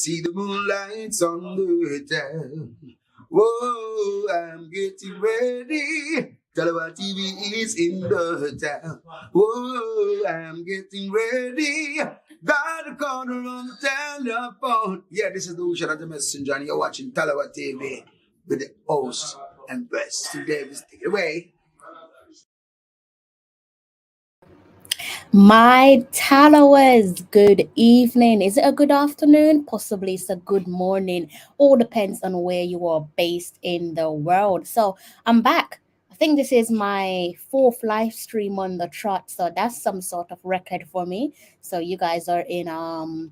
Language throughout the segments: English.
See the moonlights on the town. Whoa, I'm getting ready. Tallawah TV is in the town. Whoa, I'm getting ready. Got a corner on the telephone. Yeah, this is the Ocean of the Messenger, and you're watching Tallawah TV with the host and best. Today, take it away. My Tallawahs, good evening. Is it a good afternoon? Possibly it's a good morning. All depends on where you are based in the world. So I'm back. I think this is my fourth live stream on the trot. So that's some sort of record for me. So you guys are in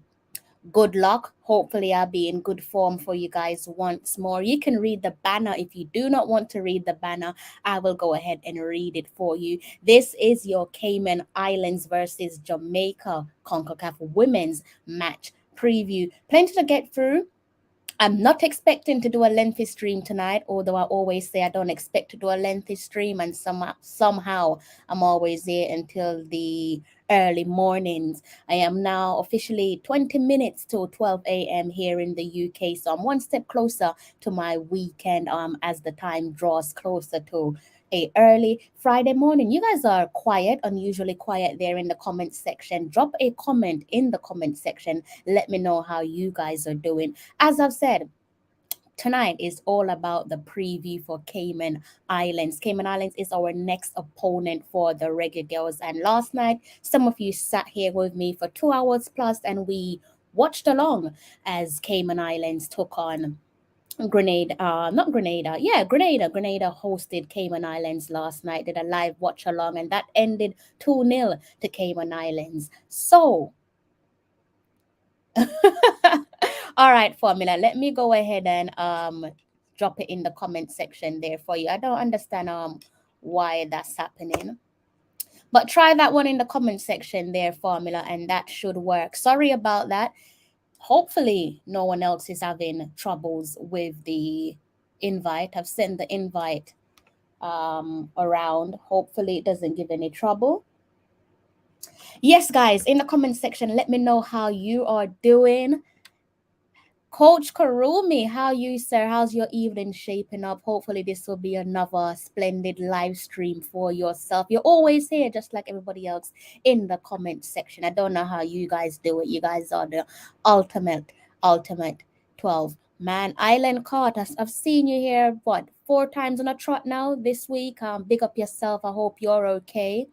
good luck. Hopefully, I'll be in good form for you guys once more. You can read the banner. If you do not want to read the banner, I will go ahead and read it for you. This is your Cayman Islands versus Jamaica Concacaf women's match preview. Plenty to get through. I'm not expecting to do a lengthy stream tonight, although I always say I don't expect to do a lengthy stream, and somehow I'm always there until the early mornings. I am now officially 20 minutes till 12 a.m. here in the UK, so I'm one step closer to my weekend as the time draws closer to a early Friday morning. You guys are quiet, unusually quiet there in the comment section. Drop a comment in the comment section. Let me know how you guys are doing. As I've said, tonight is all about the preview for Cayman Islands. Cayman Islands is our next opponent for the Reggae Girls. And last night, some of you sat here with me for 2 hours plus and we watched along as Cayman Islands took on Grenada. Grenada hosted Cayman Islands last night, did a live watch along, and that ended 2-0 to Cayman Islands. So, all right, Formula, let me go ahead and drop it in the comment section there for you. I don't understand why that's happening. But try that one in the comment section there, Formula, and that should work. Sorry about that. Hopefully no one else is having troubles with the invite. I've sent the invite around. Hopefully it doesn't give any trouble. Yes, guys, in the comment section, let me know how you are doing. Coach Karumi, how you, sir? How's your evening shaping up? Hopefully this will be another splendid live stream for yourself. You're always here, just like everybody else, in the comment section. I don't know how you guys do it. You guys are the ultimate 12-man island caught. I've seen you here, 4 times on a trot now this week. Big up yourself. I hope you're okay.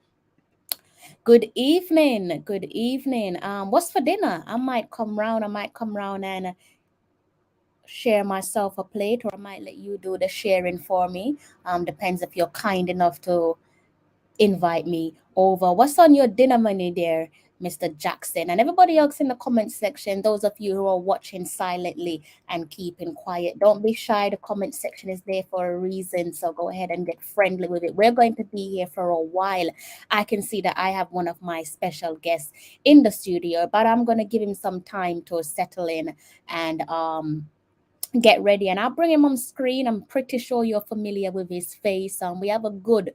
Good evening. Good evening. What's for dinner? I might come round and share myself a plate, or I might let you do the sharing for me. Depends if you're kind enough to invite me over. What's on your dinner menu there, Mr. Jackson? And everybody else in the comment section, those of you who are watching silently and keeping quiet, don't be shy. The comment section is there for a reason, so go ahead and get friendly with it. We're going to be here for a while. I can see that I have one of my special guests in the studio, but I'm going to give him some time to settle in and get ready, and I'll bring him on screen. I'm pretty sure you're familiar with his face. We have a good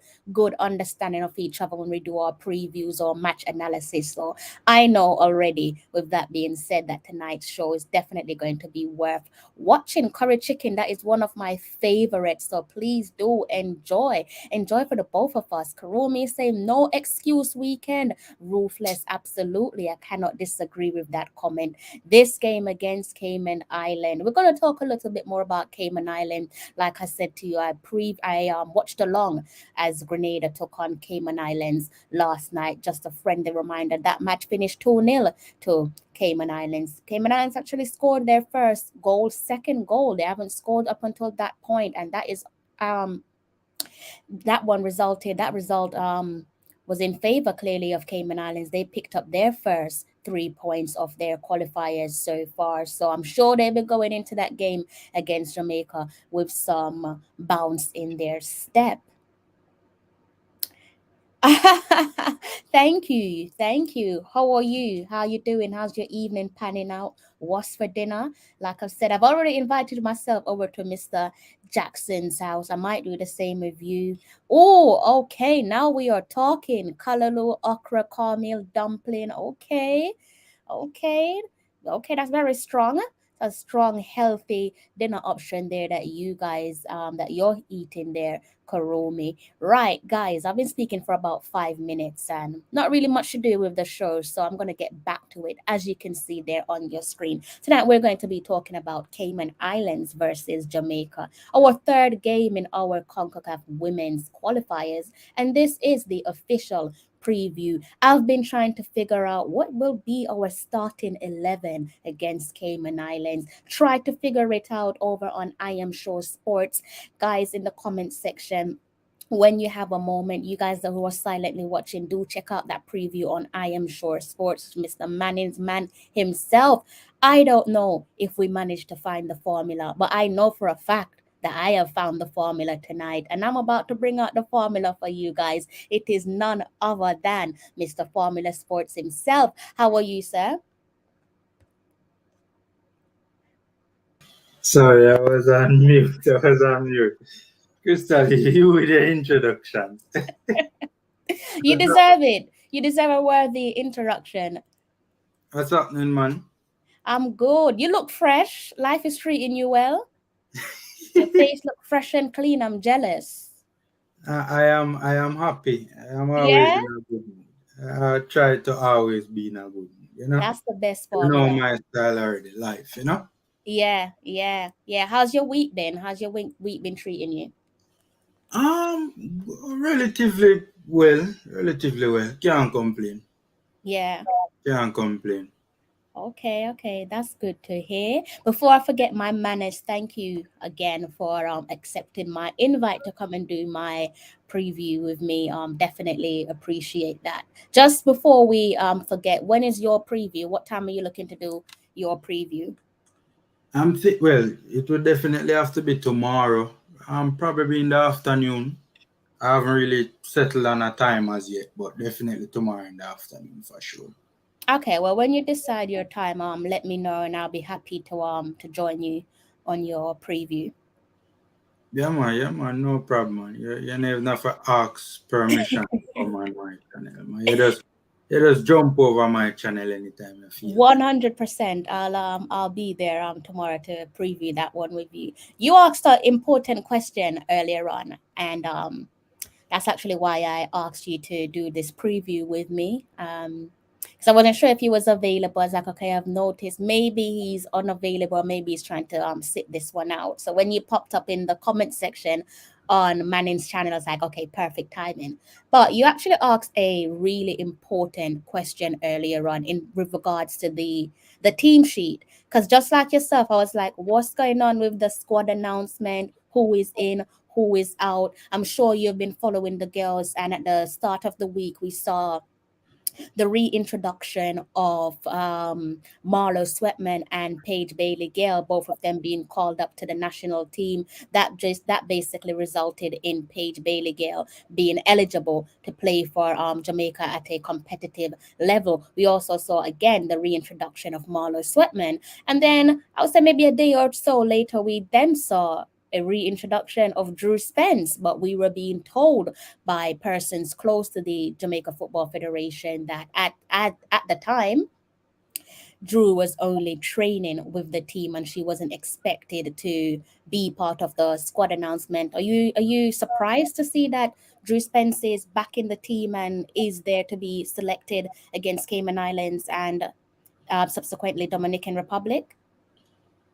understanding of each other when we do our previews or match analysis. So I know already, with that being said, that tonight's show is definitely going to be worth watching. Curry chicken, that is one of my favorites. So please do enjoy for the both of us. Karumi saying no excuse weekend. Ruthless, absolutely. I cannot disagree with that comment. This game against Cayman Island, we're going to talk a little bit more about Cayman Island. Like I said to you, I watched along as Grenada took on Cayman Islands last night. Just a friendly reminder, that match finished 2-0 to Cayman Islands. Cayman Islands actually scored their second goal. They haven't scored up until that point, and that is that result was in favor clearly of Cayman Islands. They picked up their first 3 points of their qualifiers so far. So I'm sure they'll be going into that game against Jamaica with some bounce in their step. Thank you. How are you? How you doing? How's your evening panning out? What's for dinner? Like I said, I've already invited myself over to Mr. Jackson's house. I might do the same with you. Oh, okay. Now we are talking. Kalaloo, okra, cornmeal, dumpling. Okay. That's very strong. a strong, healthy dinner option there that you guys that you're eating there, Karomi. Right, guys, I've been speaking for about 5 minutes and not really much to do with the show, so I'm gonna get back to it. As you can see there on your screen, tonight we're going to be talking about Cayman Islands versus Jamaica, our third game in our Concacaf Women's Qualifiers, and this is the official preview. I've been trying to figure out what will be our starting 11 against Cayman Islands. Try to figure it out over on I Am Sure Sports. Guys, in the comment section, when you have a moment, you guys who are silently watching, do check out that preview on I Am Sure Sports. Mr. Manning's man himself. I don't know if we managed to find the formula, but I know for a fact that I have found the formula tonight, and I'm about to bring out the formula for you guys. It is none other than Mr. Formula Sports himself. How are you, sir? Sorry, I was on mute. I was on mute. Crystal, you with the introduction. You deserve it. You deserve a worthy introduction. What's happening, man? I'm good. You look fresh. Life is treating you well. Your face look fresh and clean. I'm jealous. I am happy. I am always Yeah, in a good mood. I try to always be in a good mood. that's the best You know formula. my style already, life. Yeah. How's your week been? How's your week been treating you? Relatively well. Relatively well. Can't complain. Yeah. Can't complain. Okay, that's good to hear. Before I forget my manners, thank you again for accepting my invite to come and do my preview with me. Definitely appreciate that. Just before we forget, when is your preview? What time are you looking to do your preview? Well, it would definitely have to be tomorrow. Probably in the afternoon. I haven't really settled on a time as yet, but definitely tomorrow in the afternoon for sure. Okay, well, when you decide your time, let me know and I'll be happy to join you on your preview. Yeah, man, no problem, man. You never have to ask permission to come on my channel, man. You just jump over my channel anytime you feel like. 100%. I'll be there tomorrow to preview that one with you. You asked an important question earlier on, and that's actually why I asked you to do this preview with me. Because I wasn't sure if he was available. I was like, okay, I've noticed maybe he's unavailable, maybe he's trying to sit this one out. So when you popped up in the comment section on Manning's channel, I was like, okay, perfect timing. But you actually asked a really important question earlier on in with regards to the team sheet. Because just like yourself, I was like, what's going on with the squad announcement? Who is in? Who is out? I'm sure you've been following the girls, and at the start of the week, we saw the reintroduction of Marlo Sweatman and Paige Bailey-Gayle, both of them being called up to the national team. That basically resulted in Paige Bailey-Gayle being eligible to play for Jamaica at a competitive level. We also saw again the reintroduction of Marlo Sweatman, and then I would say maybe a day or so later, we then saw a reintroduction of Drew Spence, but we were being told by persons close to the Jamaica Football Federation that at the time, Drew was only training with the team and she wasn't expected to be part of the squad announcement. Are you surprised to see that Drew Spence is back in the team and is there to be selected against Cayman Islands and subsequently Dominican Republic?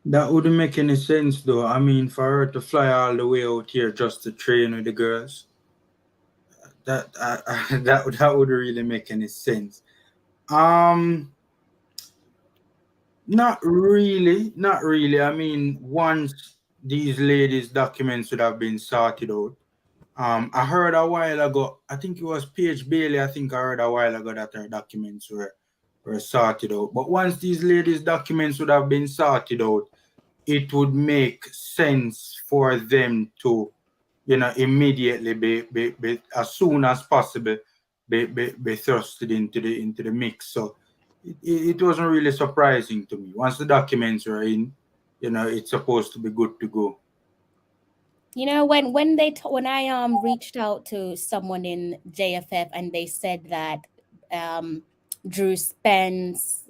That wouldn't make any sense, though. I mean, for her to fly all the way out here just to train with the girls, that would really make any sense. Um, not really. I mean, once these ladies' documents would have been sorted out. I heard a while ago, I think it was Paige Bailey, I think I heard a while ago that her documents were sorted out. But once these ladies' documents would have been sorted out, it would make sense for them to, immediately be as soon as possible be thrusted into the mix. So it wasn't really surprising to me. Once the documents were in, it's supposed to be good to go. You know, when I reached out to someone in JFF and they said that um Drew Spence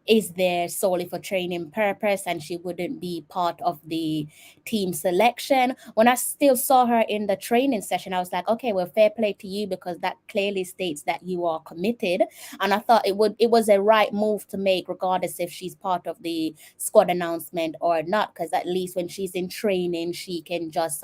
is there solely for training purpose and she wouldn't be part of the team selection. When I still saw her in the training session, I was like, okay, well, fair play to you, because that clearly states that you are committed. And I thought it was a right move to make, regardless if she's part of the squad announcement or not, because at least when she's in training, she can just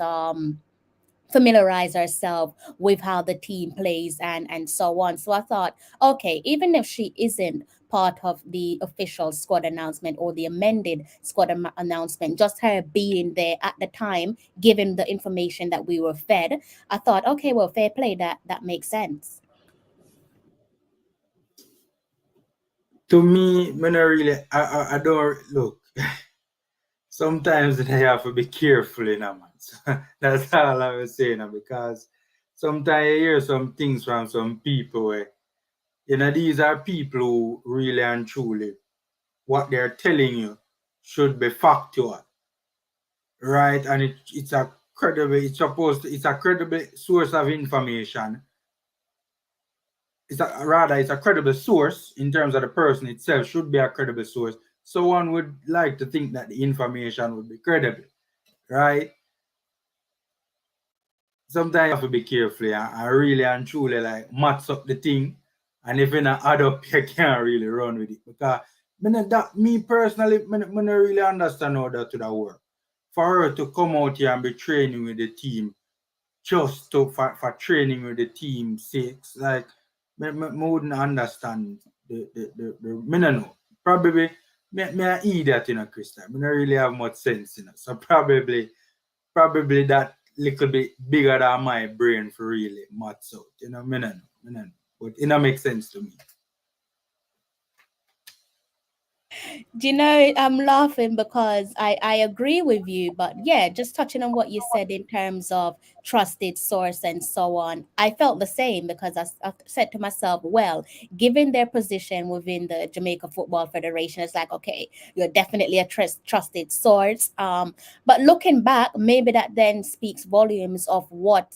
familiarize herself with how the team plays and so on. So I thought, okay, even if she isn't part of the official squad announcement or the amended squad announcement, just her being there at the time, given the information that we were fed, I thought, okay, well, fair play, that makes sense. To me, I don't look. Sometimes I have to be careful, man. So that's all I was saying, because sometimes I hear some things from some people where, these are people who really and truly, what they're telling you should be factual, right? And it's a credible source of information. It's a credible source in terms of the person itself, should be a credible source. So one would like to think that the information would be credible, right? Sometimes you have to be careful and really and truly like match up the thing. And if you not add up, you can't really run with it. Because me personally, I don't really understand how that would work. For her to come out here and be training with the team, just for training with the team sakes, like, I wouldn't understand the I don't know. Probably, me an idiot, Krista. I don't really have much sense, So probably that little bit bigger than my brain for really maths out. I don't know. But it don't make sense to me. Do you know, I'm laughing because I agree with you, but yeah, just touching on what you said in terms of trusted source and so on, I felt the same, because I said to myself, well, given their position within the Jamaica Football Federation, it's like, okay, you're definitely a trusted source. But looking back, maybe that then speaks volumes of what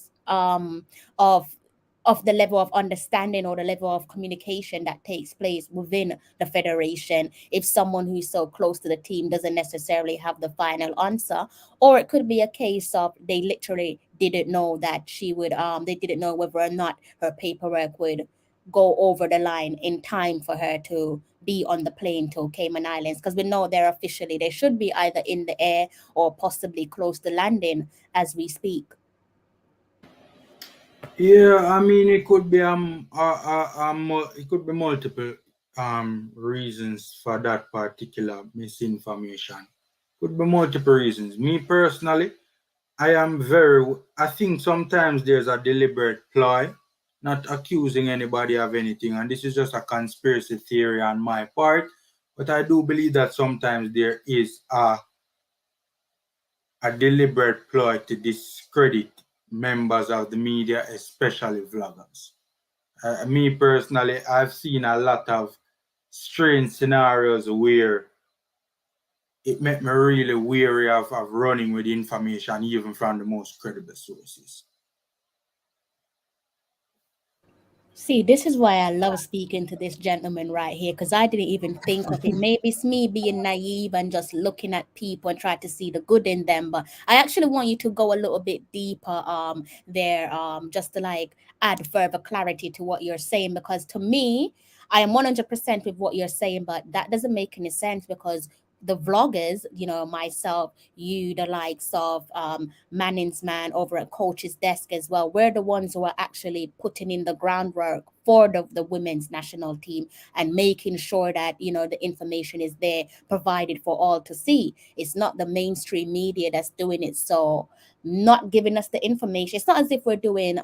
of the level of understanding or the level of communication that takes place within the federation, if someone who's so close to the team doesn't necessarily have the final answer. Or it could be a case of they literally didn't know that she would they didn't know whether or not her paperwork would go over the line in time for her to be on the plane to Cayman Islands, because we know they should be either in the air or possibly close to landing as we speak. Yeah, I mean, it could be it could be multiple reasons for that particular misinformation. Could be multiple reasons. Me personally, I think sometimes there's a deliberate ploy, not accusing anybody of anything, and this is just a conspiracy theory on my part. But I do believe that sometimes there is a deliberate ploy to discredit members of the media, especially vloggers. Me personally, I've seen a lot of strange scenarios where it made me really wary of running with information, even from the most credible sources. See, this is why I love speaking to this gentleman right here, because I didn't even think of it. Maybe it's me being naive and just looking at people and try to see the good in them. But I actually want you to go a little bit deeper there, just to like add further clarity to what you're saying. Because to me, I am 100% with what you're saying, but that doesn't make any sense, because the vloggers, myself, you, the likes of Manning's man over at Coach's Desk as well, we're the ones who are actually putting in the groundwork for the women's national team and making sure that, the information is there provided for all to see. It's not the mainstream media that's doing it. So not giving us the information. It's not as if we're doing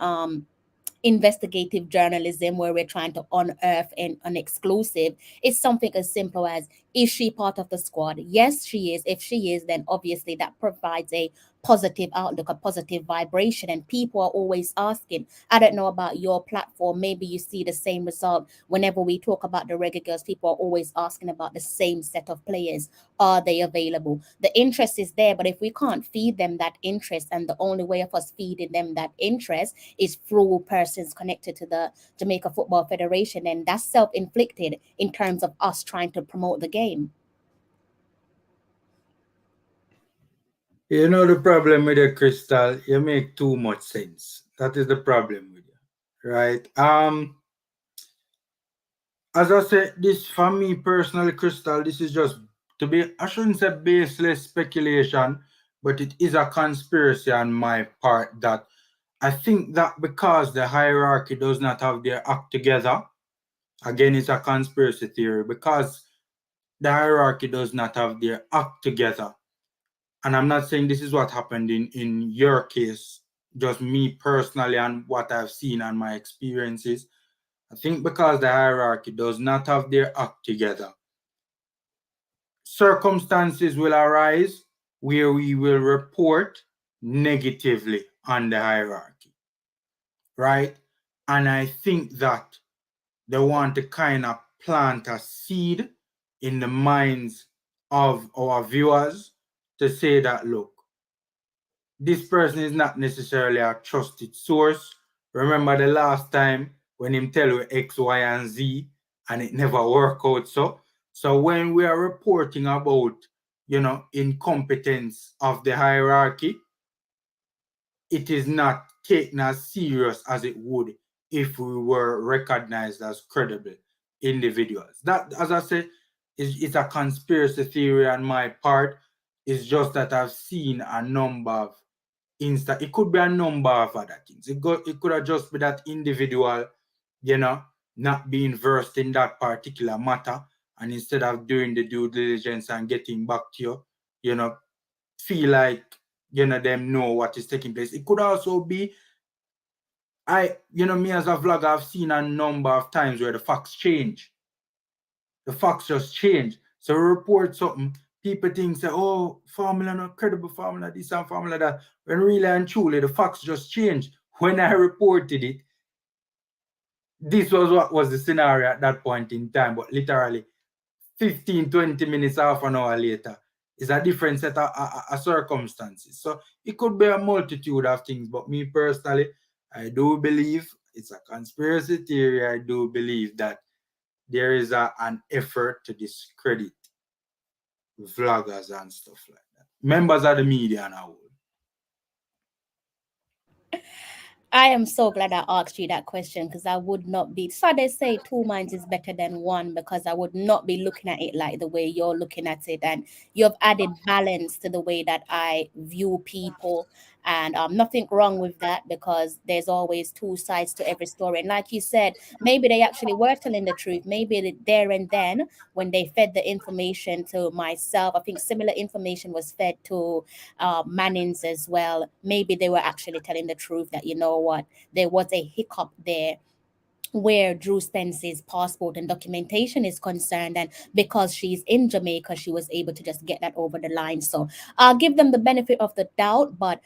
investigative journalism where we're trying to unearth an exclusive. It's something as simple as, is she part of the squad? Yes, she is. If she is, then obviously that provides a positive outlook, a positive vibration. And people are always asking, I don't know about your platform, maybe you see the same result. Whenever we talk about the Reggae Girls, people are always asking about the same set of players. Are they available? The interest is there, but if we can't feed them that interest, and the only way of us feeding them that interest is through persons connected to the Jamaica Football Federation, and that's self-inflicted in terms of us trying to promote the game. You know the problem with you, Crystal, you make too much sense. That is the problem with you. Right? As I said, this for me personally, Crystal, this is just to be, I shouldn't say baseless speculation, but it is a conspiracy on my part that I think that because the hierarchy does not have their act together, again, it's a conspiracy theory, because the hierarchy does not have their act together. And I'm not saying this is what happened in your case, just me personally and what I've seen and my experiences. I think because the hierarchy does not have their act together, circumstances will arise where we will report negatively on the hierarchy, right? And I think that they want to kind of plant a seed in the minds of our viewers to say that, look, this person is not necessarily a trusted source. Remember the last time when him tell you X, Y, and Z and it never work out. So when we are reporting about, incompetence of the hierarchy, it is not taken as serious as it would if we were recognized as credible individuals. That, as I said, is a conspiracy theory on my part. It's just that I've seen a number of it could be a number of other things. It could have just be that individual, not being versed in that particular matter, and instead of doing the due diligence and getting back to you, feel like them know what is taking place. It could also be me as a vlogger, I've seen a number of times where the facts change. The facts just change. So we report something, people think, say, oh, formula not credible, formula this and formula that. When really and truly, the facts just change. When I reported it, this was what was the scenario at that point in time. But literally, 15, 20 minutes, half an hour later, is a different set of circumstances. So it could be a multitude of things. But me personally, I do believe it's a conspiracy theory. I do believe that there is an effort to discredit vloggers and stuff like that. Members of the media and all. I am so glad I asked you that question, because I would not be. So they say two minds is better than one, because I would not be looking at it like the way you're looking at it. And you've added balance to the way that I view people. And nothing wrong with that, because there's always two sides to every story. And like you said, maybe they actually were telling the truth. Maybe there and then when they fed the information to myself, I think similar information was fed to Mannings as well. Maybe they were actually telling the truth, that, you know what, there was a hiccup there where Drew Spence's passport and documentation is concerned, and because she's in Jamaica, she was able to just get that over the line. So I'll give them the benefit of the doubt, but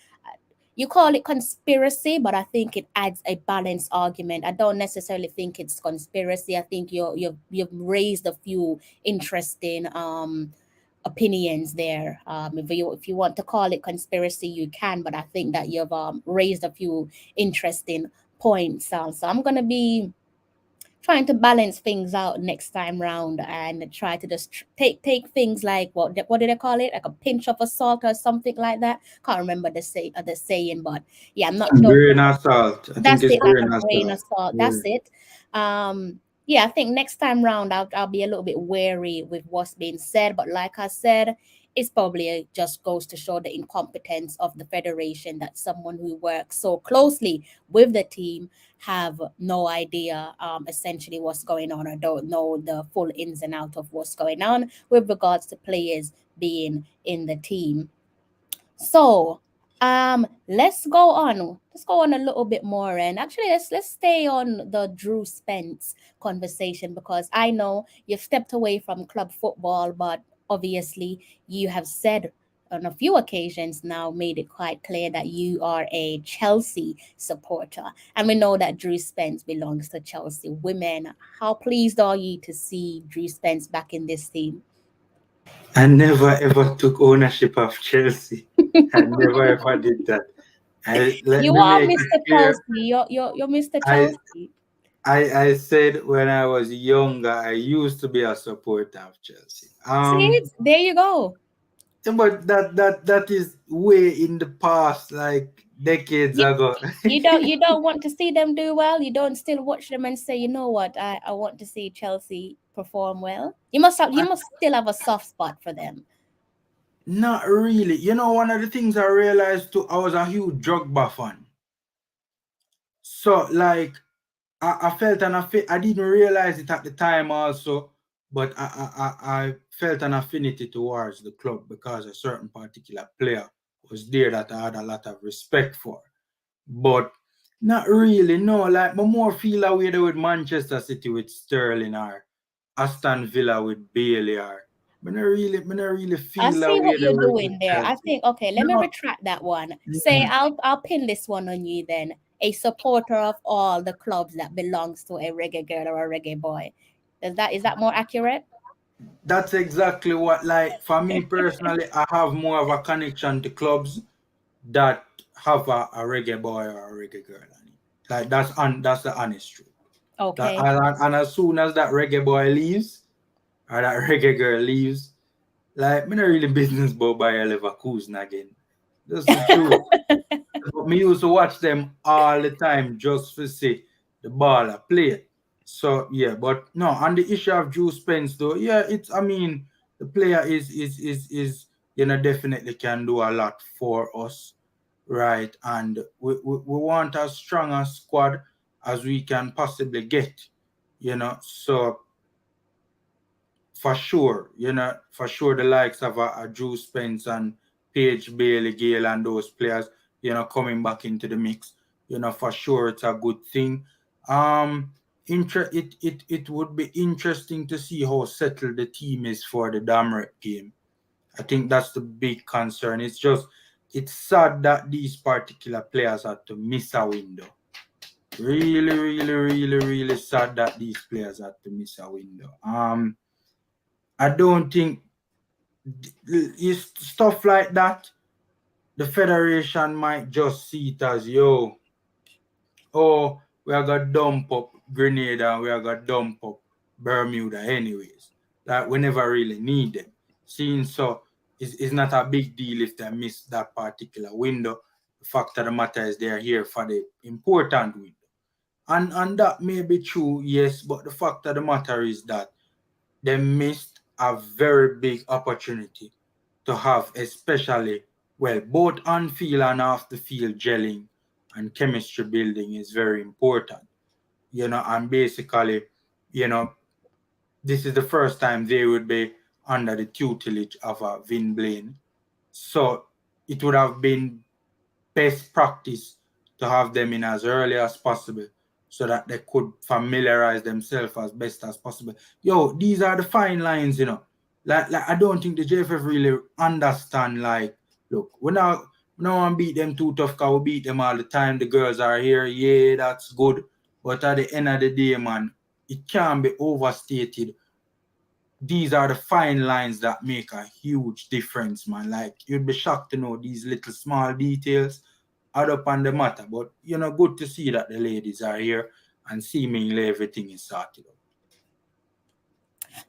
you call it conspiracy, but I think it adds a balanced argument. I don't necessarily think it's conspiracy. I think you've raised a few interesting opinions there. If you want to call it conspiracy, you can, but I think that you've raised a few interesting points. So I'm gonna be trying to balance things out next time round, and try to just take things like, what did I call it, like a pinch of a salt or something like that. Can't remember the saying, but yeah, I'm not sure. Grain of salt. I think That's it's it, like grain a of grain of salt. salt. Yeah. That's it. Yeah, I think next time round I'll be a little bit wary with what's being said. But like I said, it's probably just goes to show the incompetence of the federation, that someone who works so closely with the team have no idea essentially what's going on, or don't know the full ins and out of what's going on with regards to players being in the team. So let's go on. Let's go on a little bit more, and actually let's stay on the Drew Spence conversation, because I know you've stepped away from club football, but obviously you have said on a few occasions now made it quite clear that you are a Chelsea supporter. And we know that Drew Spence belongs to Chelsea women. How pleased are you to see Drew Spence back in this team? I never ever took ownership of Chelsea. I never ever did that. Let You me are make it Mr. clear. Chelsea. You're Mr. I, Chelsea. I said when I was younger, I used to be a supporter of Chelsea. See, there you go. But that is way in the past, like decades You, ago. you don't want to see them do well. You don't still watch them and say, you know what, I want to see Chelsea perform well. You must still have a soft spot for them. Not really. You know, one of the things I realized too, I was a huge Drogba fan. So like I felt I didn't realize it at the time also, but I felt an affinity towards the club because a certain particular player was there that I had a lot of respect for. But not really, no. Like, I more feel away there with Manchester City with Sterling or Aston Villa with Bailey or I not really I feel see away what there you're with doing there. I Chelsea. think, okay, let me No, retract that one. Say mm, I'll pin this one on you then. A supporter of all the clubs that belongs to a reggae girl or a reggae boy. Is that more accurate? that's exactly what, like, for me personally, I have more of a connection to clubs that have a reggae boy or a reggae girl on it. Like, that's the honest truth. That Okay. and as soon as that reggae boy leaves or that reggae girl leaves, like, me not really business about Bayer Leverkusen again. That's the truth. But me used to watch them all the time just to see the ball I play. So yeah, but no, on the issue of Drew Spence though, yeah, it's, I mean, the player is definitely can do a lot for us, right? And we want as strong a squad as we can possibly get, So for sure the likes of a Drew Spence and Paige Bailey-Gayle and those players, coming back into the mix, for sure it's a good thing. It would be interesting to see how settled the team is for the Damret game. I think that's the big concern. It's sad that these particular players had to miss a window. Really, really, really, really sad that these players had to miss a window. I don't think stuff like that, the federation might just see it as, we are gonna dump up Grenada and we are gonna dump up Bermuda anyways. Like, we never really need them. Seeing so, it's not a big deal if they miss that particular window. The fact of the matter is they're here for the important window. And that may be true, yes, but the fact of the matter is that they missed a very big opportunity to have, especially, well, both on field and off the field gelling and chemistry building is very important, and basically, you know, this is the first time they would be under the tutelage of a Vin Blaine. So it would have been best practice to have them in as early as possible so that they could familiarize themselves as best as possible. These are the fine lines. Like I don't think the JFF really understand, like, look, we don't want to beat them too tough because we beat them all the time. The girls are here, yeah, that's good. But at the end of the day, man, it can't be overstated. These are the fine lines that make a huge difference, man. Like, you'd be shocked to know these little small details add up on the matter. But, good to see that the ladies are here and seemingly everything is sorted out.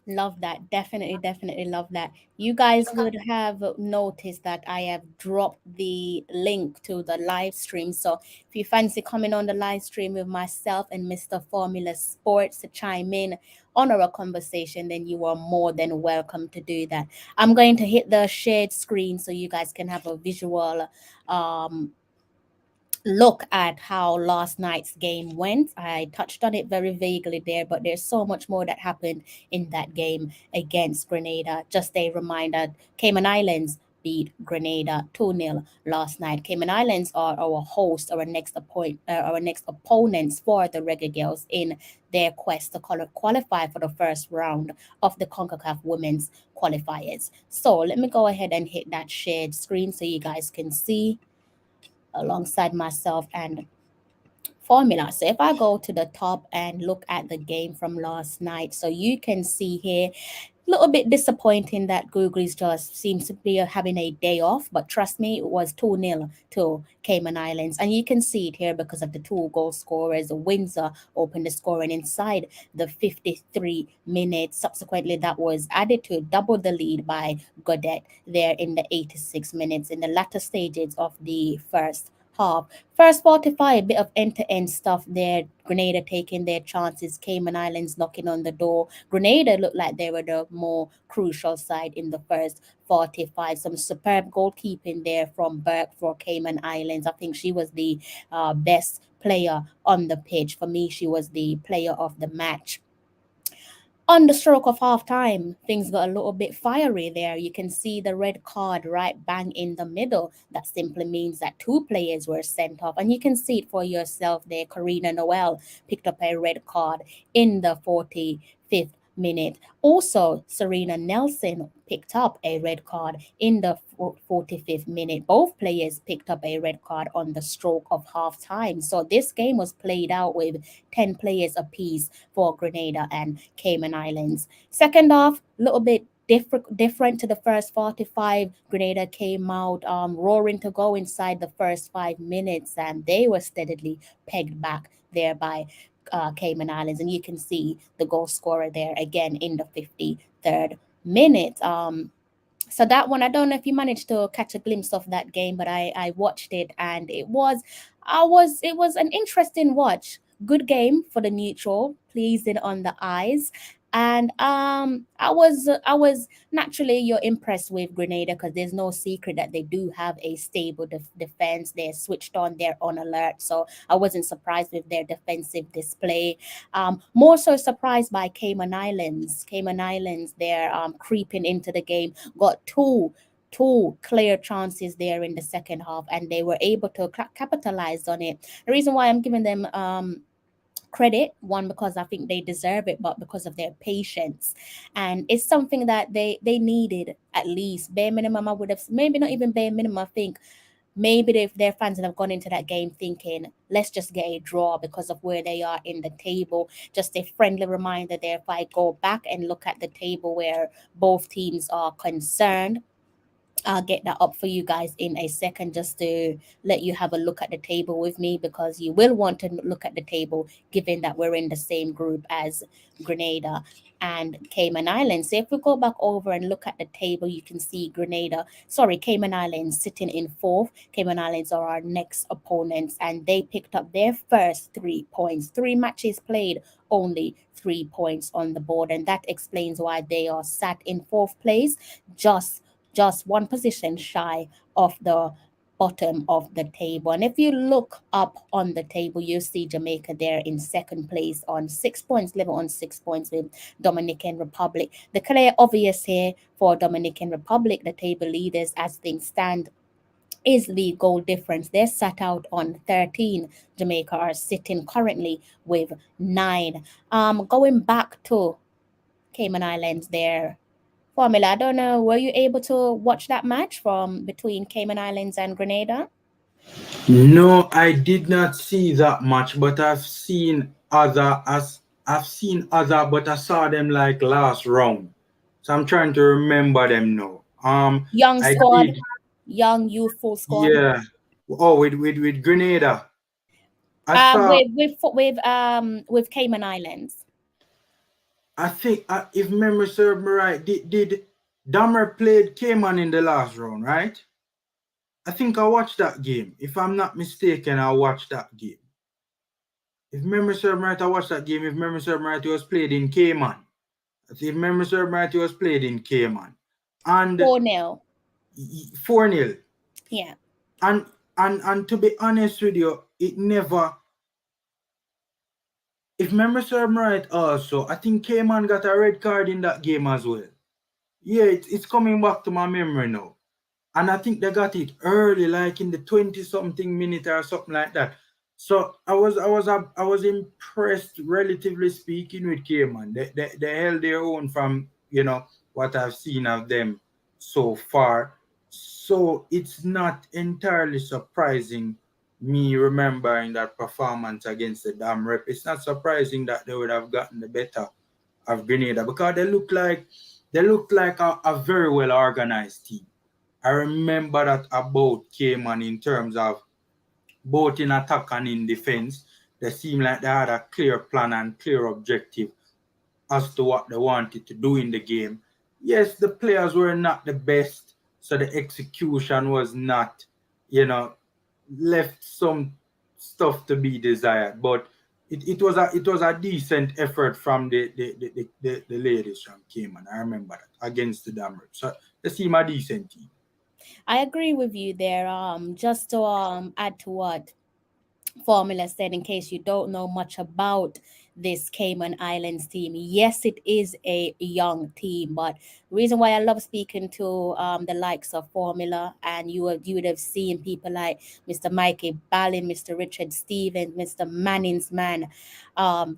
Love that. Definitely, definitely love that. You guys would have noticed that I have dropped the link to the live stream. So if you fancy coming on the live stream with myself and Mr. Formula Sports to chime in on our conversation, then you are more than welcome to do that. I'm going to hit the shared screen so you guys can have a visual look at how last night's game went. I touched on it very vaguely there, but there's so much more that happened in that game against Grenada. Just a reminder, Cayman Islands beat Grenada 2-0 last night. Cayman Islands are our host, our next opponents for the Reggae Girls in their quest to qualify for the first round of the Concacaf Women's Qualifiers. So let me go ahead and hit that shared screen so you guys can see alongside myself and formula. So if I go to the top and look at the game from last night, so you can see here, a little bit disappointing that Googly's just seems to be having a day off, but trust me, it was 2-0 to Cayman Islands. And you can see it here because of the two goal scorers. Windsor opened the scoring inside the 53 minutes. Subsequently, that was added to double the lead by Godet there in the 86 minutes in the latter stages of the first half. First 45, a bit of end-to-end stuff there. Grenada taking their chances, Cayman Islands knocking on the door. Grenada looked like they were the more crucial side in the first 45. Some superb goalkeeping there from Burke for Cayman Islands. I think she was the best player on the pitch. For me, she was the player of the match. On the stroke of half time, things got a little bit fiery there. You can see the red card right bang in the middle. That simply means that two players were sent off. And you can see it for yourself there. Karina Noel picked up a red card in the 45th minute. Also, Serena Nelson picked up a red card in the 45th minute. Both players picked up a red card on the stroke of half time. So this game was played out with 10 players apiece for Grenada and Cayman Islands. Second half, a little bit different to the first 45. Grenada came out roaring to go inside the first 5 minutes, and they were steadily pegged back there by Cayman Islands. And you can see the goal scorer there again in the 53rd minute. So that one, I don't know if you managed to catch a glimpse of that game, but I watched it, and it was an interesting watch. Good game for the neutral, pleasing on the eyes. And I was naturally, you're impressed with Grenada because there's no secret that they do have a stable defense. They're switched on, they're on alert. So I wasn't surprised with their defensive display. More so surprised by Cayman Islands. Cayman Islands, they're creeping into the game. Got two clear chances there in the second half, and they were able to capitalize on it. The reason why I'm giving them credit, one, because I think they deserve it, but because of their patience. And it's something that they needed. At least bare minimum, I would have, maybe not even bare minimum, I think maybe if their fans have gone into that game thinking, let's just get a draw because of where they are in the table. Just a friendly reminder there, if I go back and look at the table where both teams are concerned, I'll get that up for you guys in a second, just to let you have a look at the table with me, because you will want to look at the table given that we're in the same group as Grenada and Cayman Islands. So if we go back over and look at the table, you can see Cayman Islands sitting in fourth. Cayman Islands are our next opponents, and they picked up their first 3 points. 3 matches played, only 3 points on the board, and that explains why they are sat in fourth place, just one position shy of the bottom of the table. And if you look up on the table, you see Jamaica there in second place on 6 points, level on 6 points with Dominican Republic. The clear obvious here for Dominican Republic, the table leaders as things stand, is the goal difference. They're sat out on 13. Jamaica are sitting currently with 9. Going back to Cayman Islands there, formula. I don't know. Were you able to watch that match from between Cayman Islands and Grenada? No, I did not see that much, but I've seen other, but I saw them like last round. So I'm trying to remember them now. Young I squad, did, young youthful squad. yeah. Oh, with Grenada. I saw. With Cayman Islands. I think if memory serves me right, did Damer played Cayman in the last round, right? I think I watched that game. If I'm not mistaken, I watched that game. If memory serves me right, I watched that game. If memory serves me right, it was played in Cayman. If memory serves me right, it was played in Cayman. And 4-0. 4-0. Yeah. And to be honest with you, it never. If memory serves me right, also, I think Cayman got a red card in that game as well. Yeah, it's coming back to my memory now. and I think they got it early, like in the 20 something minute or something like that. So I was impressed, relatively speaking, with Cayman. They held their own from what I've seen of them so far. So it's not entirely surprising me remembering that performance against the Dam Rep. It's not surprising that they would have gotten the better of Grenada because they look like a very well organized team. I remember that about Cayman in terms of both in attack and in defense. They seemed like they had a clear plan and clear objective as to what they wanted to do in the game. Yes, the players were not the best, so the execution was not, you know, left some stuff to be desired. But it was a decent effort from the ladies from Cayman. I remember that against the Dammer. So they seem a decent team. I agree with you there. Just to add to what Formula said, in case you don't know much about this Cayman Islands team, yes, it is a young team, but reason why I love speaking to the likes of Formula, and you would have seen people like Mr. Mikey Ballin, Mr. Richard Stevens, Mr. Manning's man.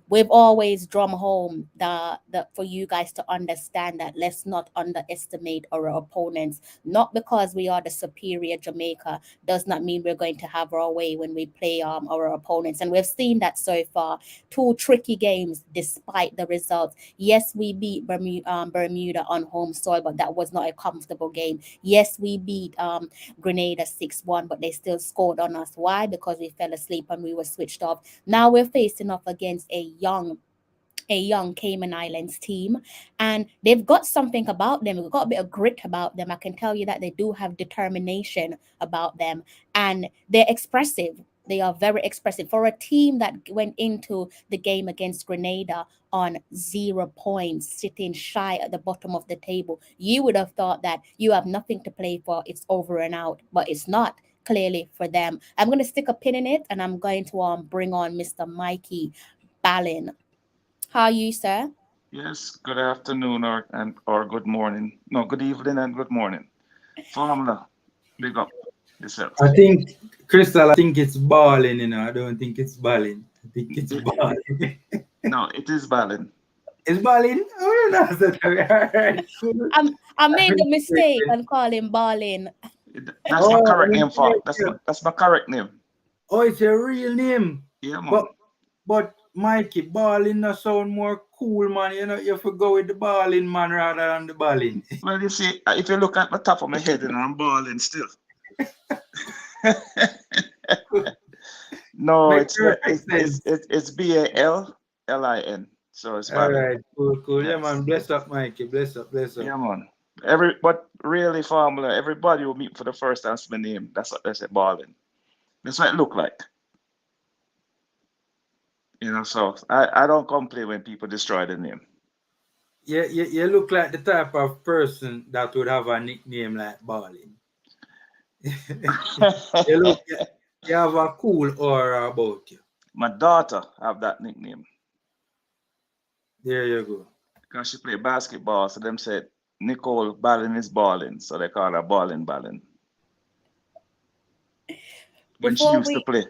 We've always drum home the for you guys to understand that let's not underestimate our opponents. Not because we are the superior Jamaica does not mean we're going to have our way when we play our opponents. And we've seen that so far. Two tricky games despite the results. Yes, we beat Bermuda on home soil, but that was not a comfortable game. Yes, we beat Grenada 6-1, but they still scored on us. Why? Because we fell asleep and we were switched off. Now we're facing off against a young Cayman Islands team, and they've got something about them. They've got a bit of grit about them. I can tell you that they do have determination about them, and they're expressive. They are very expressive for a team that went into the game against Grenada on 0 points, sitting shy at the bottom of the table. You would have thought that you have nothing to play for. It's over and out, but it's not clearly for them. I'm going to stick a pin in it, and I'm going to bring on Mr. Mikey Ballin. How are you, sir? Yes, good afternoon or good morning. No, good evening and good morning. Formula, big up yourself. I think, Crystal, I think it's balling, I don't think it's balling. I think it's It, balling. no, it is balling. It's balling? Oh, no, that's all right. Cool. I made the mistake and call him Ballin. That's my Oh, correct name for that's my correct name. oh, it's a real name. Yeah, But man. but Mikey, balling no sound more cool, man. You have to go with the balling man rather than the balling. Well, you see, if you look at the top of my head, and I'm balling still. No, Make it's perfect it's sense. it's Ballin. So it's All balling. right, cool. Yeah, Yes. man. Bless up, Mikey. Bless up. Yeah, man. But really, Formula, everybody will meet for the first time my name. That's what they say, balling. That's what it look like. So I don't complain when people destroy the name. Yeah, you look like the type of person that would have a nickname like balling. You look, you have a cool aura about you. My daughter have that nickname There you go. because she play basketball. So them said Nicole Ballin is balling, so they call her Ballin. When she Before used to we play.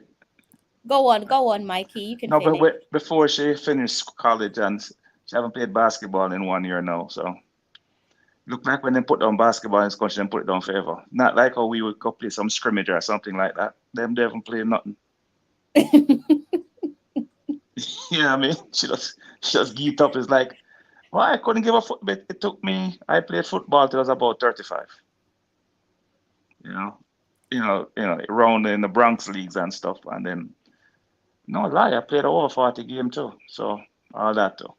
go on, Mikey, you can No, but finish. before she finished college and she haven't played basketball in 1 year now. So look like when they put down basketball in school, she didn't put it down favor. Not like how we would go play some scrimmage or something like that. Them they haven't played nothing. Yeah, I mean, she just geeked up. It's like, well, I couldn't give a foot, but it took me. I played football till I was about 35. You know, around in the Bronx leagues and stuff, and then no lie, I played over 40 games too. So all that too.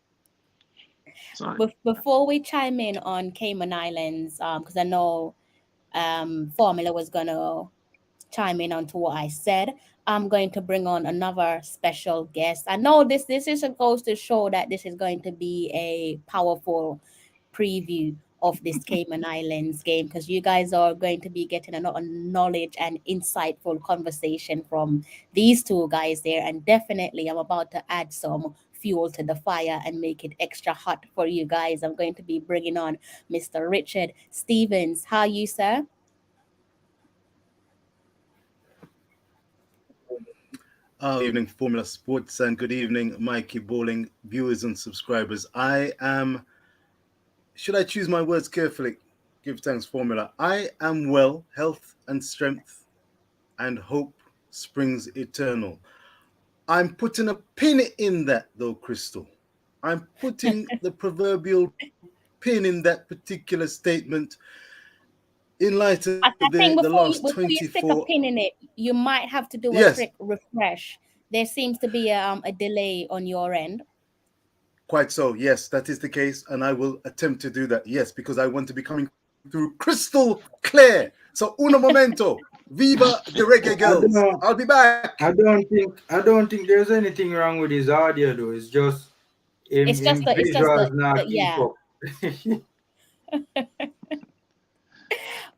So Before we chime in on Cayman Islands, because I know Formula was gonna chime in onto what I said. I'm going to bring on another special guest. I know this is supposed to show that this is going to be a powerful preview of this Cayman Islands game, because you guys are going to be getting a lot of knowledge and insightful conversation from these two guys there. And definitely, I'm about to add some fuel to the fire and make it extra hot for you guys. I'm going to be bringing on Mr. Richard Stevens. How are you, sir? Evening, Formula Sports, and good evening, Mikey Ballin viewers and subscribers. I am, should I choose my words carefully? Give thanks, Formula. I am well, health and strength, and hope springs eternal. I'm putting a pin in that, though, Crystal. I'm putting the proverbial pin in that particular statement in light of I the think last before you stick a 24. pin in it, you might have to do a Yes, quick refresh. There seems to be a delay on your end. quite so. Yes, that is the case, and I will attempt to do that. Yes, because I want to be coming through crystal clear. So, uno momento. Viva the reggae girls. I'll be back. I don't think there's anything wrong with his audio though. It's just him It's just visuals not keep yeah. up.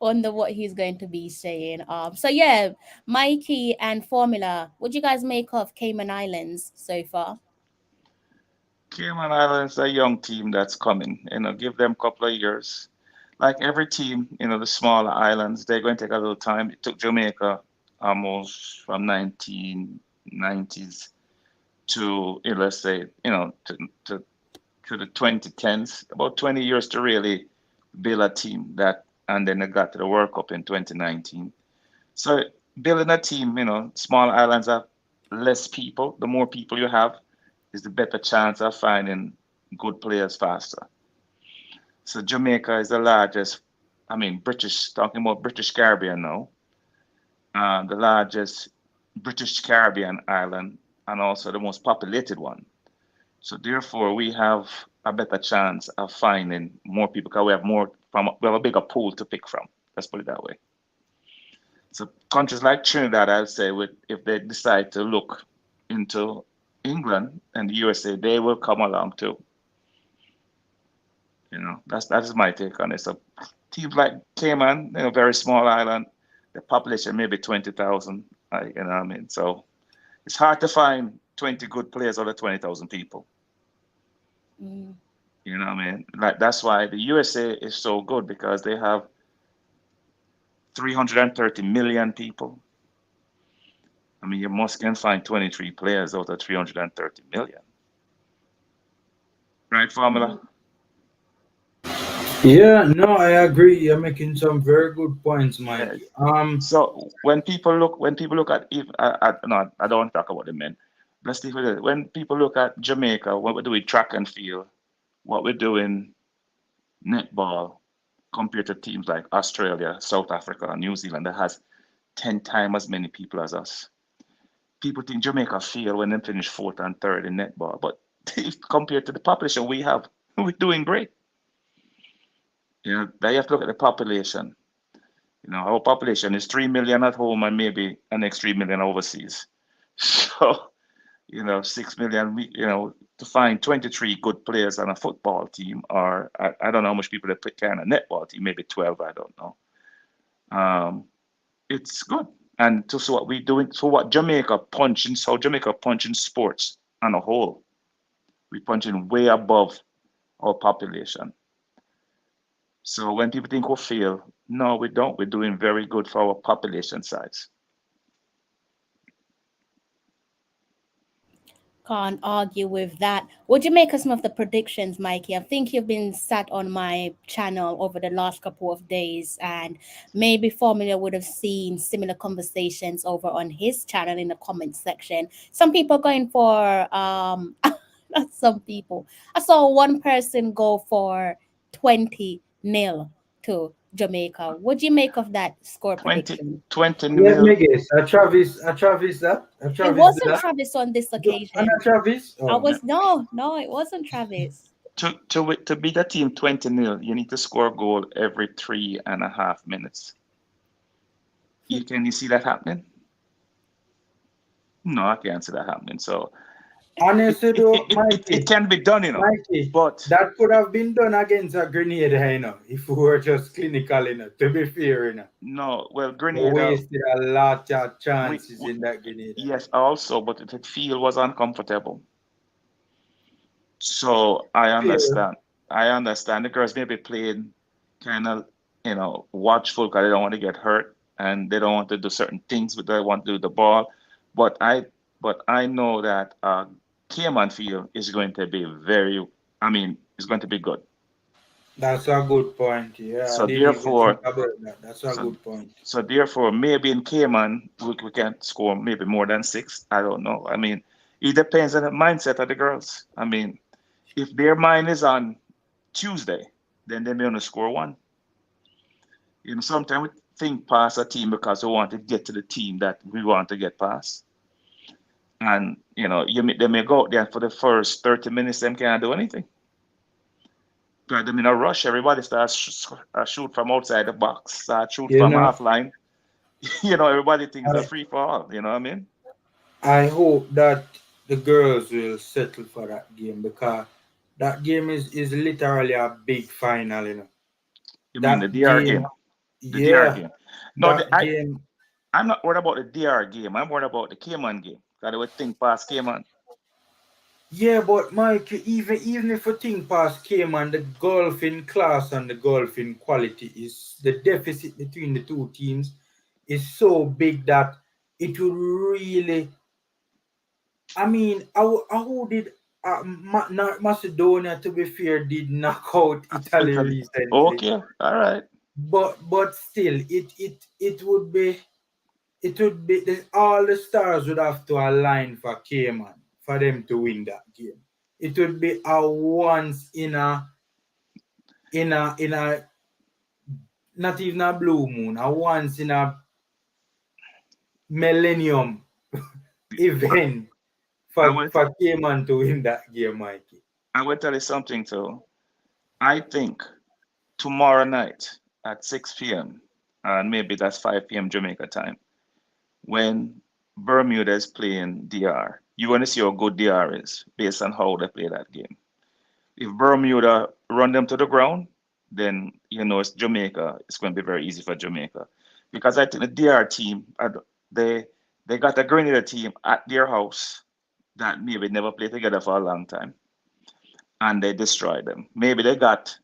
Wonder what he's going to be saying. So yeah, Mikey and Formula, what do you guys make of Cayman Islands so far? Cayman Islands, a young team that's coming. Give them a couple of years. Like every team, the smaller islands, they're going to take a little time. It took Jamaica almost from 1990s to, let's say, to the 2010s, about 20 years to really build a team and then they got to the World Cup in 2019. So building a team, small islands have less people. The more people you have, is the better chance of finding good players faster. So Jamaica is the largest, talking about British Caribbean now, the largest British Caribbean island and also the most populated one. So therefore, we have a better chance of finding more people because we have a bigger pool to pick from. Let's put it that way. So countries like Trinidad, I'd say, if they decide to look into England and the USA, they will come along too. That is my take on it. So teams like Cayman, very small island, the population maybe 20,000. So it's hard to find 20 good players out of 20,000 people. Mm. Like that's why the USA is so good because they have 330 million people. You must can find 23 players out of 330 million. Right, Formula? Yeah, no, I agree. You're making some very good points, Mike. Yeah. So when people look at no, I don't want to talk about the men. Let's stick with it. When people look at Jamaica, what we're doing track and field, what we're doing netball, compared to teams like Australia, South Africa, and New Zealand that has 10 times as many people as us. People think Jamaica fail when they finish fourth and third in netball, but compared to the population we have, we're doing great. Now you have to look at the population. Our population is 3 million at home and maybe an next 3 million overseas. So, 6 million, to find 23 good players on a football team, or I don't know how much people they play on a netball team, maybe 12, I don't know. It's good. And to so what we doing, so what Jamaica punching sports on a whole, we punching way above our population. So when people think we fail, no, we don't. We're doing very good for our population size. Can't argue with that. Would you make us some of the predictions, Mikey? I think you've been sat on my channel over the last couple of days, and maybe Formula would have seen similar conversations over on his channel in the comments section. Some people going for not some people. I saw one person go for 20-0 to Jamaica. What do you make of that score 20 prediction? 20 Let mil. me guess. A Travis that? A It Travis wasn't that? Travis on this And occasion. a Travis? I Oh. was no, it wasn't Travis. To beat a team 20-0, you need to score a goal every 3.5 minutes. Can you see that happening? No, I can't see that happening. So Honestly though, Mikey, it can be done, Mikey, but that could have been done against a Grenada, if we were just clinical, to be fair, no. Well, We Grenada, wasted a lot of we, chances we in that Grenada. yes, also, but the field was uncomfortable. So I Fair. understand the girls maybe playing kind of, watchful because they don't want to get hurt and they don't want to do certain things, but they want to do the ball. But but I know that Cayman field is going to be it's going to be good. That's a good point. Yeah, I So didn't even think therefore, about that. That's a so good point. so therefore, maybe in Cayman we can score maybe more than 6. I don't know. I mean, it depends on the mindset of the girls. I mean, if their mind is on Tuesday, then they may only score 1. Sometimes we think past a team because we want to get to the team that we want to get past. And they may go out there for the first 30 minutes, them can't do anything. Because them in a rush, everybody starts shoot from outside the box, start shoot You from know, half line. Everybody thinks a free for all. You know what I mean? I hope that the girls will settle for that game because that game is literally a big final. You mean the That DR game, game? The DR yeah, game. No, that game. I'm not worried about the DR game. I'm worried about the Cayman game. Because they would think past Cayman. Yeah, but Mike, even if a thing past Cayman, the golfing class and the golfing quality is the deficit between the two teams is so big that it would really. I mean, how did Macedonia, to be fair, did knock out Italy Italy. recently? Okay, all right. But still, it would be all the stars would have to align for Cayman for them to win that game. It would be a once in a not even a blue moon, a once in a millennium event for Cayman to win that game, Mikey. I will tell you something too. I think tomorrow night at 6 p.m., and maybe that's 5 p.m. Jamaica time, when Bermuda is playing DR, you're going to see how good DR is based on how they play that game. If Bermuda run them to the ground, then it's Jamaica. It's going to be very easy for Jamaica, because I think the DR team, they got a Grenada team at their house that maybe never played together for a long time, and they destroyed them. Maybe they got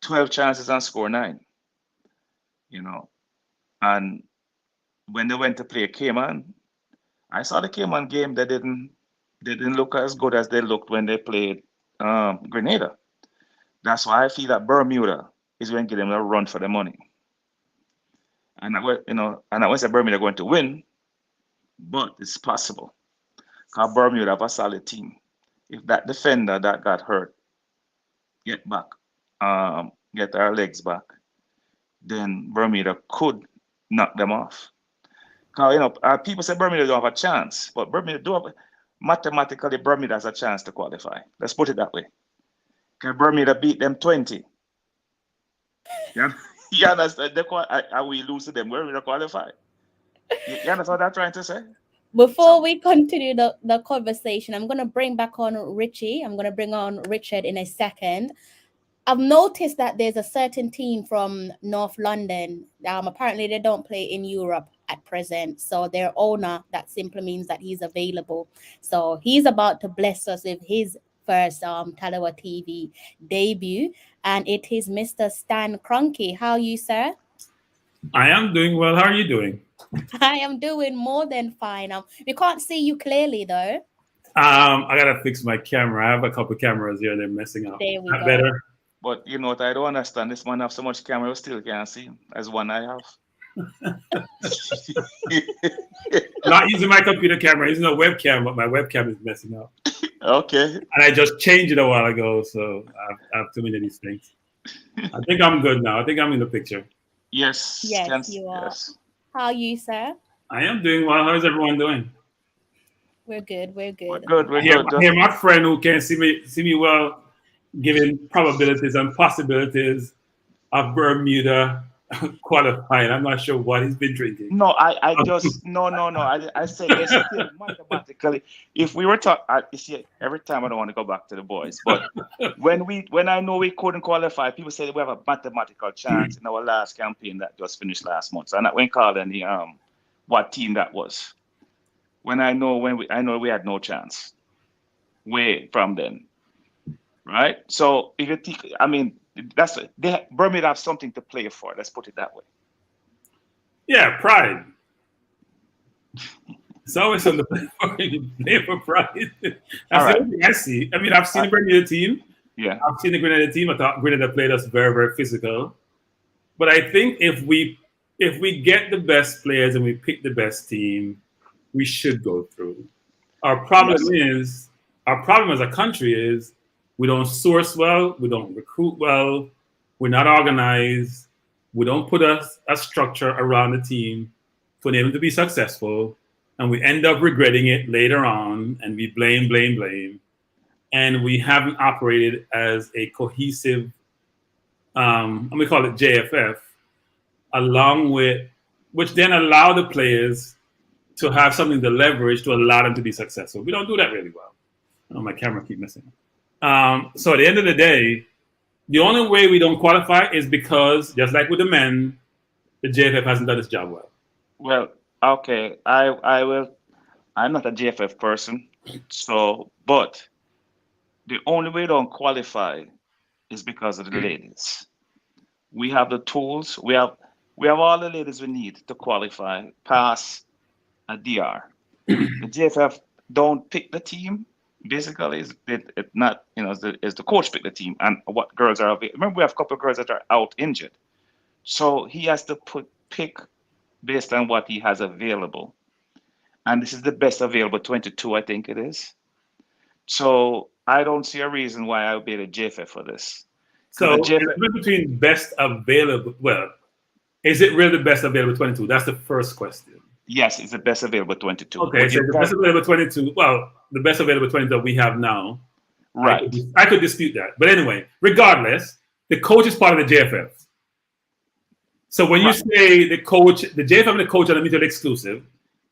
12 chances and score 9. And when they went to play Cayman, I saw the Cayman game. They didn't look as good as they looked when they played Grenada. That's why I feel that Bermuda is going to give them a run for the money. And I won't say Bermuda are going to win, but it's possible. Because Bermuda have a solid team. If that defender that got hurt get back, get our legs back, then Bermuda could knock them off. Because people say Bermuda don't have a chance, but Bermuda do have mathematically. Bermuda has a chance to qualify. Let's put it that way. Because Bermuda beat them 20. Yeah, you understand? Are we lose to them? Bermuda qualify. You understand what I'm trying to say? Before we continue the conversation, I'm going to bring back on Richie. I'm going to bring on Richard in a second. I've noticed that there's a certain team from North London. Apparently, they don't play in Europe at present. So their owner, that simply means that he's available. So he's about to bless us with his first Tallawah TV debut. And it is Mr. Stan Kroenke. How are you, sir? I am doing well. How are you doing? I am doing more than fine. We can't see you clearly, though. I gotta fix my camera. I have a couple cameras here. They're messing up. There we That go. better? But you know what I don't understand? This man have so much camera, we still can't see him as one I have. Not using my computer camera. Using a webcam, but my webcam is messing up. Okay. And I just changed it a while ago, so I have too many of these things. I think I'm good now. I think I'm in the picture. Yes. Yes, you are. Yes. How are you, sir? I am doing well. How's everyone doing? We're good. We're good. We're good. I hear my friend who can see me well, giving probabilities and possibilities of Bermuda qualifying. I'm not sure what he's been drinking. No, I just no. I say it's still mathematically. If we were talking, you see, every time I don't want to go back to the boys, but when I know we couldn't qualify, people say we have a mathematical chance in our last campaign that just finished last month. So I'm not going to call any what team that was. I know we had no chance. Way from then, right? So if you think, I mean, Bermuda have something to play for. Let's put it that way. Yeah, pride. It's always on the play for pride. That's All the right. only thing I see. I mean, I've seen the Grenada team. Yeah. I've seen the Grenada team. I thought Grenada played us very, very physical. But I think if we get the best players and we pick the best team, we should go through. Our problem as a country is we don't source well, we don't recruit well, we're not organized, we don't put a structure around the team for them to be successful, and we end up regretting it later on, and we blame, and we haven't operated as a cohesive, let me call it JFF, along with, which then allow the players to have something to leverage to allow them to be successful. We don't do that really well. Oh, my camera keep missing. So at the end of the day, the only way we don't qualify is because, just like with the men, the JFF hasn't done its job well. Well, okay, I will. I'm not a JFF person, so but the only way we don't qualify is because of the ladies. We have the tools. We have all the ladies we need to qualify past a DR. The JFF don't pick the team. Basically, it's not, it's the coach pick the team and what girls are available. Remember, we have a couple of girls that are out injured, so he has to pick based on what he has available, and this is the best available 22, I think it is. So I don't see a reason why I would be the JFF for this. So it's between best available. Well, is it really the best available 22? That's the first question. Yes, it's the best available 22. Okay, so the best available 22. Well, the best available 22 that we have now. Right. I could dispute that. But anyway, regardless, the coach is part of the JFF. So when you say the JFF and the coach are mutually exclusive,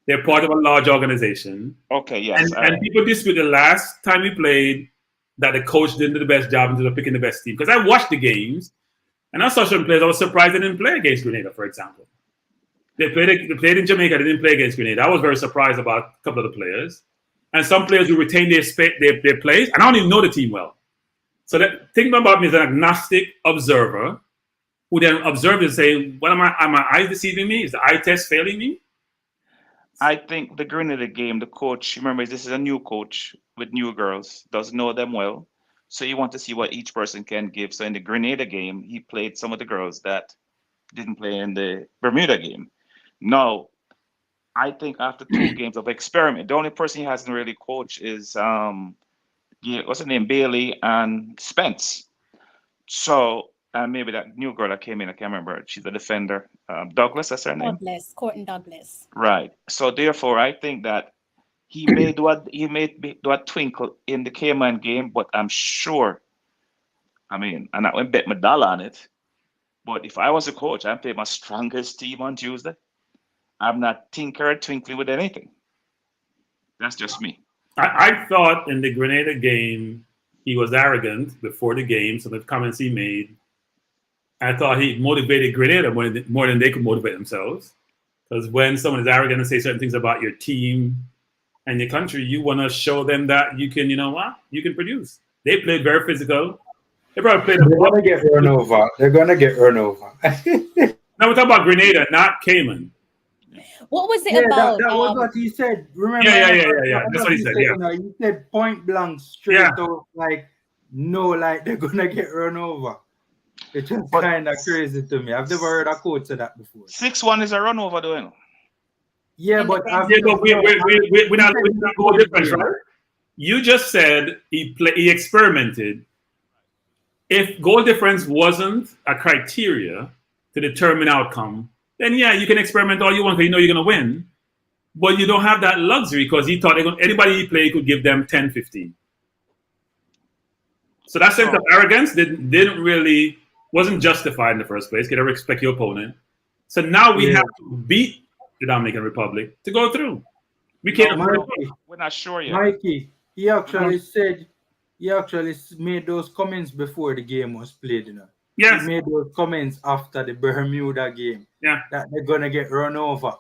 they're part of a large organization. Okay, yes. And people dispute the last time we played that the coach didn't do the best job in terms of picking the best team. Because I watched the games, and I saw certain players. I was surprised they didn't play against Grenada, for example. They played in Jamaica. They didn't play against Grenada. I was very surprised about a couple of the players. And some players who retained their plays, and I don't even know the team well. So think about me as an agnostic observer who then observes and say, "What are my eyes deceiving me? Is the eye test failing me?" I think the Grenada game, the coach, remember, this is a new coach with new girls, doesn't know them well. So you want to see what each person can give. So in the Grenada game, he played some of the girls that didn't play in the Bermuda game. Now, I think after 2 games of experiment, the only person he hasn't really coached is what's her name, Bailey and Spence. So maybe that new girl that came in, I can't remember. She's a defender, Douglas. That's her name. Courtney Douglas. Right. So therefore, I think that he may do a twinkle in the Cayman game, but I'm sure. I mean, and I won't bet my dollar on it. But if I was a coach, I'd play my strongest team on Tuesday. I'm not twinkling with anything. That's just me. I thought in the Grenada game, he was arrogant before the game. Some of the comments he made, I thought he motivated Grenada more than they could motivate themselves. Because when someone is arrogant and say certain things about your team and your country, you want to show them that you can, you can produce. They played very physical. They probably played. They're gonna get run over. Now we're talking about Grenada, not Cayman. What was it about? That was what he said. Remember? Yeah. That's what he said. Yeah. He said point blank, straight out, like they're gonna get run over. It's just kind of crazy to me. I've never heard a coach say that before. 6-1 is a run over, though. Yeah, but we're not goal difference, right? You just said he experimented. If goal difference wasn't a criteria to determine outcome, then you can experiment all you want because you're going to win. But you don't have that luxury because he thought anybody he played could give them 10, 15. So that sense of arrogance wasn't justified in the first place. You got to respect your opponent. So now we have to beat the Dominican Republic to go through. We can't. We're not sure yet. Mikey, he actually made those comments before the game was played. Yes. He made those comments after the Bermuda game. Yeah. That they're gonna get run over,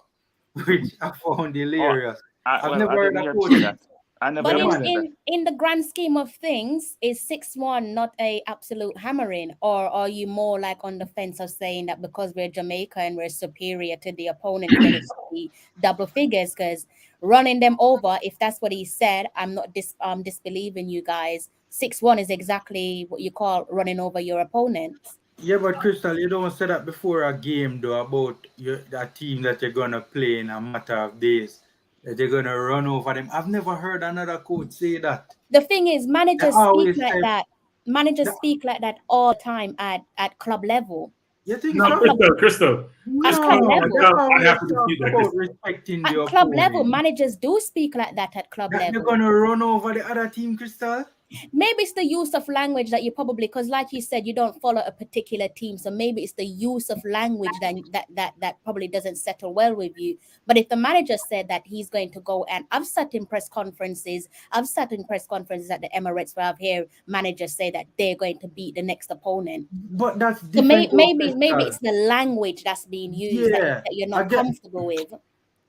which I found hilarious. I've never heard a coach. I never But understand that. in the grand scheme of things, is 6-1 not a absolute hammering, or are you more like on the fence of saying that because we're Jamaica and we're superior to the opponent, then it should be double figures? Because running them over, if that's what he said, I'm not disbelieving you guys. 6-1 is exactly what you call running over your opponents. Yeah, but Crystal, you don't say that before a game though about that team that you're gonna play in a matter of days, that you're gonna run over them. I've never heard another coach say that. The thing is, They managers speak always like say, that. Managers that, speak like that all the time at club level. you think No, so? Crystal. At club No, level. they No, I always have to talk dispute that, about Crystal. respecting the At club level, opponent. managers do speak like that at club That they're level. gonna run over the other team, Crystal. Maybe it's the use of language that you probably, because like you said, you don't follow a particular team, so maybe it's the use of language that probably doesn't settle well with you. But if the manager said that he's going to go, and I've sat in press conferences at the Emirates where I've heard managers say that they're going to beat the next opponent. But that's So different. maybe it's the language that's being used that you're not comfortable with.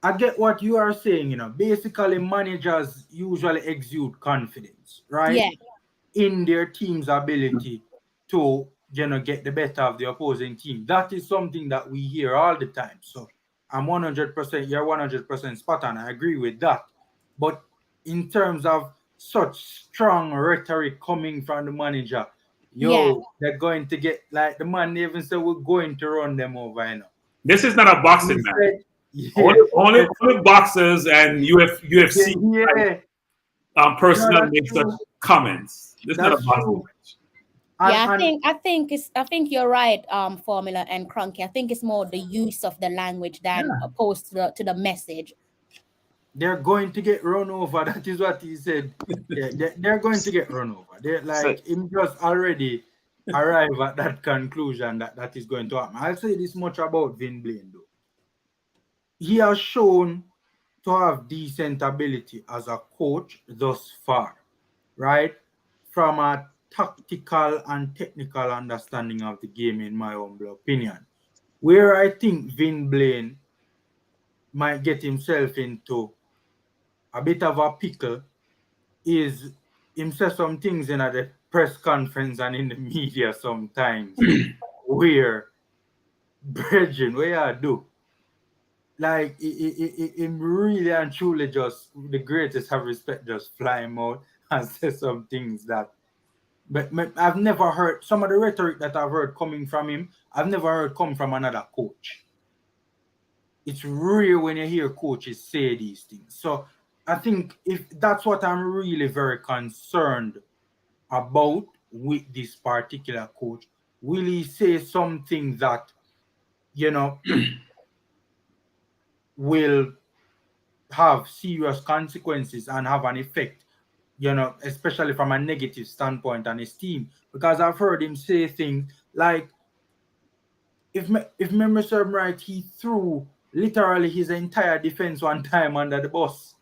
I get what you are saying, you know. Basically, managers usually exude confidence, right? Yeah. In their team's ability to, get the better of the opposing team. That is something that we hear all the time. So I'm 100%, you're 100% spot on. I agree with that. But in terms of such strong rhetoric coming from the manager, they're going to get, like the man even said, we're going to run them over, you know. This is not a boxing match. Only boxers and UFC personnel make such comments. This is not a boxing match. I think you're right, Formula and Kroenke. I think it's more the use of the language than opposed to the message. They're going to get run over. That is what he said. Yeah, they're going to get run over. They're like him just already arrive at that conclusion that is going to happen. I'll say this much about Vin Blaine though. He has shown to have decent ability as a coach thus far, right? From a tactical and technical understanding of the game, in my humble opinion. Where I think Vin Blaine might get himself into a bit of a pickle is him say some things in the press conference and in the media sometimes where, brethren, where I do. Like, him really and truly just, the greatest have respect, just fly him out and say some things that, but I've never heard, some of the rhetoric that I've heard coming from him, I've never heard come from another coach. It's rare when you hear coaches say these things. So I think if that's what I'm really very concerned about with this particular coach, will he say something that, will have serious consequences and have an effect, especially from a negative standpoint on his team? Because I've heard him say things like, if memory serves right, he threw literally his entire defense one time under the bus.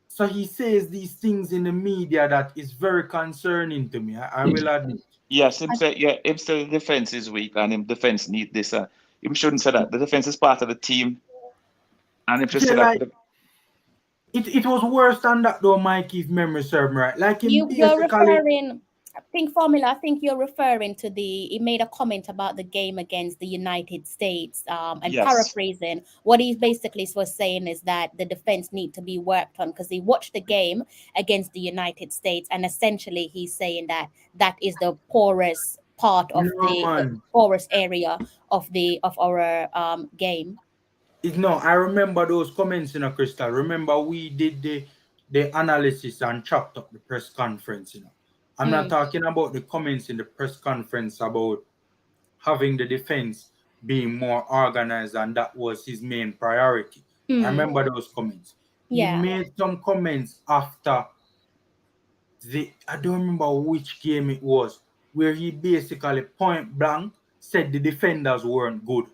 So he says these things in the media that is very concerning to me. I will admit. Yes, him say the defense is weak and him defense need this. Him shouldn't say that. The defense is part of the team. And if you say that, it was worse than that though, Mikey, if memory serves right. Like you're referring, I think you're referring to he made a comment about the game against the United States, and paraphrasing, what he basically was saying is that the defense need to be worked on because he watched the game against the United States, and essentially he's saying that is the poorest part of the poorest area of our game. No, I remember those comments in a Crystal. Remember we did the analysis and chopped up the press conference, I'm not talking about the comments in the press conference about having the defense being more organized and that was his main priority. I remember those comments. He made some comments after I don't remember which game it was, where he basically point blank said the defenders weren't good.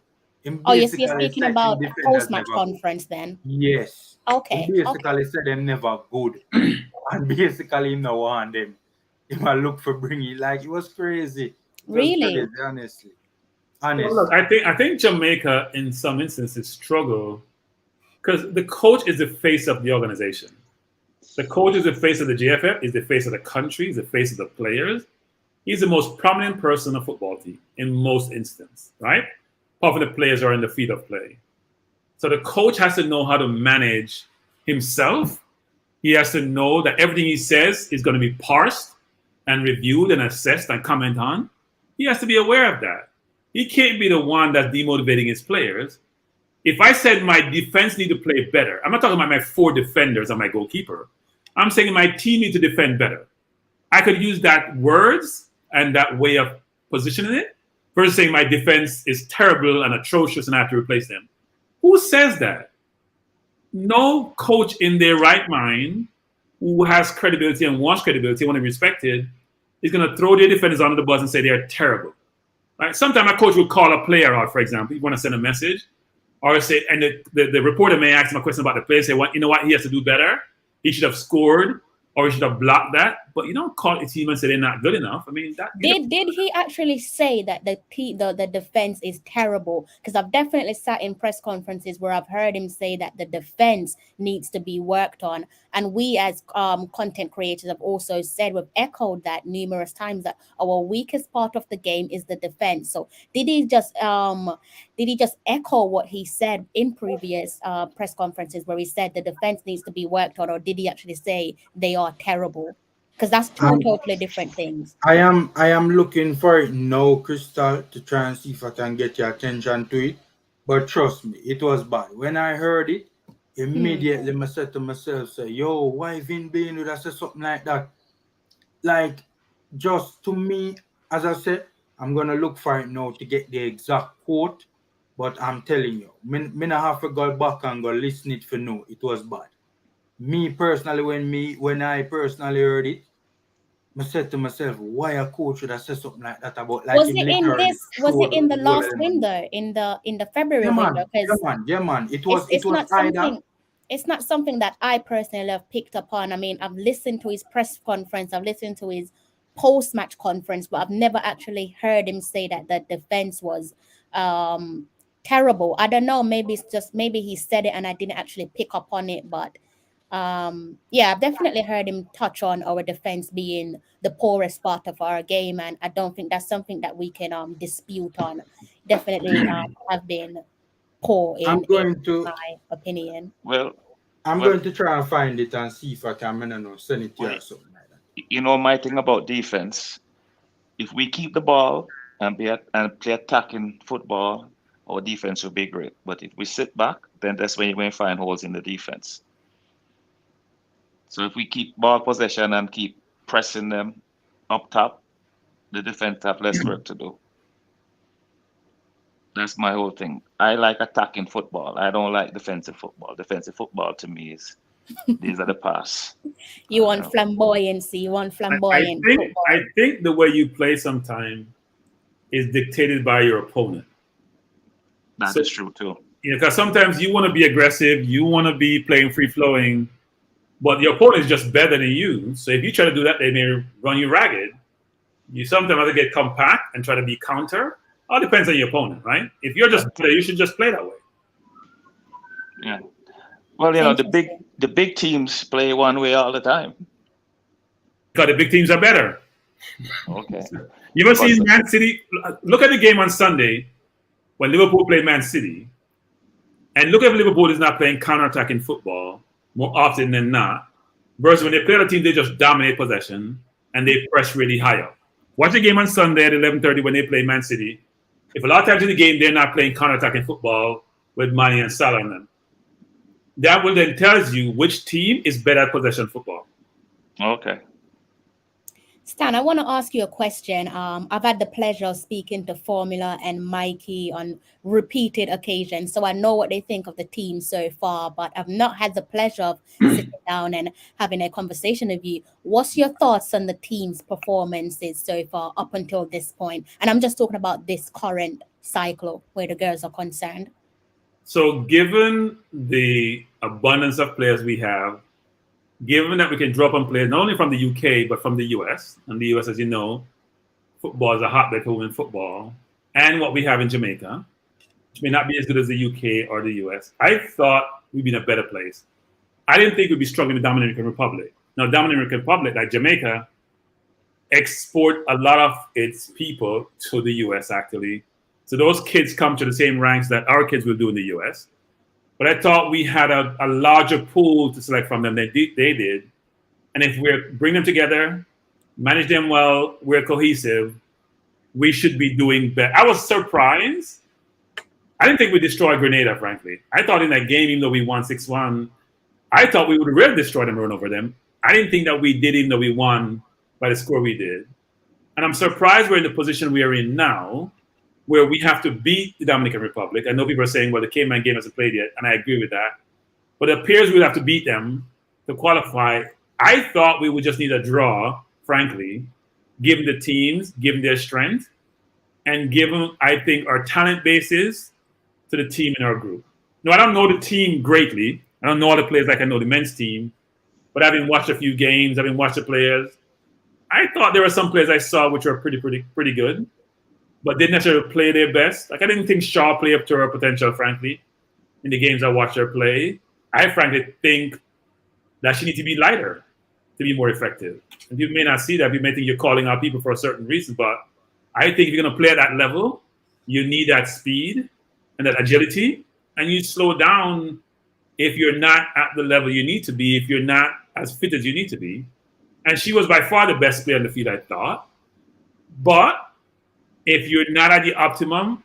You're speaking about post-match conference then? Yes. Okay. He basically said them never good. And basically no one them. He might look for bringing, like, it was crazy. Really? Honestly. Well, look, I think Jamaica in some instances struggle because the coach is the face of the organization. The coach is the face of the JFF, is the face of the country, is the face of the players. He's the most prominent person on a football team in most instances, right? Apart from the players are in the field of play. So the coach has to know how to manage himself. He has to know that everything he says is going to be parsed and reviewed and assessed and commented on. He has to be aware of that. He can't be the one that's demotivating his players. If I said my defense need to play better, I'm not talking about my 4 defenders and my goalkeeper. I'm saying my team need to defend better. I could use that words and that way of positioning it versus saying my defense is terrible and atrocious and I have to replace them. Who says that? No coach in their right mind who has credibility and wants credibility, want to be respected, is going to throw their defenders under the bus and say they're terrible. Right? Sometimes a coach will call a player out, for example, you want to send a message, or say, and the reporter may ask him a question about the player, say, "What, you know what, he has to do better. He should have scored, or he should have blocked that." But you don't call a team and say they're not good enough. I mean, that did he actually say that the defense is terrible? Because I've definitely sat in press conferences where I've heard him say that the defense needs to be worked on, and we as content creators have also said, we've echoed that numerous times, that our weakest part of the game is the defense. So did he just echo what he said in previous press conferences where he said the defense needs to be worked on, or did he actually say they are terrible? Because that's two totally different things. I am looking for it now, Crystal, to try and see if I can get your attention to it. But trust me, it was bad. When I heard it, immediately I said to myself, say, yo, why Vin Bain would have said something like that? Like, just to me, as I said, I'm going to look for it now to get the exact quote. But I'm telling you, me not have to go back and go listen it for no. It was bad. Me personally, when I personally heard it, I said to myself, why a coach should have said something like that about, like, was it in the last window, in the February window? Yeah, man. It was it's not something that I personally have picked up on. I mean, I've listened to his press conference, I've listened to his post-match conference, but I've never actually heard him say that the defense was terrible. I don't know, maybe he said it and I didn't actually pick up on it, but yeah, I've definitely heard him touch on our defense being the poorest part of our game, and I don't think that's something that we can dispute on. Definitely have been poor in my opinion. Well, I'm going to try and find it and see if I can send it to you or something like that. You know, my thing about defense, if we keep the ball and play attacking football, our defense will be great. But if we sit back, then that's when you're going to find holes in the defense. So if we keep ball possession and keep pressing them up top, the defense have less work to do. That's my whole thing. I like attacking football. I don't like defensive football. Defensive football to me is these are the pass. You want flamboyancy. You want flamboyant football. I think the way you play sometimes is dictated by your opponent. That is true too. Because sometimes you want to be aggressive, you want to be playing free flowing, but your opponent is just better than you. So if you try to do that, they may run you ragged. You sometimes have to get compact and try to be counter. All depends on your opponent, right? If you're just you should just play that way. Yeah. Well, you know, the big teams play one way all the time. Because the big teams are better. Okay. You must see Man City. Look at the game on Sunday when Liverpool played Man City, and look if Liverpool is not playing counter-attacking football more often than not. Versus when they play the team, they just dominate possession and they press really high up. Watch the game on Sunday at 11:30 when they play Man City. If a lot of times in the game they're not playing counter-attacking football with Mane and Salah on them, that will then tells you which team is better at possession football. Okay. Stan, I want to ask you a question. I've had the pleasure of speaking to Formula and Mikey on repeated occasions, so I know what they think of the team so far, but I've not had the pleasure of sitting down and having a conversation with you. What's your thoughts on the team's performances so far up until this point? And I'm just talking about this current cycle where the girls are concerned. So given the abundance of players we have, given that we can drop on players not only from the UK, but from the US, and the US, as you know, football is a hotbed for women football, and what we have in Jamaica, which may not be as good as the UK or the US, I thought we'd be in a better place. I didn't think we'd be strong in the Dominican Republic. Now, Dominican Republic, like Jamaica, export a lot of its people to the U.S. actually. So those kids come to the same ranks that our kids will do in the U.S. But I thought we had a larger pool to select from than they did. And if we bring them together, manage them well, we're cohesive, we should be doing better. I was surprised. I didn't think we destroyed Grenada, frankly. I thought in that game, even though we won 6-1, I thought we would really destroy them and run over them. I didn't think that we did, even though we won by the score we did. And I'm surprised we're in the position we are in now, where we have to beat the Dominican Republic. I know people are saying, well, the Cayman game hasn't played yet, and I agree with that. But it appears we'd have to beat them to qualify. I thought we would just need a draw, frankly, given the teams, given their strength, and given, I think, our talent bases to the team in our group. No, I don't know the team greatly. I don't know all the players like I know the men's team, but I've been watching a few games. I've been watching the players. I thought there were some players I saw which were pretty good, but didn't necessarily play their best. Like I didn't think Shaw played up to her potential, frankly, in the games I watched her play. I frankly think that she needs to be lighter to be more effective. And you may not see that. You may think you're calling out people for a certain reason, but I think if you're going to play at that level, you need that speed and that agility, and you slow down if you're not at the level you need to be, if you're not as fit as you need to be. And she was by far the best player on the field, I thought. But if you're not at the optimum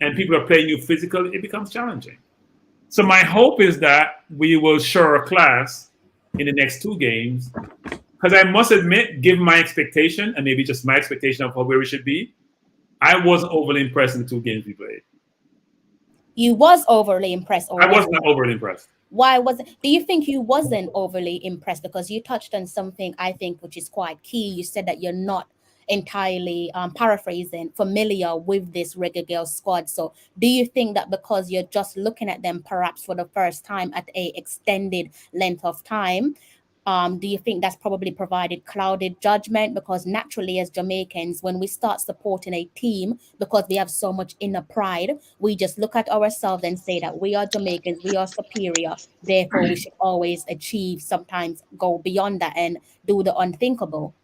and people are playing you physical, it becomes challenging. So my hope is that we will show our class in the next two games. Because I must admit, given my expectation, and maybe just my expectation of where we should be, I wasn't overly impressed in the two games we played. You was overly impressed. I was not overly impressed. Why wasn't? Do you think you wasn't overly impressed? Because you touched on something I think which is quite key. You said that you're not entirely paraphrasing familiar with this Bailey-Gayle squad. So do you think that because you're just looking at them perhaps for the first time at a extended length of time, do you think that's probably provided clouded judgment? Because naturally, as Jamaicans, when we start supporting a team, because we have so much inner pride, we just look at ourselves and say that we are Jamaicans, we are superior, therefore we should always achieve, sometimes go beyond that and do the unthinkable.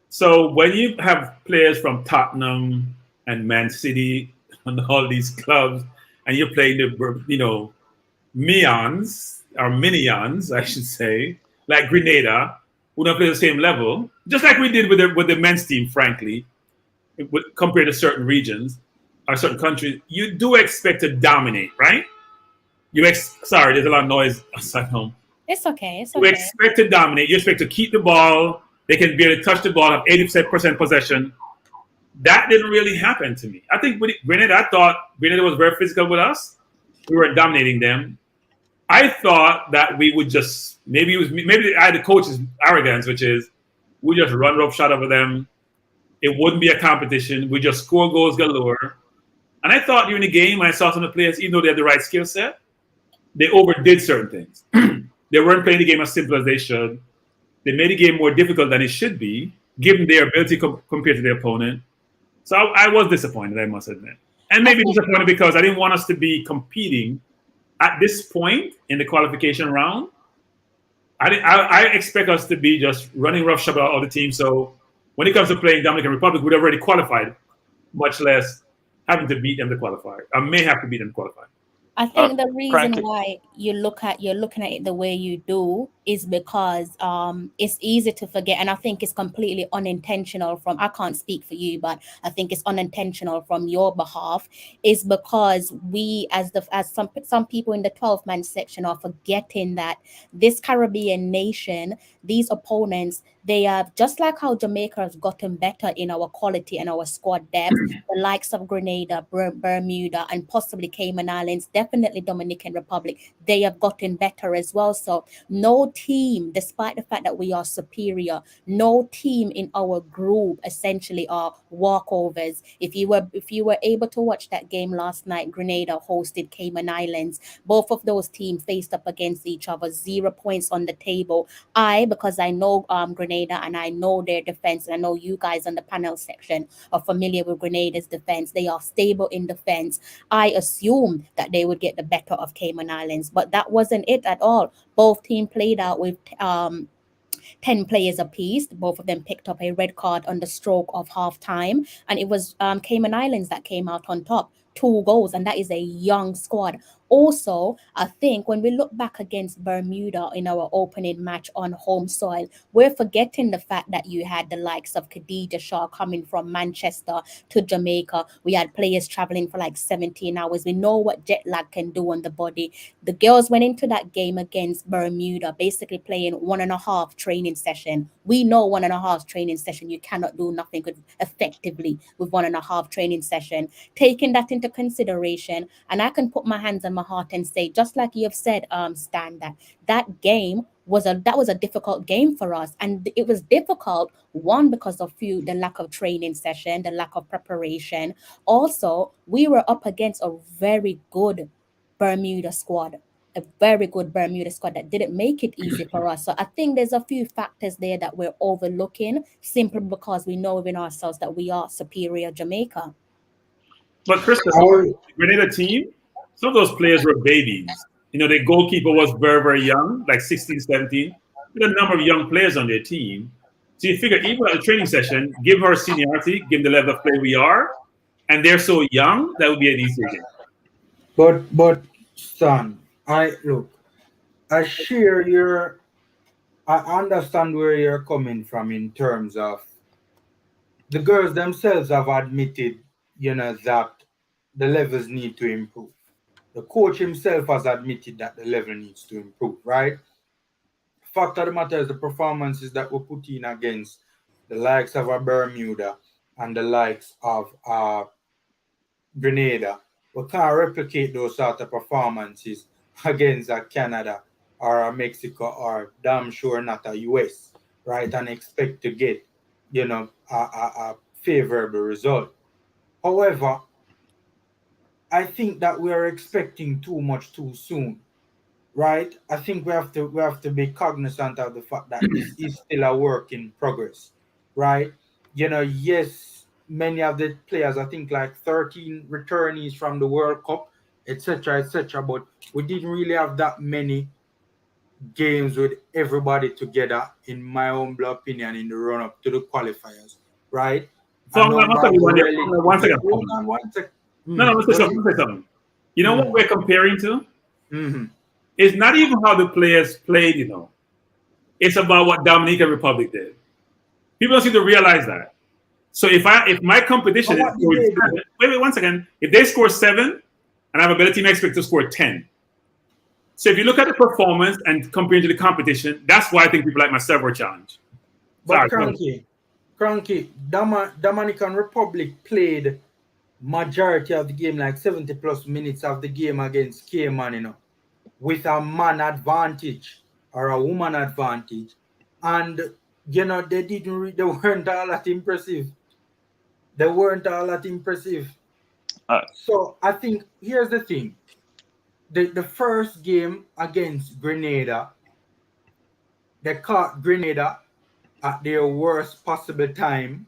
So when you have players from Tottenham and Man City and all these clubs, and you're playing the, Minions, I should say, like Grenada, who don't play the same level, just like we did with the men's team, frankly, compared to certain regions or certain countries, you do expect to dominate, right? Sorry, there's a lot of noise outside home. It's okay. You expect to dominate. You expect to keep the ball. They can barely touch the ball, have 80% possession. That didn't really happen to me. I think with Grenada, I thought Grenada was very physical with us. We were dominating them. I thought that we would just maybe I had the coach's arrogance, which is we just run roughshod over them. It wouldn't be a competition. We just score goals galore. And I thought during the game, when I saw some of the players, even though they had the right skill set, they overdid certain things. They weren't playing the game as simple as they should. They made the game more difficult than it should be, given their ability compared to their opponent. So I was disappointed, I must admit. And maybe disappointed because I didn't want us to be competing at this point in the qualification round. I expect us to be just running roughshod about all the teams. So when it comes to playing Dominican Republic, we'd already qualified, much less having to beat them to qualify. I may have to beat them to qualify. I think the reason why you're looking at it the way you do is because it's easy to forget, and I think it's completely unintentional I can't speak for you, but I think it's unintentional from your behalf, is because we as some people in the 12-man section are forgetting that this Caribbean nation, these opponents, they have, just like how Jamaica has gotten better in our quality and our squad depth, the likes of Grenada, Bermuda, and possibly Cayman Islands, definitely Dominican Republic, they have gotten better as well. So no team, despite the fact that we are superior, no team in our group essentially are walkovers. If you were able to watch that game last night, Grenada hosted Cayman Islands. Both of those teams faced up against each other, 0 points on the table. Because I know Grenada Grenada, and I know their defense, and I know you guys on the panel section are familiar with Grenada's defense. They are stable in defense. I assumed that they would get the better of Cayman Islands, but that wasn't it at all. Both teams played out with 10 players apiece. Both of them picked up a red card on the stroke of half time, and it was Cayman Islands that came out on top. 2 goals, and that is a young squad. Also, I think when we look back against Bermuda in our opening match on home soil, we're forgetting the fact that you had the likes of Khadija Shaw coming from Manchester to Jamaica. We had players traveling for like 17 hours. We know what jet lag can do on the body. The girls went into that game against Bermuda, basically playing 1.5 training session. We know 1.5 training session. You cannot do nothing effectively with 1.5 training session. Taking that into consideration, and I can put my hands on my heart and say, just like you have said, Stan, that game was a difficult game for us, and it was difficult, one, because of the lack of training session, the lack of preparation. Also, we were up against a very good Bermuda squad, that didn't make it easy for us. So I think there's a few factors there that we're overlooking simply because we know within ourselves that we are superior Jamaica. But Christopher, the Grenada team, some of those players were babies. You know, the goalkeeper was very, very young, like 16, 17. There are a number of young players on their team. So you figure, even at a training session, give her seniority, give them the level of play we are, and they're so young, that would be an easy game. But Stan, I understand where you're coming from in terms of the girls themselves have admitted, that the levels need to improve. The coach himself has admitted that the level needs to improve, right? Fact of the matter is the performances that we put in against the likes of Bermuda and the likes of Grenada, we can't replicate those sort of performances against Canada or Mexico or damn sure not a US, right? And expect to get, a favorable result. However, I think that we are expecting too much too soon, right? I think we have to be cognizant of the fact that this is still a work in progress, right? Yes, many of the players, I think like 13 returnees from the World Cup, etc., but we didn't really have that many games with everybody together, in my humble opinion, in the run-up to the qualifiers, right? One second. No, let's say something. You know what we're comparing to? Mm-hmm. It's not even how the players played, It's about what Dominican Republic did. People don't seem to realize that. So if my competition is scored 7, wait 1 second. If they score 7 and I have a better team, I expect to score 10. So if you look at the performance and compare to the competition, that's why I think people like myself were challenged. But Kroenke, Dominican Republic played majority of the game, like 70 plus minutes of the game against Cayman, with a man advantage or a woman advantage. And, they weren't all that impressive. So I think here's the thing. The first game against Grenada, they caught Grenada at their worst possible time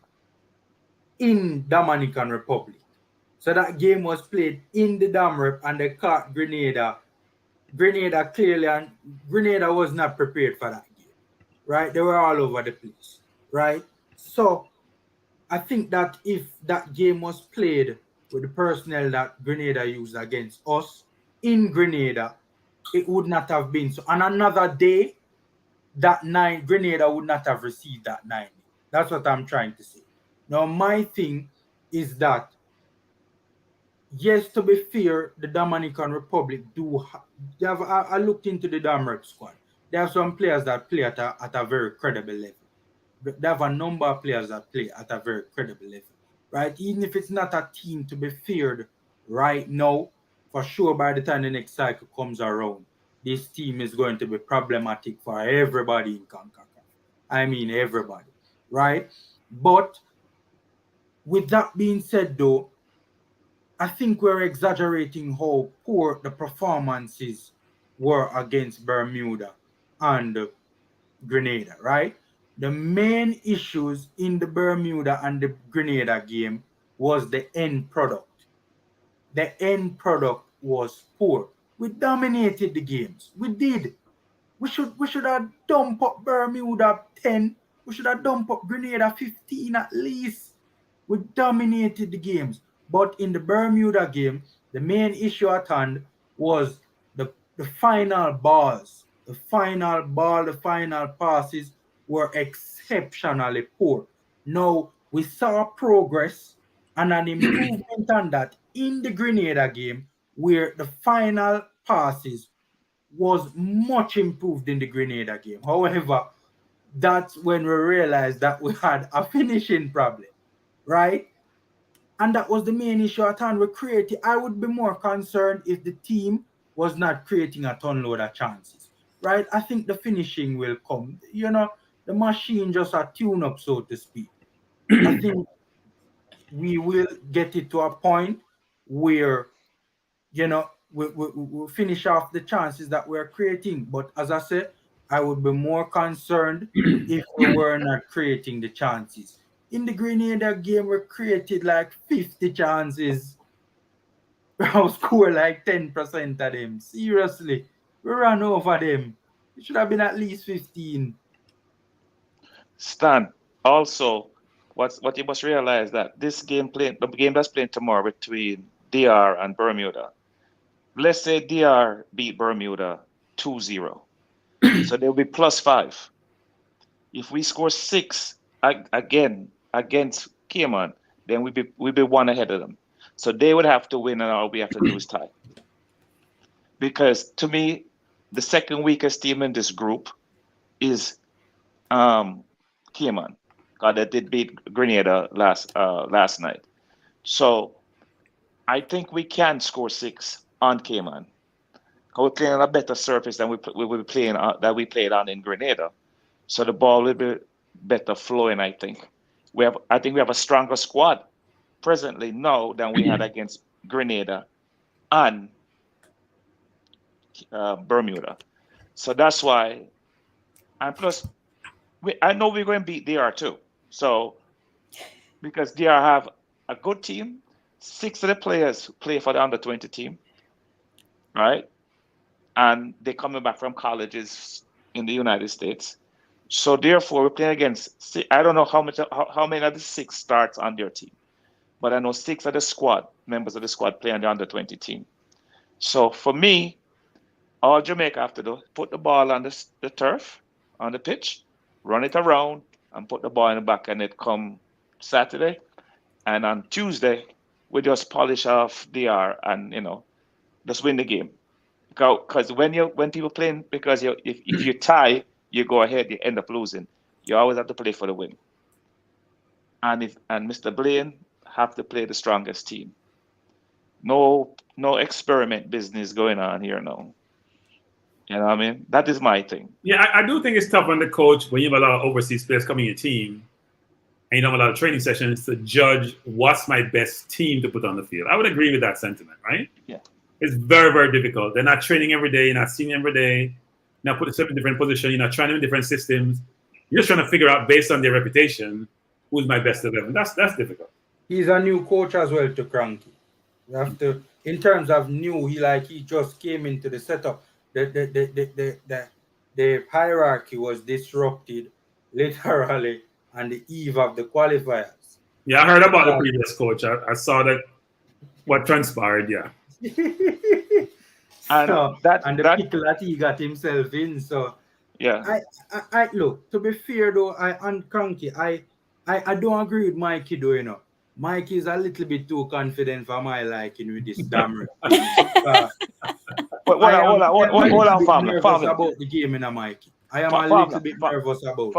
in Dominican Republic. So that game was played in the Damrep and they caught Grenada. Grenada was not prepared for that game, right? They were all over the place, right? So I think that if that game was played with the personnel that Grenada used against us in Grenada, it would not have been so. On another day, that 9, Grenada would not have received that 9. That's what I'm trying to say. Now, my thing is that, yes, to be fair, the Dominican Republic I looked into the Damrep squad. They have some players that play at a very credible level. They have a number of players that play at a very credible level, right? Even if it's not a team to be feared right now, for sure by the time the next cycle comes around, this team is going to be problematic for everybody in Concacaf. I mean everybody, right? But with that being said though, I think we're exaggerating how poor the performances were against Bermuda and Grenada, right? the main issues in the Bermuda and the Grenada game was the end product. The end product was poor. We dominated the games. We did. We should have dumped up Bermuda 10. We should have dumped up Grenada 15 at least. We dominated the games. But in the Bermuda game, the main issue at hand was the final balls. The final ball, the final passes were exceptionally poor. Now, we saw progress and an improvement on that in the Grenada game, where the final passes was much improved in the Grenada game. However, that's when we realized that we had a finishing problem, right? And that was the main issue at hand. I would be more concerned if the team was not creating a ton load of chances, right? I think the finishing will come. You know, the machine just a tune up, so to speak. I think we will get it to a point where, you know, we'll finish off the chances that we're creating. But as I said, I would be more concerned if we were not creating the chances. In the Grenada game, we created like 50 chances. We scored like 10% of them. Seriously, we ran over them. It should have been at least 15. Stan, also, what you must realize that the game that's playing tomorrow between DR and Bermuda, let's say DR beat Bermuda 2-0. So they'll be +5. If we score 6 again against Cayman, then we'll be 1 ahead of them. So they would have to win, and all we have to do is tie. Because to me, the second weakest team in this group is Cayman. That did beat Grenada last night. So I think we can score 6 on Cayman. We're playing on a better surface than we played on in Grenada. So the ball will be better flowing, I think. I think we have a stronger squad presently now than we had against Grenada and Bermuda. So that's why. And plus, I know we're going to beat DR too. So, because DR have a good team, 6 of the players play for the under-20 team, right? And they're coming back from colleges in the United States. So therefore, we're playing against, I don't know how many of the 6 starts on their team, but I know 6 of the members of the squad play on the under-20 team. So for me, all Jamaica have to do, put the ball on the turf, on the pitch, run it around, and put the ball in the back, and it come Saturday. And on Tuesday, we just polish off DR and, just win the game. Because when people playing, because if you tie, you go ahead, you end up losing. You always have to play for the win. And Mr. Blaine have to play the strongest team. No experiment business going on here now. You know what I mean? That is my thing. Yeah, I do think it's tough on the coach when you have a lot of overseas players coming in your team and you don't have a lot of training sessions to judge what's my best team to put on the field. I would agree with that sentiment, right? Yeah. It's very, very difficult. They're not training every day. You're not seeing them every day. You're not putting them in different positions. You're not trying them in different systems. You're just trying to figure out, based on their reputation, who's my best 11. That's difficult. He's a new coach as well to Kroenke. You have to, in terms of new, he just came into the setup. The hierarchy was disrupted literally on the eve of the qualifiers. Yeah, I heard about the previous coach. I saw that what transpired. Yeah. And the pickle that he got himself in. So yeah, I look, to be fair though, on Kroenke, I don't agree with Mikey though, Mikey is a little bit too confident for my liking with this damn. Hold on, family. About the game in Mikey. I am a little bit nervous about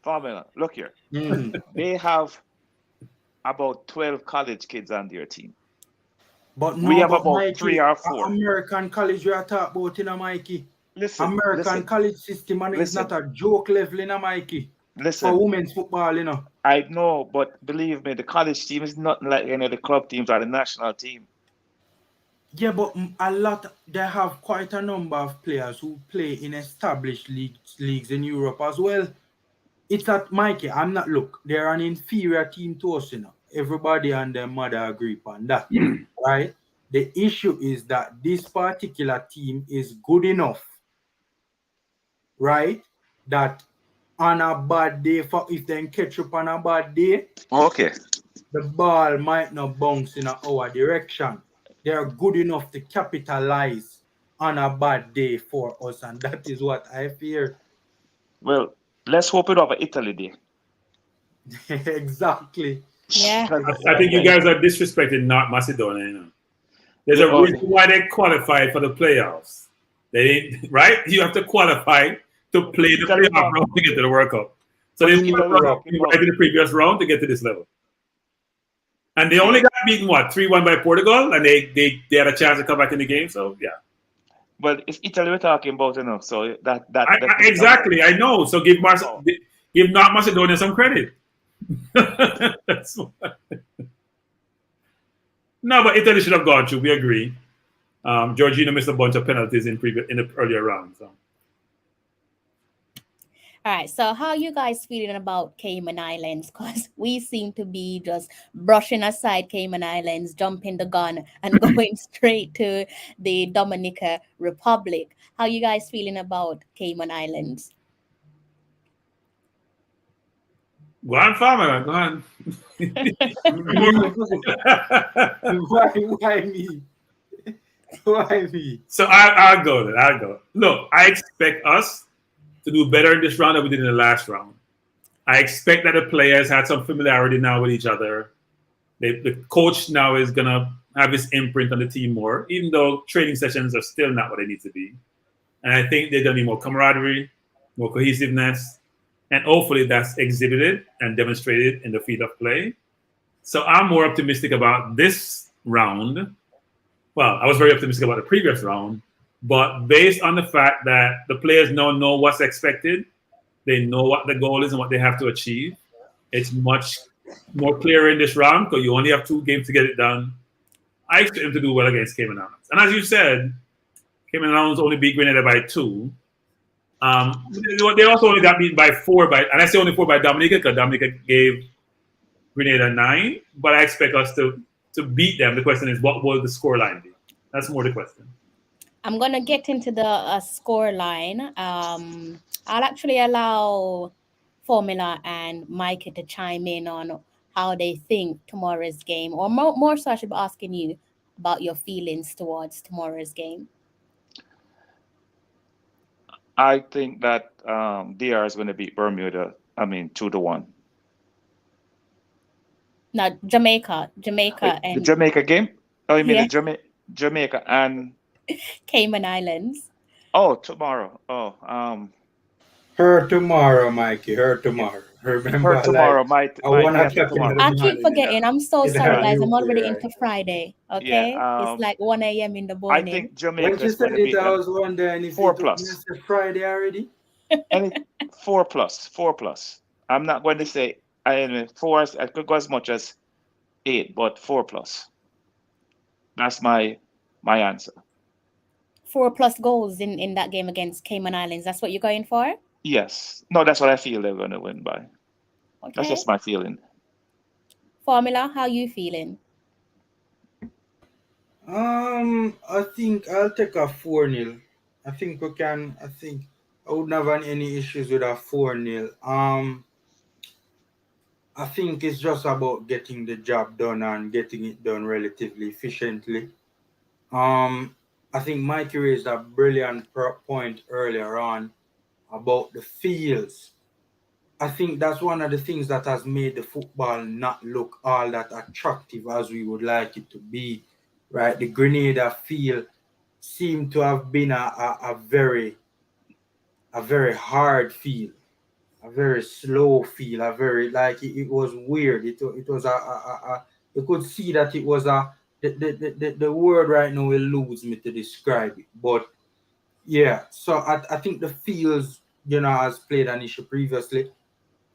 family. Look here. They have about 12 college kids on their team. But we have about Mikey, 3 or 4. American college we are talking about, Mikey. Listen, college system, and it's not a joke level, Mikey. Listen, for women's football, I know, but believe me, the college team is nothing like any of the club teams or the national team. Yeah, but they have quite a number of players who play in established leagues in Europe as well. it's at Mikey. I'm not look. They're an inferior team to us, you know. Everybody and their mother agree on that, right? The issue is that this particular team is good enough, right? That on a bad day, for if they catch up on a bad day, Okay. the ball might not bounce in our direction. They are good enough to capitalize on a bad day for us, and that is what I fear. Well, let's hope it over Italy Day. Exactly. Yeah. I think you guys are disrespecting North Macedonia. You know, there's a reason why they qualified for the playoffs. They didn't, right? You have to qualify to play the playoff round to get to the World Cup. So they qualified right in the previous round to get to this level. And they only got beaten, what, 3-1 by Portugal, and they had a chance to come back in the game. So yeah. But it's Italy we're talking about, you know. So that exactly, I know. So give North Macedonia some credit. That's why. No, but Italy should have gone through. We agree. Georgina missed a bunch of penalties in the earlier round. So. All right, so how you guys feeling about Cayman Islands? Because we seem to be just brushing aside Cayman Islands, jumping the gun, and going straight to the Dominica Republic. How you guys feeling about Cayman Islands? Go on, farmer. Go on. Why me? Why me? So I'll go then. I'll go. Look, I expect us to do better in this round than we did in the last round. I expect that the players had some familiarity now with each other. The coach now is going to have his imprint on the team more, even though training sessions are still not what they need to be. And I think they're going to need more camaraderie, more cohesiveness, and hopefully that's exhibited and demonstrated in the field of play. So I'm more optimistic about this round. Well, I was very optimistic about the previous round, but based on the fact that the players now know what's expected, they know what the goal is and what they have to achieve, it's much more clear in this round because you only have 2 games to get it done. I expect them to do well against Cayman Islands. And as you said, Cayman Islands only beat Grenada by 2. They also only got beaten by 4 and I say only 4 by Dominica because Dominica gave Grenada 9. But I expect us to beat them. The question is, what will the scoreline be? That's more the question. I'm gonna get into the score line. I'll actually allow Formula and Mikey to chime in on how they think tomorrow's game, or more so I should be asking you about your feelings towards tomorrow's game. I think that DR is going to beat Bermuda. 2-1. No, Jamaica and the Jamaica game. Oh, you mean the Jamaica and Cayman Islands. Oh, tomorrow. Oh, Her tomorrow, Mikey. Her tomorrow. Remember, her tomorrow. I keep forgetting. I'm so sorry, guys. I'm already into Friday. Okay, Yeah, it's like 1 a.m. in the morning. I think Jamaica. When she said it, I was wondering if 4+. Friday already. And 4+. I'm not going to say 4. I could go as much as 8, but 4+. That's my answer. 4+ goals in that game against Cayman Islands. That's what you're going for? Yes. No, that's what I feel they're going to win by. Okay. That's just my feeling. Formula, how you feeling? I think I'll take a 4-0. I think I wouldn't have any issues with a 4-0. I think it's just about getting the job done and getting it done relatively efficiently. I think Mikey raised a brilliant point earlier on about the fields. I think that's one of the things that has made the football not look all that attractive as we would like it to be, right? The Grenada field seemed to have been a very hard field, a very slow field, a very, like, it was weird. It was you could see that it was the word right now will lose me to describe it. But yeah, so I think the fields, has played an issue previously.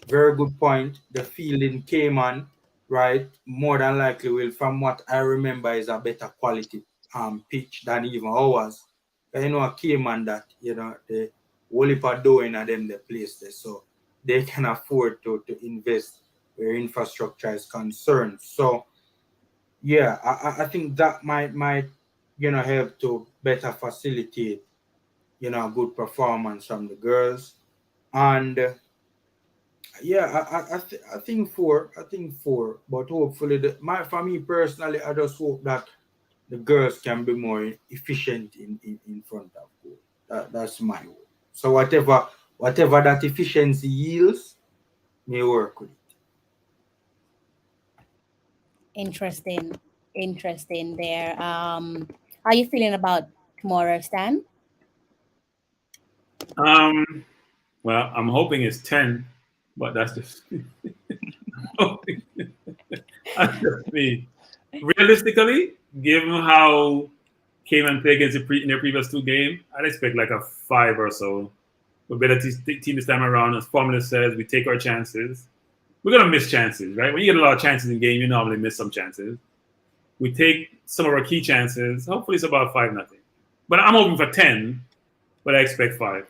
Very good point. The field in Cayman, right, more than likely will, from what I remember, is a better quality pitch than even ours. Cayman that, the whole heap of doing at them the place there. So they can afford to invest where infrastructure is concerned. So yeah, I think that might help to better facilitate good performance from the girls. And yeah, I think four. But hopefully, for me personally, I just hope that the girls can be more efficient in front of goal. That's my hope. So whatever that efficiency yields, may work with it. Interesting there. How are you feeling about tomorrow, Stan? Well, I'm hoping it's 10, but that's just that's just me. Realistically, given how Cayman played against in their previous 2 games, I'd expect like a 5 or so. We're better team this time around. As formula says, we take our chances. We're gonna miss chances, right? When you get a lot of chances in game, you normally miss some chances. We take some of our key chances. Hopefully, it's about 5-0. But I'm hoping for 10, but I expect 5.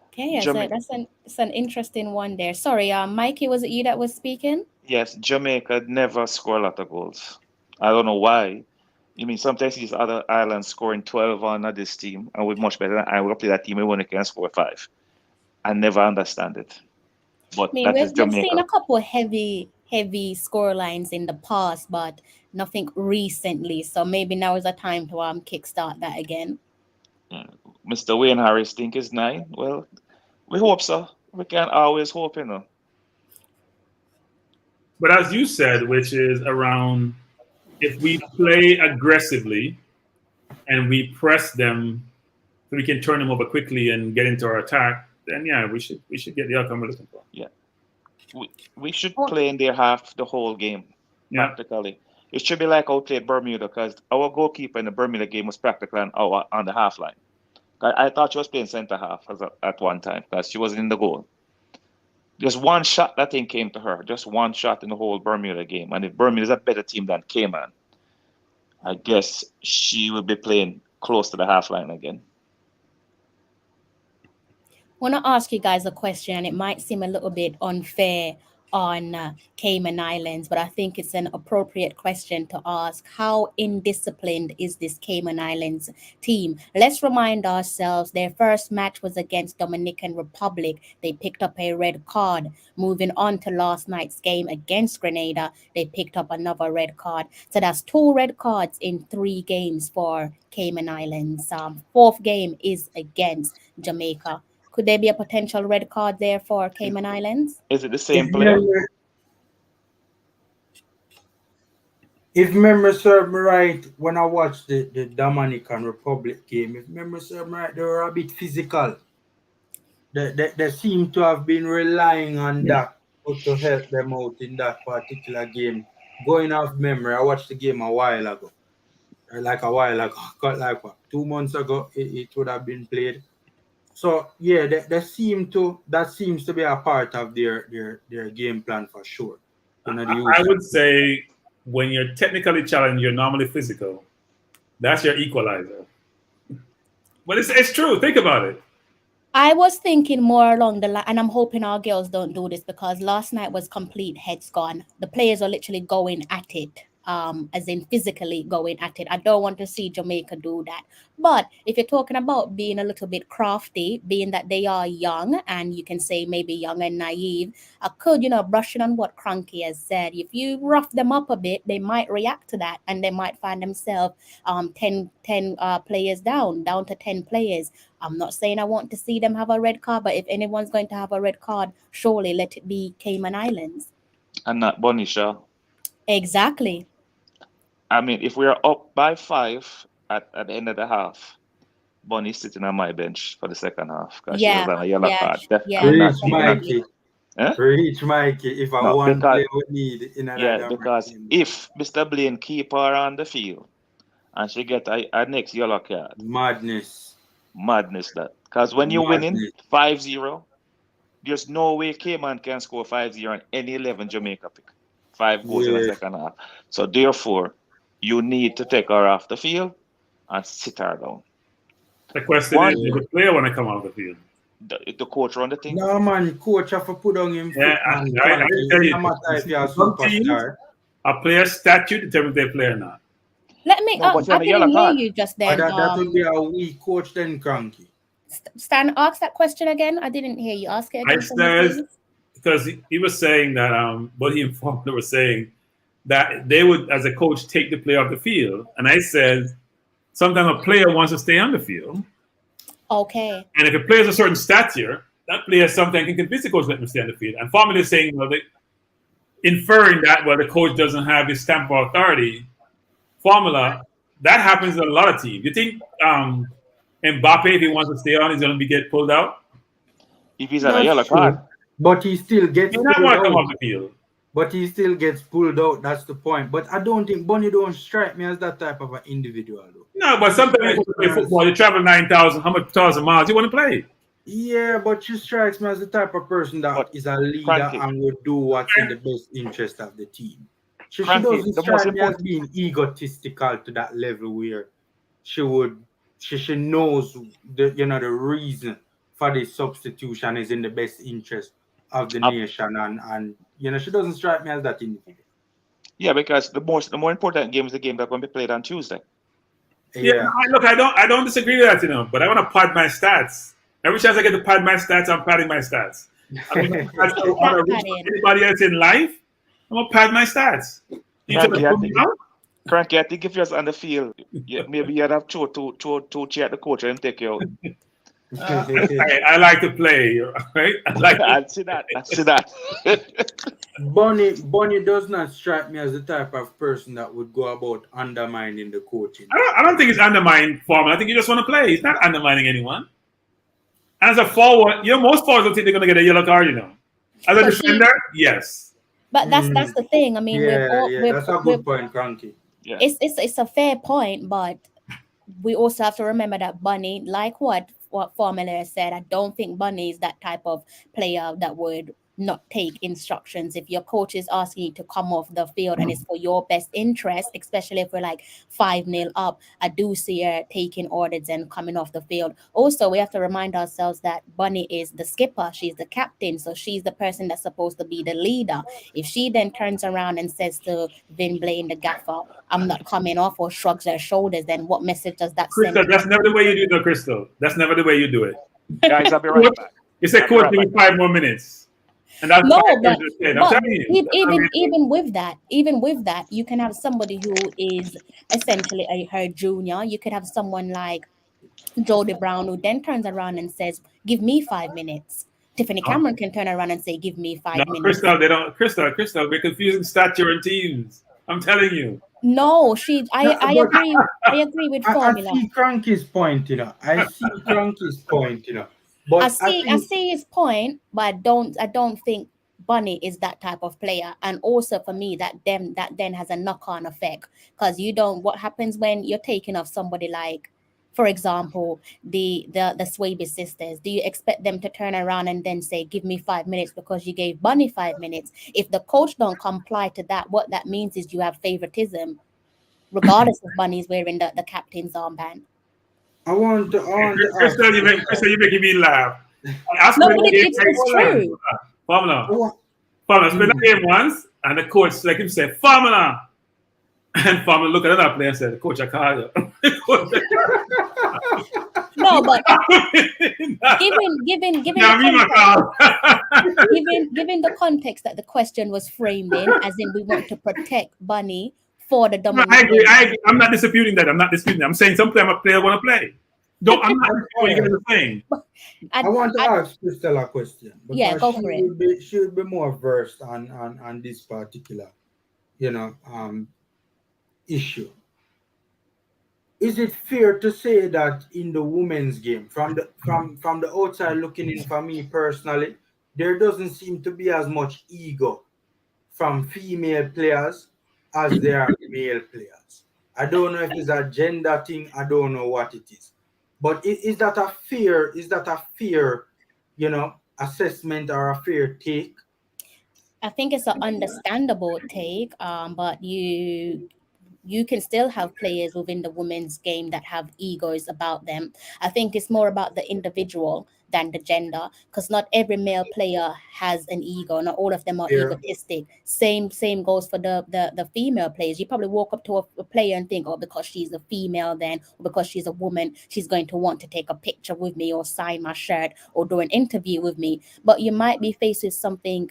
Okay, that's an interesting one there. Sorry, Mikey, was it you that was speaking? Yes, Jamaica never score a lot of goals. I don't know why. You mean sometimes these other islands scoring 12 on this team, and we're much better. And we play that team, we only can score 5. I never understand it. But I mean, that is we've seen Jamaica. a couple heavy score lines in the past, but nothing recently. So maybe now is a time to kickstart that again. Mr. Wayne Harris think is 9. Well, we hope so. We can always hope, But as you said, which is around if we play aggressively and we press them so we can turn them over quickly and get into our attack, then yeah, we should get the outcome we're looking for. Yeah. We should play in their half the whole game, practically. It should be like how we played Bermuda, because our goalkeeper in the Bermuda game was practically on the half line. I thought she was playing center half at one time because she wasn't in the goal. Just one shot that thing came to her. Just one shot in the whole Bermuda game. And if Bermuda is a better team than Cayman, I guess she will be playing close to the half line again. I want to ask you guys a question, and it might seem a little bit unfair on Cayman Islands, but I think it's an appropriate question to ask. How indisciplined is this Cayman Islands team? Let's remind ourselves their first match was against Dominican Republic. They picked up a red card. Moving on to last night's game against Grenada, they picked up another red card. So that's 2 red cards in 3 games for Cayman Islands. 4th game is against Jamaica. Could there be a potential red card there for Cayman Islands? Is it the same player? If memory serves me right, when I watched the Dominican Republic game, if memory serves me right, they were a bit physical. They seem to have been relying on that to help them out in that particular game. Going off memory, I watched the game a while ago. Like 2 months ago, it would have been played. So yeah, that seems to be a part of their game plan for sure. I would say when you're technically challenged, you're normally physical. That's your equalizer. But it's true. Think about it. I was thinking more along the line, and I'm hoping our girls don't do this, because last night was complete heads gone. The players are literally going at it. As in physically going at it. I don't want to see Jamaica do that. But if you're talking about being a little bit crafty, being that they are young, and you can say maybe young and naive, I could, brushing on what Kroenke has said, if you rough them up a bit, they might react to that, and they might find themselves 10 players down to 10 players. I'm not saying I want to see them have a red card, but if anyone's going to have a red card, surely let it be Cayman Islands. And not Bonisha. Exactly. I mean, if we are up by 5 at the end of the half, Bonnie's sitting on my bench for the second half because she was on a yellow card. Reach Mikey. Reach Mikey if I want player we need in another. Yeah, because if Mr. Blaine keep her on the field and she get a next yellow card. Madness that. Because when you're winning 5-0, there's no way Cayman can score 5-0 on any 11 Jamaica pick. 5 goals in the second half. So therefore, you need to take her off the field and sit her down. The question is, does the player want to come off the field? the coach run the thing. No man, coach have to put on him. Yeah, I tell you, no matter if you're a some teams, superstar. a player's statute determines their player or not. Let me. No, but you I have a yellow didn't hear card. you just Or then. that would be a weak coach then, Kroenke. Stan, ask that question again. I didn't hear you. Ask it again. I for me, says please. because he was saying that Buddy and Formula were saying that they would, as a coach, take the player off the field, and I said sometimes a player wants to stay on the field. Okay. And if a player has a certain stature, that player sometimes can convince the coach to let him stay on the field. And Formula is saying, well, inferring that, well, the coach doesn't have his stamp of authority. Formula, that happens in a lot of teams. You think Mbappe, if he wants to stay on, is going to get pulled out? If he's on a yellow card. But he still gets He doesn't pulled want to come out. off the field. But he still gets pulled out. That's the point. But I don't think Bunny don't strike me as that type of an individual, though. No, but sometimes you play football, you travel 9,000, how much thousand miles you want to play? Yeah, but she strikes me as the type of person that is a leader and would do what's in the best interest of the team. She doesn't strike me as being egotistical to that level where she knows the reason for the substitution is in the best interest of the nation and she doesn't strike me as that individual. Yeah, because the more important game is the game that's going to be played on Tuesday. Yeah. Look, I don't disagree with that, but I want to pad my stats. Every chance I get to pad my stats, I'm padding my stats. I mean, anybody else in life, I'm gonna pad my stats. Kroenke, I think if you're on the field, maybe you'd have two cheer at the coach and take you out. I like to play, right? I see that. Bunny does not strike me as the type of person that would go about undermining the coaching. I don't think it's undermining Formula. I think you just want to play. It's not undermining anyone. As a forward, most forwards don't think they're going to get a yellow card, As a defender, yes. But that's the thing. I mean, that's a good point, Kroenke. Yeah. It's a fair point, but we also have to remember that Bunny, like what Formula said, I don't think Bunny is that type of player that would not take instructions. If your coach is asking you to come off the field and it's for your best interest, especially if we're like 5-0 up, I do see her taking orders and coming off the field. Also, we have to remind ourselves that Bunny is the skipper. She's the captain. So she's the person that's supposed to be the leader. If she then turns around and says to Vin Blaine, the gaffer, I'm not coming off, or shrugs her shoulders, then what message does that send? Crystal, that's never the way you do it, Crystal. That's never the way you do it. Guys, I'll be right back. You said, coach, give me 5 more minutes. And that's even with that, you can have somebody who is essentially her junior. You could have someone like Jody Brown who then turns around and says, "Give me 5 minutes." Tiffany Cameron can turn around and say, "Give me 5 minutes." Crystal, they don't. Crystal, we're confusing stature and teams. I'm telling you. No, I agree. I agree with Formula. I see Kroenke's point, I see Kroenke's point, But I see his point, but I don't think Bunny is that type of player. And also for me, that then has a knock-on effect, because what happens when you're taking off somebody like, for example, the Swaby sisters? Do you expect them to turn around and then say, "Give me 5 minutes," because you gave Bunny 5 minutes? If the coach don't comply to that, what that means is you have favoritism, regardless of Bunny's wearing the captain's armband. I want to Crystal, you're making me laugh. No, but it's true. Formula spent the game once, and the coach, like him, said, "Formula." And Formula looked at another player and said, "Coach, I call you." No, but given the context that the question was framed in, as in we want to protect Bunny for the dominant. I agree. I'm not disputing that. I'm saying sometimes a player want to play. I'm not what you guys are saying. I want to ask Crystal a question. Yeah, go for it. She would be more versed on this particular, issue. Is it fair to say that in the women's game, from the outside looking in, for me personally, there doesn't seem to be as much ego from female players as there are male players? I don't know if it's a gender thing. I don't know what it is. But is that a fair assessment or a fair take? I think it's an understandable take, but you can still have players within the women's game that have egos about them. I think it's more about the individual than the gender, because not every male player has an ego. Not all of them are Yeah. egotistic. Same goes for the female players. You probably walk up to a player and think, oh, because she's a female, then, or because she's a woman, she's going to want to take a picture with me or sign my shirt or do an interview with me. But you might be faced with something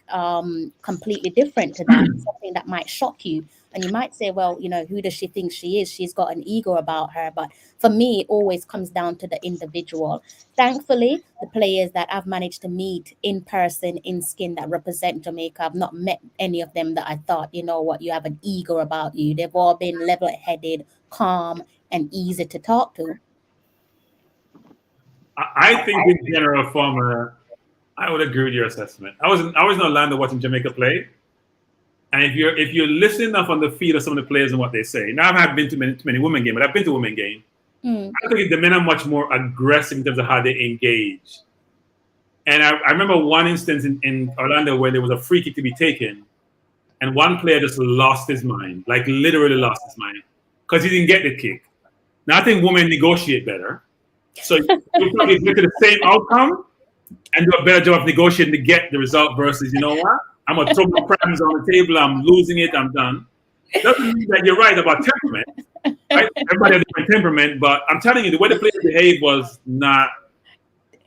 completely different to that, something that might shock you. And you might say, well, you know, who does she think she is? She's got an ego about her. But for me, it always comes down to the individual. Thankfully, the players that I've managed to meet in person, in skin, that represent Jamaica, I've not met any of them that I thought, you know what, you have an ego about you. They've all been level-headed, calm, and easy to talk to. I think in general, Farmer, I would agree with your assessment. I was in Orlando watching Jamaica play. And if you listen enough on the feed of some of the players and what they say, now I haven't been to many women games, but I've been to women game. I think the men are much more aggressive in terms of how they engage. And I remember one instance in Orlando where there was a free kick to be taken, and one player just lost his mind, like literally lost his mind, because he didn't get the kick. Now I think women negotiate better, so you probably get to the same outcome and do a better job of negotiating to get the result versus, you know what? I'm going to throw my prams on the table. I'm losing it. I'm done. Doesn't mean that you're right about temperament. Right? Everybody has a different temperament, but I'm telling you, the way the players behaved was not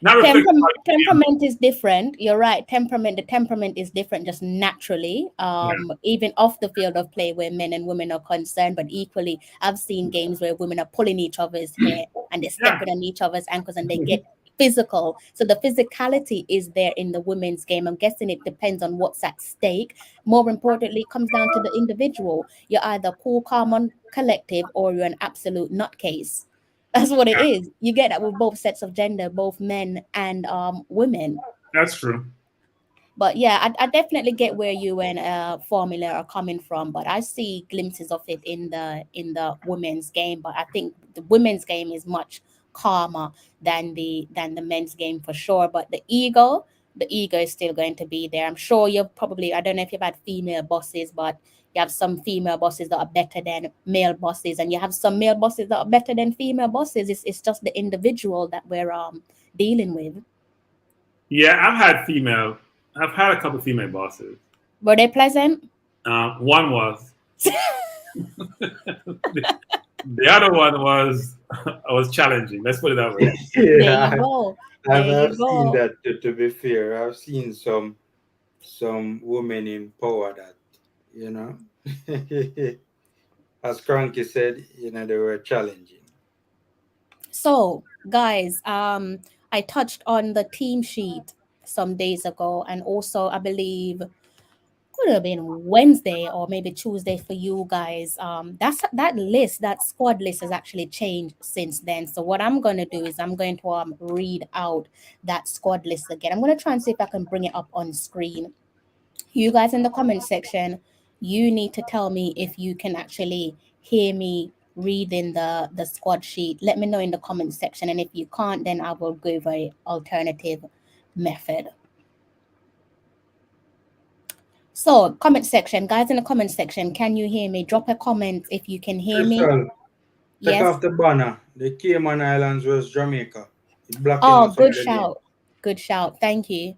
temperament is different. You're right. The temperament is different just naturally. Even off the field of play where men and women are concerned, but equally, I've seen games where women are pulling each other's hair and they're stepping on each other's ankles and they get physical. So the physicality is there in the women's game. I'm guessing it depends on what's at stake. More importantly, it comes down to the individual. You're either cool, calm, and collective, or you're an absolute nutcase. That's what it is. You get that with both sets of gender, both men and women. That's true. But yeah, I definitely get where you and Formula are coming from. But I see glimpses of it in the women's game. But I think the women's game is much calmer than the men's game for sure. But the ego is still going to be there. I'm sure you've probably, I don't know if you've had female bosses, but you have some female bosses that are better than male bosses, and you have some male bosses that are better than female bosses. It's just the individual that we're dealing with. Yeah, I've had a couple of female bosses. Were they pleasant? One was. The other one was challenging. Let's put it that way. Yeah, There you go. I've seen that. To be fair, I've seen some women in power that, you know, as Kroenke said, you know, they were challenging. So, guys, I touched on the team sheet some days ago, and also I believe could have been Wednesday or maybe Tuesday for you guys. That squad list has actually changed since then. So what I'm going to do is I'm going to read out that squad list again. I'm going to try and see if I can bring it up on screen. You guys in the comment section, you need to tell me if you can actually hear me reading the squad sheet. Let me know in the comment section, and if you can't, then I will go for an alternative method. So, comment section, guys in the comment section, can you hear me? Drop a comment if you can hear me. Take off the banner. The Cayman Islands was Jamaica. Oh, good shout. Good shout. Thank you.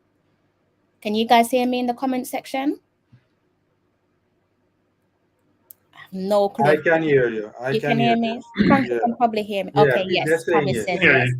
Can you guys hear me in the comment section? I have no clue. I can hear you. You can hear me? You can probably hear me. Okay, yes. Travis says yes.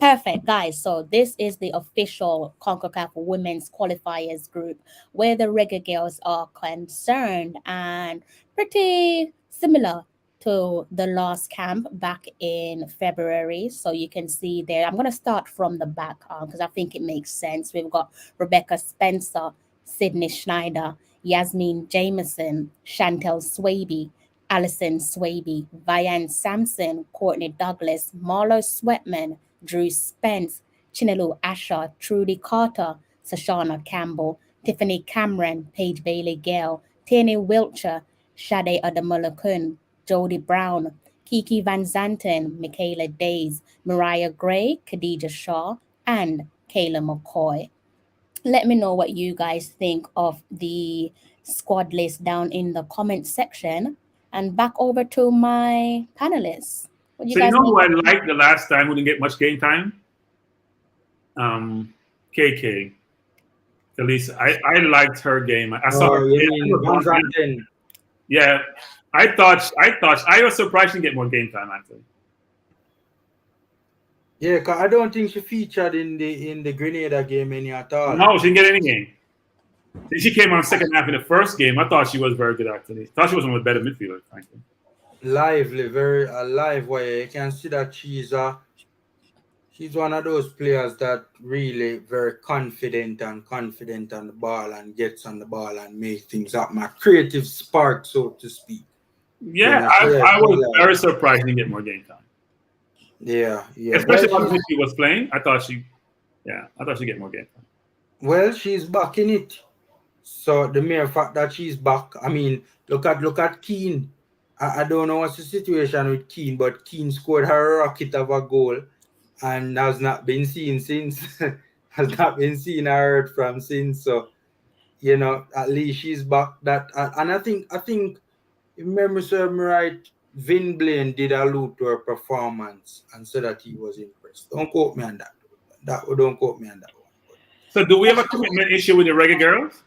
Perfect, guys. So this is the official Concacaf Women's Qualifiers group where the Reggae Girls are concerned, and pretty similar to the last camp back in February. So you can see there, I'm going to start from the back because I think it makes sense. We've got Rebecca Spencer, Sydney Schneider, Yasmin Jameson, Chantel Swaby, Alison Swaby, Vianne Sampson, Courtney Douglas, Marlo Sweatman, Drew Spence, Chinelu Asher, Trudy Carter, Sashana Campbell, Tiffany Cameron, Paige Bailey-Gayle, Tierney Wiltshire, Sade Adamulakun, Jodie Brown, Kiki Van Zanten, Michaela Days, Mariah Gray, Khadija Shaw, and Kayla McCoy. Let me know what you guys think of the squad list down in the comment section. And back over to my panelists. You know who I liked the last time who didn't get much game time? KK. At least I liked her game. I saw her Oh, you play. mean Guns and Ten? Yeah, I was surprised she didn't get more game time actually. Yeah, cause I don't think she featured in the Grenada game any at all. No, she didn't get any game. She came on second half in the first game. I thought she was very good actually. Thought she was one of the better midfielders, frankly. Lively, very alive. Where you can see that she's one of those players that really very confident on the ball and gets on the ball and makes things happen. A creative spark, so to speak. Yeah, You know, I was very surprised she didn't get more game time. Yeah. Especially when she was playing. I thought she'd get more game time. Well, she's back in it. So the mere fact that she's back, I mean, look at Keane. I don't know what's the situation with Keane, but Keane scored her rocket of a goal and has not been seen since. Has not been seen or heard from since. So, you know, at least she's back. And I think, if memory serves me right, Vin Blaine did allude to her performance and said that he was impressed. Don't quote me on that. Don't quote me on that one. So, do we have a commitment issue with the Reggae Girls?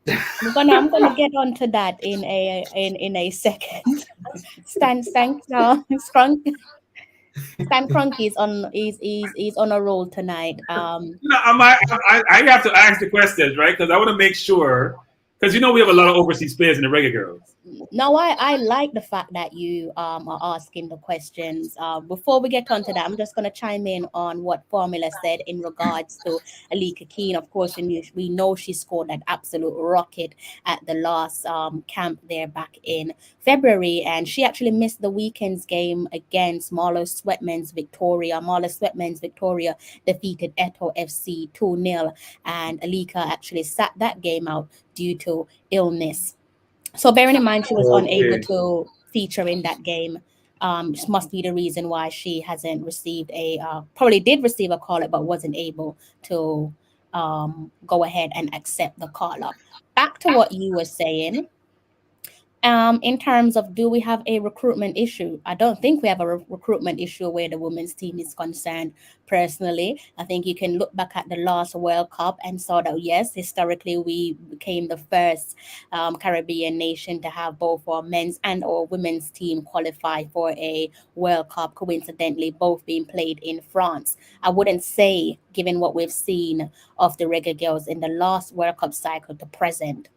I'm gonna get onto that in a second. Stan Kroenke is on a roll tonight. I have to ask the questions, right? Because I want to make sure. Because we have a lot of overseas players in the Reggae Girls. No, I like the fact that you are asking the questions. Before we get onto that, I'm just going to chime in on what Formula said in regards to Alika Keane. Of course, we know she scored that absolute rocket at the last camp there back in February, and she actually missed the weekend's game against Marlow Sweatmen's Victoria. Marlow Sweatmen's Victoria defeated Eto FC 2-0, and Alika actually sat that game out due to illness. So bearing in mind she was unable to feature in that game, this must be the reason why she hasn't received probably did receive a call-up but wasn't able to go ahead and accept the call-up. Back to what you were saying. In terms of, do we have a recruitment issue? I don't think we have a recruitment issue where the women's team is concerned. Personally, I think you can look back at the last World Cup and saw that, yes, historically we became the first Caribbean nation to have both our men's and our women's team qualify for a World Cup, coincidentally both being played in France. I wouldn't say, given what we've seen of the Reggae Girls in the last World Cup cycle to present,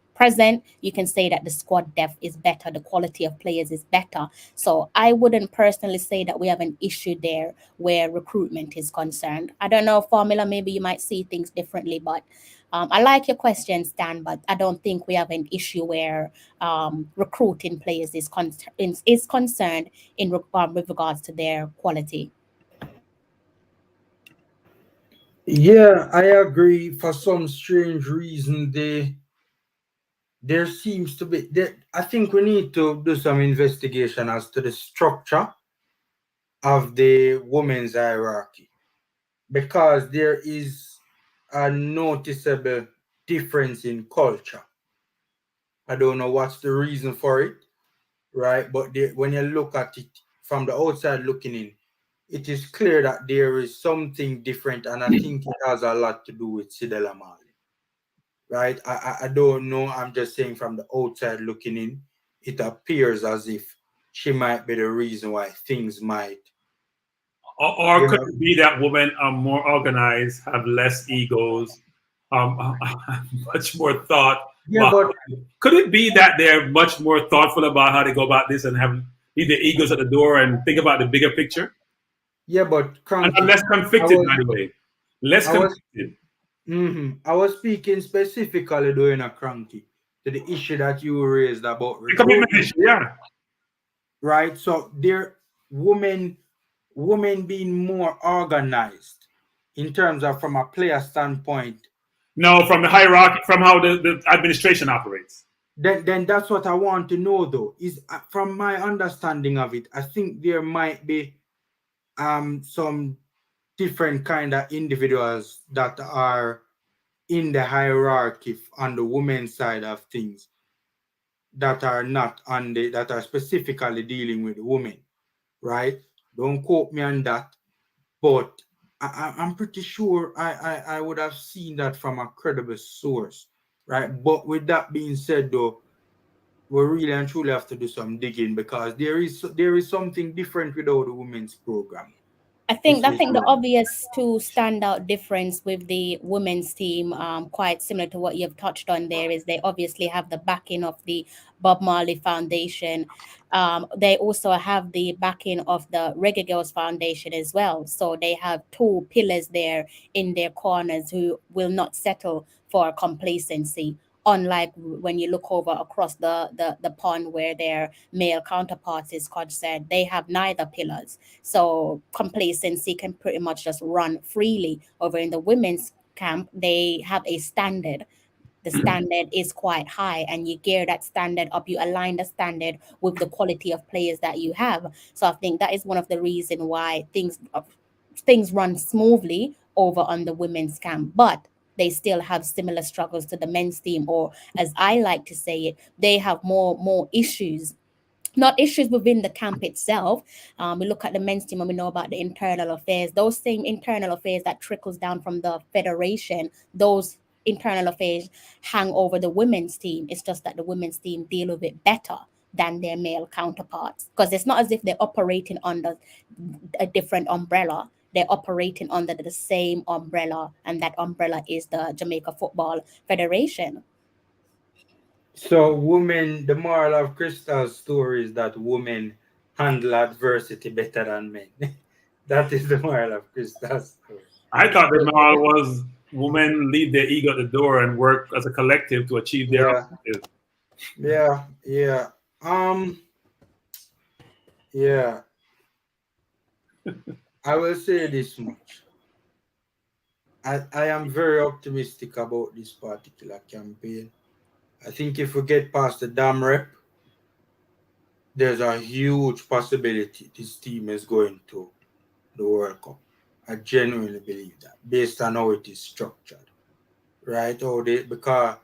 you can say that the squad depth is better, the quality of players is better. So I wouldn't personally say that we have an issue there where recruitment is concerned. I don't know, Formula, maybe you might see things differently, but I like your question, Stan, but I don't think we have an issue where recruiting players is concerned with regards to their quality. Yeah, I agree. For some strange reason, there seems to be, I think we need to do some investigation as to the structure of the women's hierarchy, because there is a noticeable difference in culture. I don't know what's the reason for it, right? But when you look at it from the outside looking in, it is clear that there is something different, and I think it has a lot to do with Sidela Mali. Right? I don't know. I'm just saying from the outside looking in, it appears as if she might be the reason why things might. Or could it be that women are more organized, have less egos, much more thought? Yeah, but could it be that they're much more thoughtful about how they go about this and leave their egos at the door and think about the bigger picture? Yeah, but and less conflicted, by the way. Less conflicted. I was speaking specifically during a Kroenke to the issue that you raised about the commitment issue, yeah. Right. So there, women being more organized in terms of from a player standpoint. No, from the hierarchy, from how the administration operates. Then that's what I want to know, though, is from my understanding of it, I think there might be some different kind of individuals that are in the hierarchy on the women's side of things that are not on that are specifically dealing with women, right? Don't quote me on that, but I'm pretty sure I would have seen that from a credible source, right? But with that being said, though, we really and truly have to do some digging because there is something different without the women's program. I think the obvious two standout difference with the women's team, quite similar to what you've touched on there, is they obviously have the backing of the Bob Marley Foundation. They also have the backing of the Reggae Girls Foundation as well. So they have two pillars there in their corners who will not settle for complacency. Unlike when you look over across the pond where their male counterparts is concerned, they have neither pillars. So complacency can pretty much just run freely. Over in the women's camp, they have a standard. The standard is quite high, and you gear that standard up. You align the standard with the quality of players that you have. So I think that is one of the reasons why things run smoothly over on the women's camp. But they still have similar struggles to the men's team, or as I like to say it, they have more issues. Not issues within the camp itself. We look at the men's team and we know about the internal affairs. Those same internal affairs that trickles down from the federation, those internal affairs hang over the women's team. It's just that the women's team deal with it better than their male counterparts, because it's not as if they're operating under a different umbrella. They're operating under the same umbrella, and that umbrella is the Jamaica Football Federation. So the moral of Crystal's story is that women handle adversity better than men. That is the moral of Crystal's story. I thought the moral was women leave their ego at the door and work as a collective to achieve their objectives. Yeah. I will say this much. I am very optimistic about this particular campaign. I think if we get past the dam rep, there's a huge possibility this team is going to the World Cup. I genuinely believe that, based on how it is structured, right? Because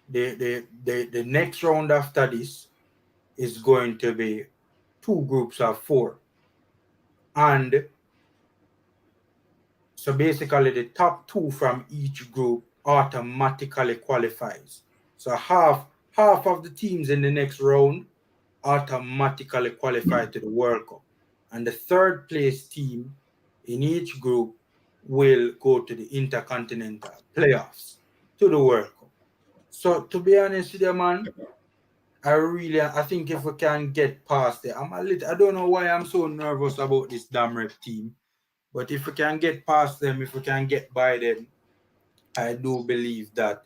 the next round after this is going to be 2 groups of 4, and so basically the top 2 from each group automatically qualifies. So half of the teams in the next round automatically qualify to the World Cup. And the 3rd place team in each group will go to the Intercontinental Playoffs to the World Cup. So to be honest with you, man, I think if we can get past it, I don't know why I'm so nervous about this damn rep team, but if we can get past them, if we can get by them, I do believe that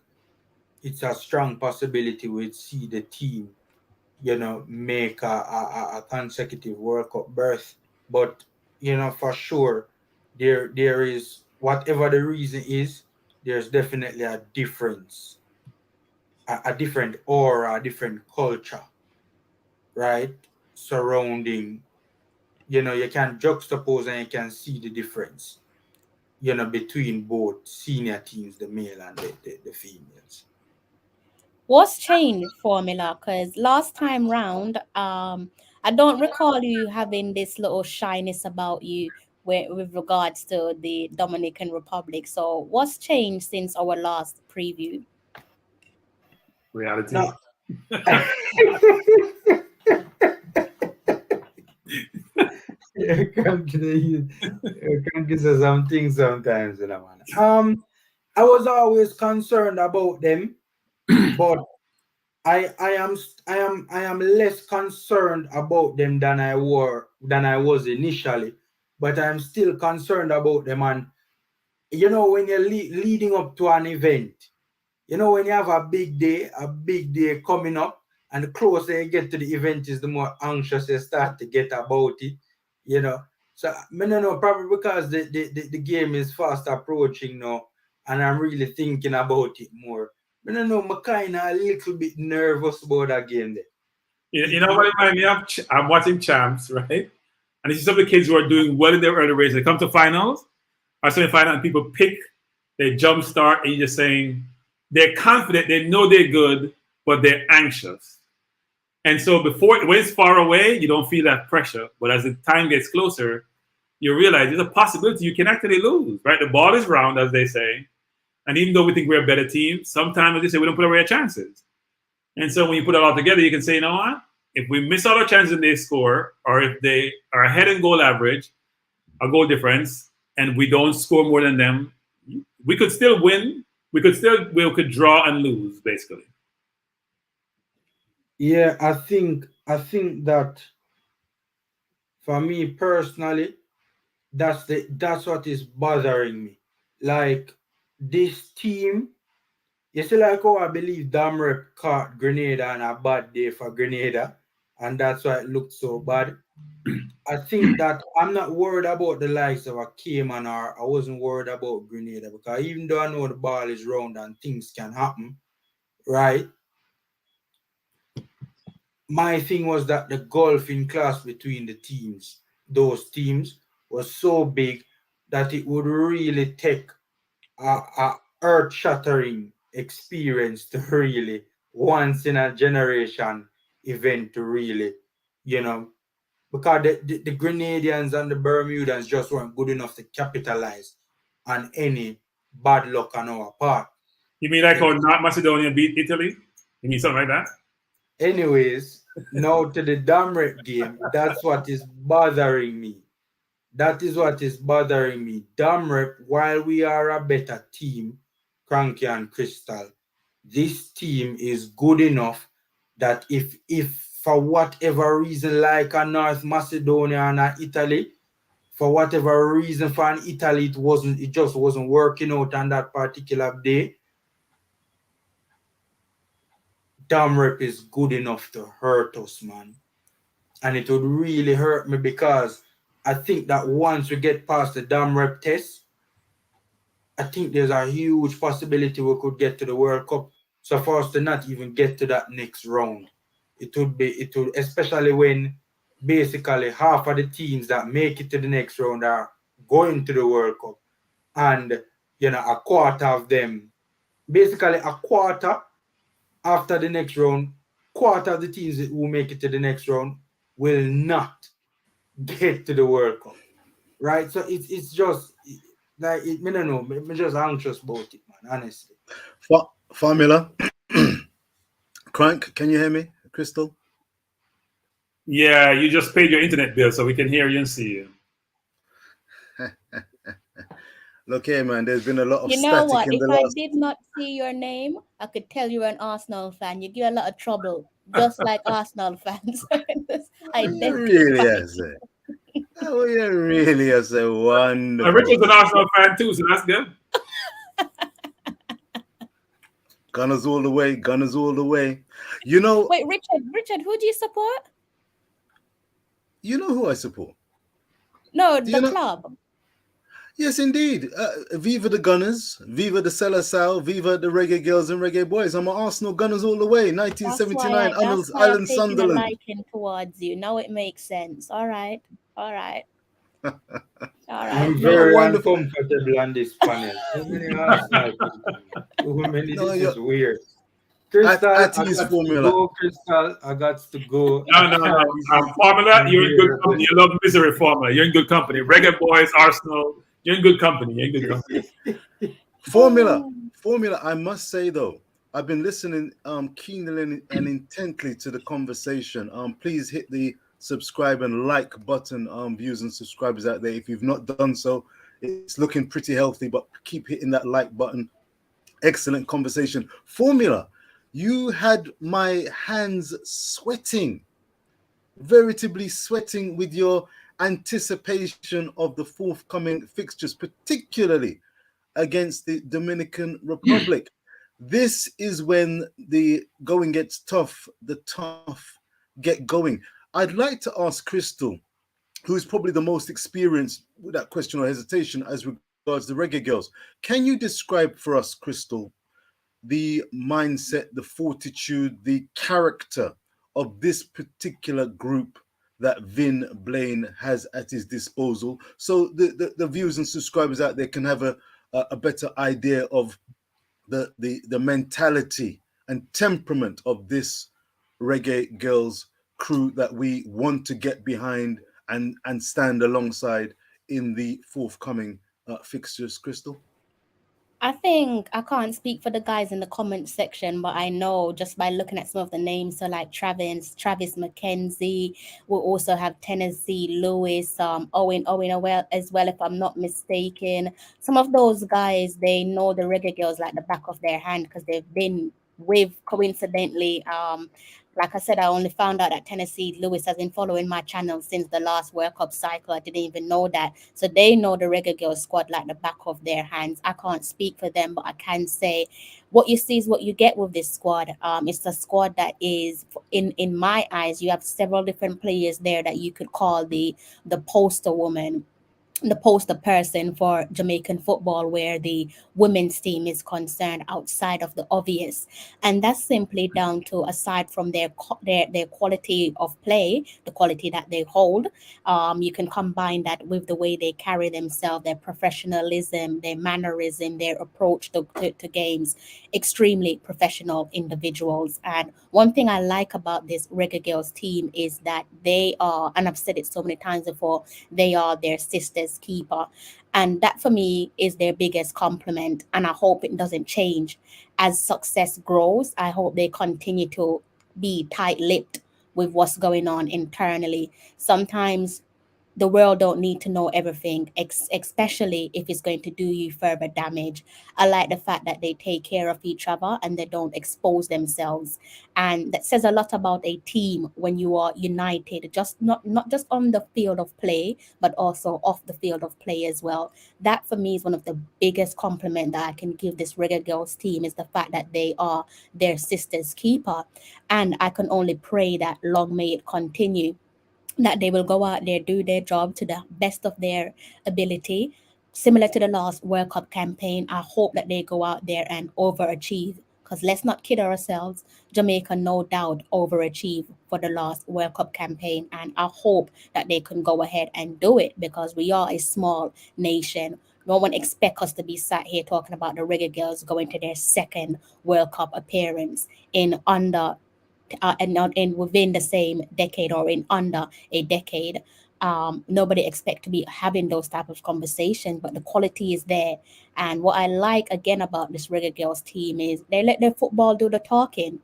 it's a strong possibility we'd see the team, make a consecutive World Cup berth. But, for sure, there is, whatever the reason is, there's definitely a difference, a different aura, a different culture, right? Surrounding, you can juxtapose and you can see the difference, between both senior teams, the male and the females. What's changed, Formula? Because last time round, I don't recall you having this little shyness about you with regards to the Dominican Republic. So what's changed since our last preview? Reality. No. You come to say some things sometimes, man. I was always concerned about them. But I am less concerned about them than I was initially. But I'm still concerned about them. And when you're leading up to an event, when you have a big day coming up, and the closer you get to the event is the more anxious you start to get about it. So I don't know, probably because the game is fast approaching now, and I'm really thinking about it more. I don't know, I'm kind of a little bit nervous about that game there. You know what it reminds me of? I'm watching Champs, right? And you see some of the kids who are doing well in their early race. They come to finals, or semi-final, and people pick, they jump start, and you're just saying they're confident, they know they're good, but they're anxious. And so when it's far away, you don't feel that pressure. But as the time gets closer, you realize there's a possibility you can actually lose, right? The ball is round, as they say. And even though we think we're a better team, sometimes they say we don't put away our chances. And so when you put it all together, you can say, you know what? If we miss all our chances and they score, or if they are ahead in goal average, a goal difference, and we don't score more than them, we could still win. We could draw and lose, basically. Yeah, I think that for me personally, that's what is bothering me. Like this team, you see, like how I believe Damrep caught Grenada on a bad day for Grenada, and that's why it looked so bad. I think that I'm not worried about the likes of a Cayman, or I wasn't worried about Grenada, because even though I know the ball is round and things can happen, right? My thing was that the gulf in class between the teams, those teams, was so big that it would really take a earth-shattering experience to really once in a generation event to really, because the Grenadians and the Bermudans just weren't good enough to capitalize on any bad luck on our part. You mean like how North Macedonia beat Italy? You mean something like that? Anyways, now to the Damrep game, that's what is bothering me. That is what is bothering me. Damrep, while we are a better team, Kroenke and Crystal, this team is good enough that if for whatever reason, like a North Macedonia and a Italy, for whatever reason for an Italy, it just wasn't working out on that particular day, Damrep is good enough to hurt us, man. And it would really hurt me, because I think that once we get past the Damrep test, I think there's a huge possibility we could get to the World Cup. So for us to not even get to that next round, it would, especially when basically half of the teams that make it to the next round are going to the World Cup. And, a quarter of them, basically a quarter after the next round, quarter of the teams who make it to the next round will not get to the World Cup. Right? So it's just like, I don't know, I'm just anxious about it, man, honestly. Formula. Crank, can you hear me, Crystal? Yeah, you just paid your internet bill, so we can hear you and see you. Look here, man, there's been a lot of You know static what? in If the I last... did not see your name, I could tell you're an Arsenal fan. You give a lot of trouble, just like Arsenal fans. You really is it. Oh, you really is a wonderful. Richard's an Arsenal fan too, so that's good. Gunners all the way, Gunners all the way. Wait, Richard, who do you support? You know who I support? No, the club. Yes, indeed. Viva the Gunners, Viva the Seleção, Viva the Reggae Girls and Reggae Boys. I'm an Arsenal Gunners all the way. 1979, that's why Island I'm taking Sunderland. a liking towards you. Now it makes sense. All right. I'm very uncomfortable on this panel. So many Arsenal people. This is weird. Crystal, I got to go. No. Formula, you're in good company. You love misery, Formula. You're in good company. Reggae Boys, Arsenal. You're in good company. Formula. I must say though, I've been listening keenly and intently to the conversation. Please hit the subscribe and like button, viewers and subscribers out there. If you've not done so, it's looking pretty healthy, but keep hitting that like button. Excellent conversation. Formula, you had my hands sweating, veritably sweating with your anticipation of the forthcoming fixtures, particularly against the Dominican Republic. This is when the going gets tough, the tough get going. I'd like to ask Crystal, who's probably the most experienced without question or hesitation as regards the Reggae Girls. Can you describe for us, Crystal, the mindset, the fortitude, the character of this particular group that Vin Blaine has at his disposal, so the viewers and subscribers out there can have a better idea of the mentality and temperament of this Reggae Girls crew that we want to get behind and stand alongside in the forthcoming fixtures, Crystal? I think I can't speak for the guys in the comment section, but I know just by looking at some of the names, so like Travis McKenzie, we'll also have Tennessee Lewis, Owen as well, if I'm not mistaken. Some of those guys, they know the Reggae Girls like the back of their hand because they've been with, coincidentally, like I said, I only found out that Tennessee Lewis has been following my channel since the last World Cup cycle. I didn't even know that. So they know the Reggae Girls squad like the back of their hands. I can't speak for them, but I can say what you see is what you get with this squad. It's a squad that is, in my eyes, you have several different players there that you could call the poster woman, the poster person for Jamaican football, where the women's team is concerned, outside of the obvious. And that's simply down to, aside from their quality of play, the quality that they hold, you can combine that with the way they carry themselves, their professionalism, their mannerism, their approach to games. Extremely professional individuals. And one thing I like about this Reggae Girls team is that they are, and I've said it so many times before, they are their sister's keeper. And that for me is their biggest compliment. And I hope it doesn't change. As success grows, I hope they continue to be tight-lipped with what's going on internally. Sometimes the world don't need to know everything, especially if it's going to do you further damage. I like the fact that they take care of each other and they don't expose themselves. And that says a lot about a team when you are united, just not just on the field of play, but also off the field of play as well. That for me is one of the biggest compliment that I can give this Reggae Girls team, is the fact that they are their sister's keeper. And I can only pray that long may it continue, that they will go out there, do their job to the best of their ability. Similar to the last World Cup campaign, I hope that they go out there and overachieve. Because let's not kid ourselves, Jamaica no doubt overachieved for the last World Cup campaign. And I hope that they can go ahead and do it, because we are a small nation. No one expects us to be sat here talking about the Reggae Girls going to their second World Cup appearance in under and not in within the same decade or in under a decade. Nobody expect to be having those type of conversations, but the quality is there. And what I like again about this Reggae Girls team is they let their football do the talking.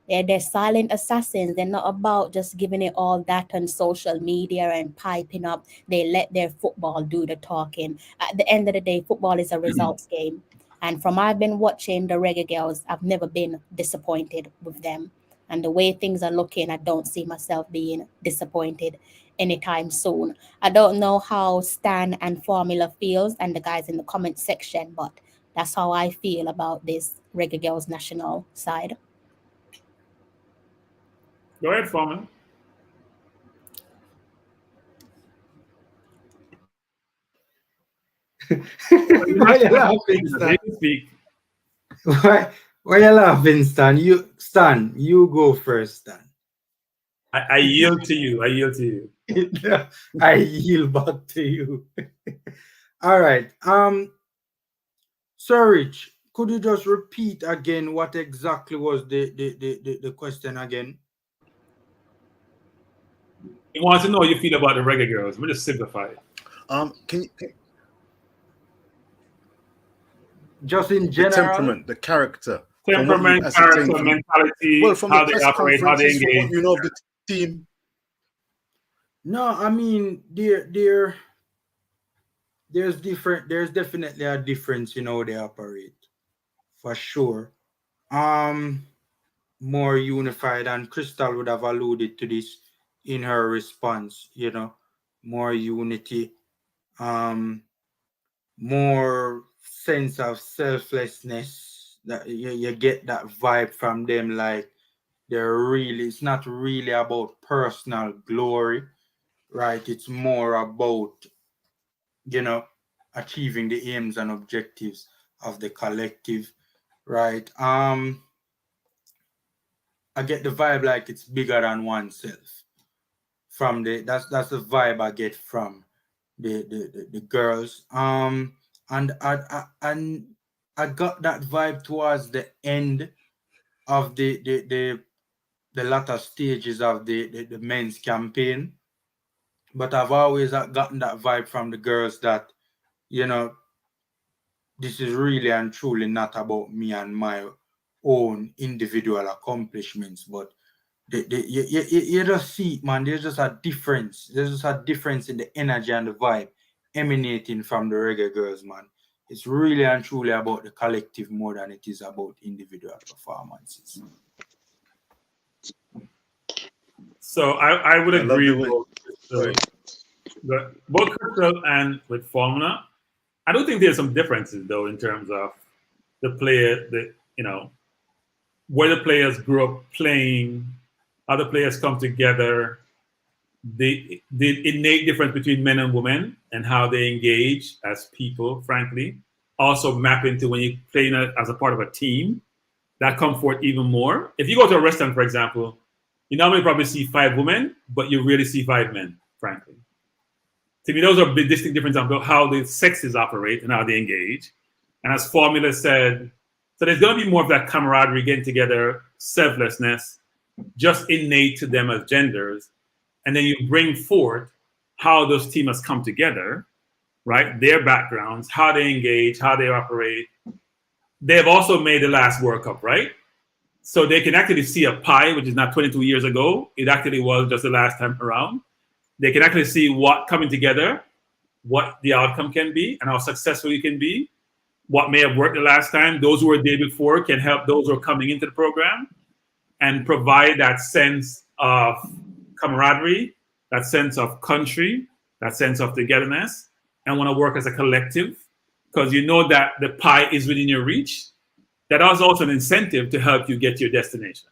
They're silent assassins. They're not about just giving it all that on social media and piping up. They let their football do the talking. At the end of the day, football is a results game. And from I've been watching the Reggae Girls, I've never been disappointed with them. And the way things are looking, I don't see myself being disappointed anytime soon. I don't know how Stan and Formula feels, and the guys in the comment section, but that's how I feel about this Reggae Girls national side. Go ahead, Foreman. Why you laughing, Stan? Speak. Why you laughing, Stan? You go first, Stan. I yield to you. I yield to you. I yield back to you. All right. Sir Rich, could you just repeat again what exactly was the question again? He wants to know how you feel about the Reggae Girls. We'll just simplify it. Can just in the general, temperament, the character, Temperament, character, mentality, well, from how the they press operate, how they conferences, from engage. what you know of the team. No, I mean there's definitely a difference in how they operate, for sure. More unified, and Crystal would have alluded to this in her response, more unity, more sense of selflessness, that you get that vibe from them, like it's not really about personal glory, right? It's more about, achieving the aims and objectives of the collective, right? I get the vibe like it's bigger than oneself. That's the vibe I get from the girls. And I got that vibe towards the end of the latter stages of the men's campaign, but I've always gotten that vibe from the girls that, you know, this is really and truly not about me and my own individual accomplishments, but you just see, man, there's just a difference. There's just a difference in the energy and the vibe emanating from the reggae girls, man. It's really and truly about the collective more than it is about individual performances. So I would agree with both Crystal and with Formula. I don't think there's some differences though in terms of the player, where the players grew up playing, how the players come together, the innate difference between men and women and how they engage as people, frankly, also map into when you play as a part of a team, that come forth even more. If you go to a restaurant, for example, you normally probably see 5 women, but you really see 5 men, frankly. To me, those are big distinct differences about how the sexes operate and how they engage. And as Formula said, so there's going to be more of that camaraderie, getting together, selflessness, just innate to them as genders. And then you bring forth how those teams come together, right? Their backgrounds, how they engage, how they operate. They have also made the last World Cup, right? So they can actually see a pie, which is not 22 years ago. It actually was just the last time around. They can actually see what coming together, what the outcome can be, and how successful it can be. What may have worked the last time, those who were there before can help those who are coming into the program and provide that sense of camaraderie, that sense of country, that sense of togetherness, and want to work as a collective because you know that the pie is within your reach. That is also an incentive to help you get to your destination,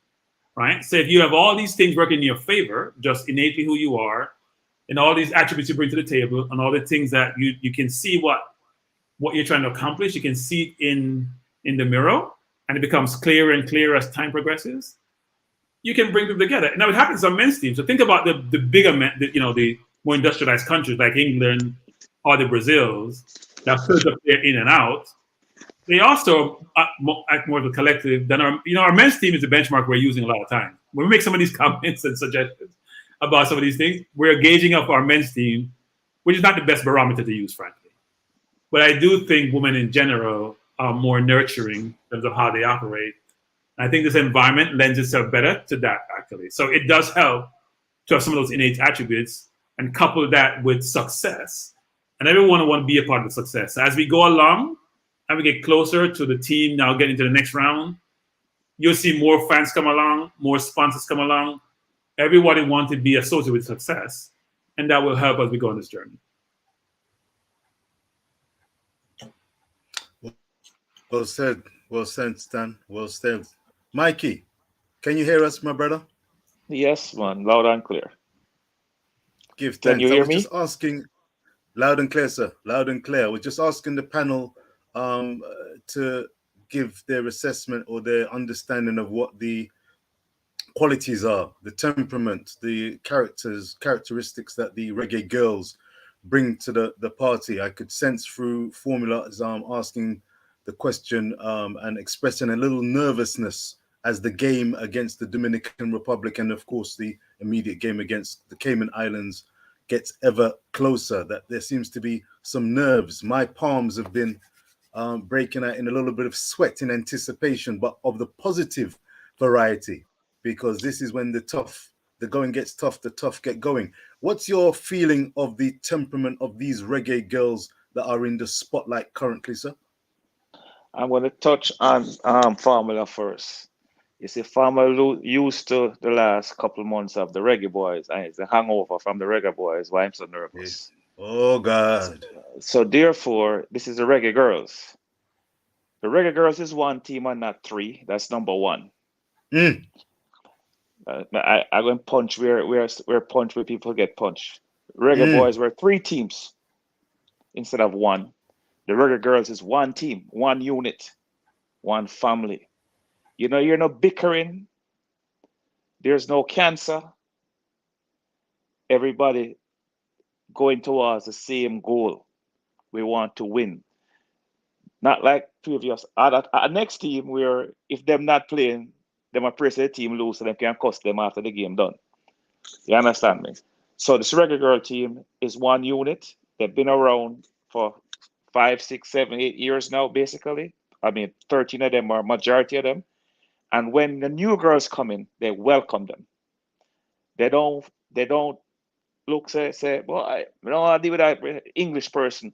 right? So if you have all these things working in your favor, just innately who you are, and all these attributes you bring to the table, and all the things that you can see what you're trying to accomplish, you can see it in the mirror, and it becomes clearer and clearer as time progresses. You can bring them together. Now it happens on men's teams. So think about the bigger men, the more industrialized countries like England or the Brazils that filter player in and out. They also act more of a collective than our men's team is the benchmark we're using a lot of times. When we make some of these comments and suggestions about some of these things, we're gauging up our men's team, which is not the best barometer to use, frankly. But I do think women in general are more nurturing in terms of how they operate. And I think this environment lends itself better to that, actually. So it does help to have some of those innate attributes and couple that with success. And everyone want to be a part of the success. So as we go along and we get closer to the team now getting to the next round, you'll see more fans come along, more sponsors come along. Everybody wants to be associated with success. And that will help as we go on this journey. Well said, Stan. Well said. Mikey, can you hear us, my brother? Yes, man, loud and clear. Give thanks. Can you hear me? Just asking, loud and clear, sir. Loud and clear. We're just asking the panel to give their assessment or their understanding of what the qualities are, the temperament, the characteristics that the reggae girls bring to the party. I could sense through Formula as I'm asking the question and expressing a little nervousness as the game against the Dominican Republic and of course the immediate game against the Cayman Islands gets ever closer, that there seems to be some nerves. My palms have been breaking out in a little bit of sweat in anticipation, but of the positive variety, because this is when the going gets tough, the tough get going. What's your feeling of the temperament of these reggae girls that are in the spotlight currently, sir? I'm going to touch on Formula first. You see, Formula used to the last couple of months of the reggae boys, and it's a hangover from the reggae boys. Why I'm so nervous? Yes. Oh, God. So therefore, this is the reggae girls. The reggae girls is one team and not 3. That's number 1. I'm going to punch where punch where people get punched. Reggae boys were 3 teams instead of 1. The reggae girls is 1 team, 1 unit, 1 family. You know, you're no bickering. There's no cancer. Everybody going towards the same goal. We want to win. Not like previous. Our next team, where if them not playing, them are press the team lose so they can cuss them after the game done. You understand me? So this reggae girl team is one unit. They've been around for 5, 6, 7, 8 years now, basically. I mean, 13 of them, or majority of them. And when the new girls come in, they welcome them. They don't look say, well, I don't want to deal with that English person,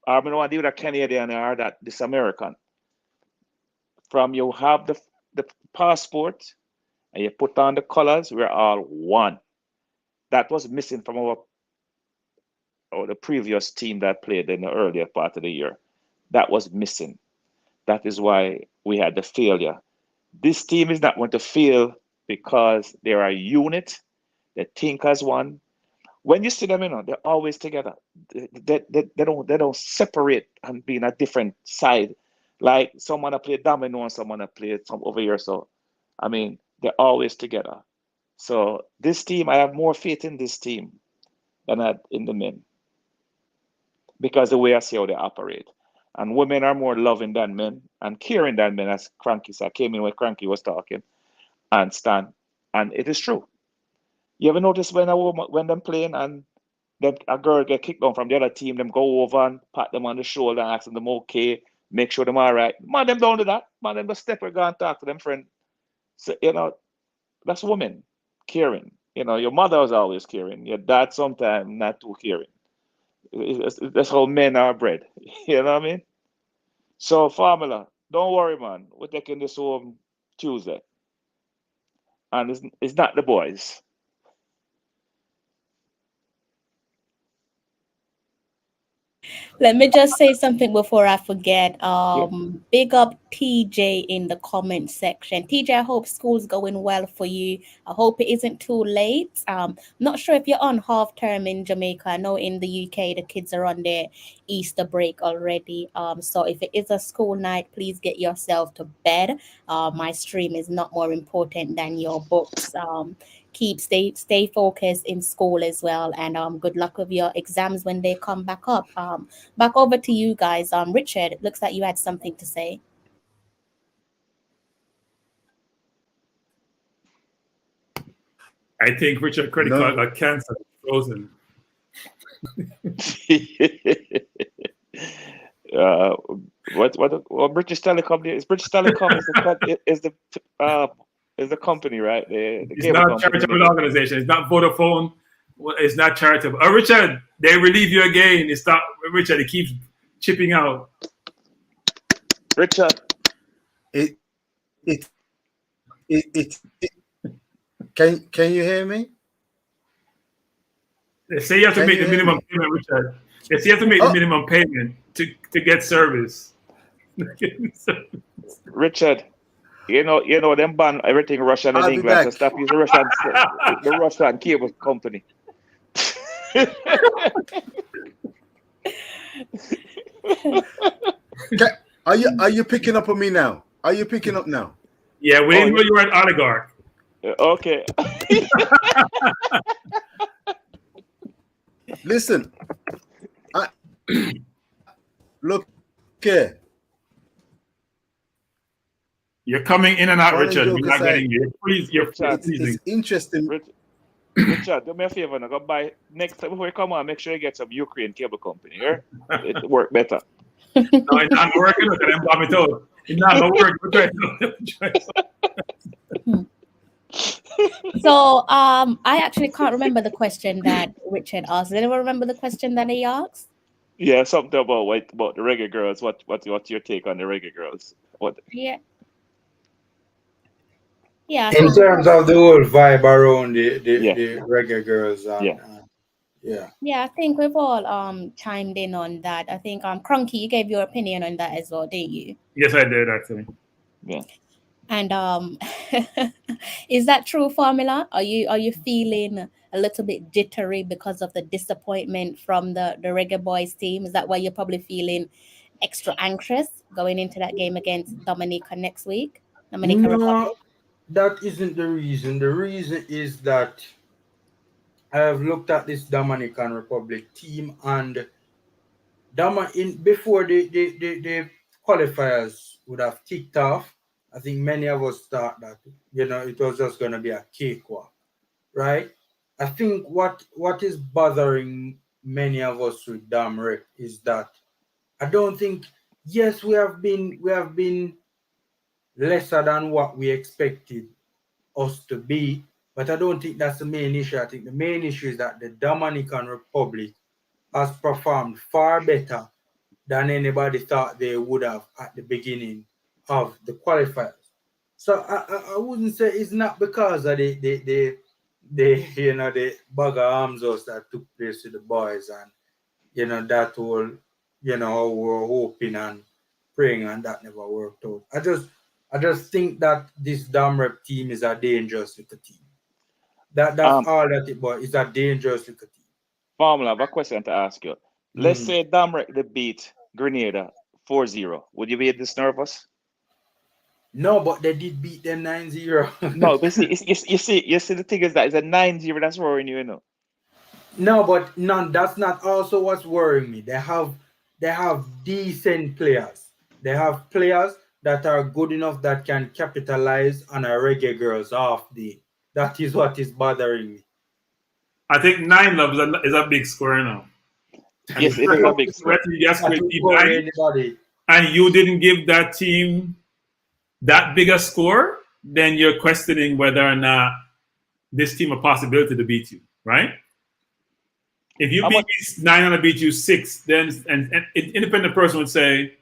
or I don't want to deal with that Canadian or that this American. From you have the passport and you put on the colors, we're all one. That was missing from the previous team that played in the earlier part of the year. That was missing. That is why we had the failure. This team is not going to fail because they're a unit. They think as one. When you see them, they're always together. They don't separate and be in a different side. Like someone that played domino and someone that played some over here. So, I mean, they're always together. So this team, I have more faith in this team than in the men, because the way I see how they operate. And women are more loving than men and caring than men, as Kroenke said. I came in when Kroenke was talking, and Stan, and it is true. You ever notice when them playing and a girl get kicked down from the other team, them go over and pat them on the shoulder and ask them okay, make sure them all right. Man, them don't do that. Man, them just step and go and talk to them friend. So, that's women caring. Your mother was always caring. Your dad sometimes not too caring. That's how men are bred. You know what I mean? So, Formula, don't worry, man. We're taking this home Tuesday. And it's not the boys. Let me just say something before I forget. Big up TJ in the comment section. TJ, I hope school's going well for you. I hope it isn't too late. Not sure if you're on half term in Jamaica. I know in the UK the kids are on their Easter break already. So if it is a school night, please get yourself to bed. My stream is not more important than your books. Stay focused in school as well, and good luck with your exams when they come back up. Back over to you guys. Richard, it looks like you had something to say. I think Richard credit card got canceled, frozen. What British Telecom is? British Telecom is the company, right? It's not a charitable organization. It's not Vodafone. It's not charitable. Oh, Richard, they relieve you again. It's not Richard. It keeps chipping out. Richard, Can you hear me? They say you have to make the minimum payment, Richard. They say you have to make the minimum payment to get service. Richard, them ban everything Russian and England, so stop using the Russian cable company. Are you picking up on me now? Are you picking up now? Yeah, we didn't know you were an oligarch. Okay. Listen, look here. You're coming in and out, Richard. We're not getting you. Please, it's interesting. Richard, do me a favor now. Go buy next time before you come on. Make sure you get some Ukraine cable company. Here, it work better. No, it's not working. Look at them, Bobby told. It's not working. So, I actually can't remember the question that Richard asked. Does anyone remember the question that he asked? Yeah, something about the reggae girls. What's your take on the reggae girls? Yeah. Yeah. In terms of the whole vibe around the reggae girls. Yeah, I think we've all chimed in on that. I think Kroenke, you gave your opinion on that as well, didn't you? Yes, I did actually. Yeah. And is that true, Formula? Are you feeling a little bit jittery because of the disappointment from the Reggae Boys team? Is that why you're probably feeling extra anxious going into that game against Dominica next week? Dominica Republic? That isn't the reason. The reason is that I have looked at this Dominican Republic team, and before the qualifiers would have kicked off, I think many of us thought that it was just going to be a cakewalk, right? I think what is bothering many of us with Damrek is that I don't think, yes, we have been lesser than what we expected us to be, but I don't think that's the main issue. I think the main issue is that the Dominican Republic has performed far better than anybody thought they would have at the beginning of the qualifiers. So I wouldn't say it's not because of the the bag of arms us that took place with the boys, and that whole how we were hoping and praying and that never worked out. I just think that this Damrep team is a dangerous little team. That's all that it was. It's a dangerous little team. Formula, I have a question to ask you. Let's say Damrek they beat Grenada 4-0. Would you be this nervous? No, but they did beat them 9-0. No, but you see, the thing is that it's a 9-0 that's worrying you, No, but that's not also what's worrying me. They have decent players. They have players that are good enough that can capitalize on a reggae girls off day. That is what is bothering me. I think 9 love is a big score now. Yes, it is a big score. And you didn't give that team that big a score, then you're questioning whether or not this team a possibility to beat you, right? If you beat 9 and I beat you 6, then an independent person would say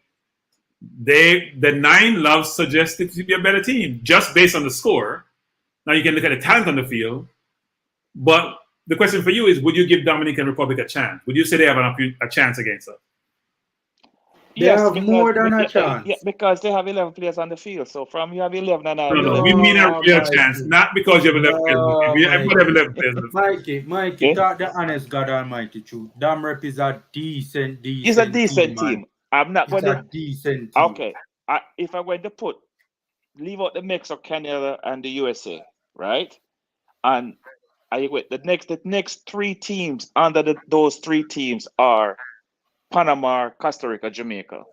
the 9 love suggested to be a better team just based on the score. Now you can look at the talent on the field, but the question for you is: would you give Dominican Republic a chance? Would you say they have a chance against us? They have more than a chance. Yeah, because they have 11 players on the field. So from you have 11 and no, we mean a real chance, not because you have 11 players. We have 11 players. Mikey, talk the honest God Almighty truth. Damrep is a decent It's a decent team. I'm not going to. It's a decent team. Okay, if I were to leave out the mix of Canada and the USA, right? And the next 3 teams under those 3 teams are Panama, Costa Rica, Jamaica,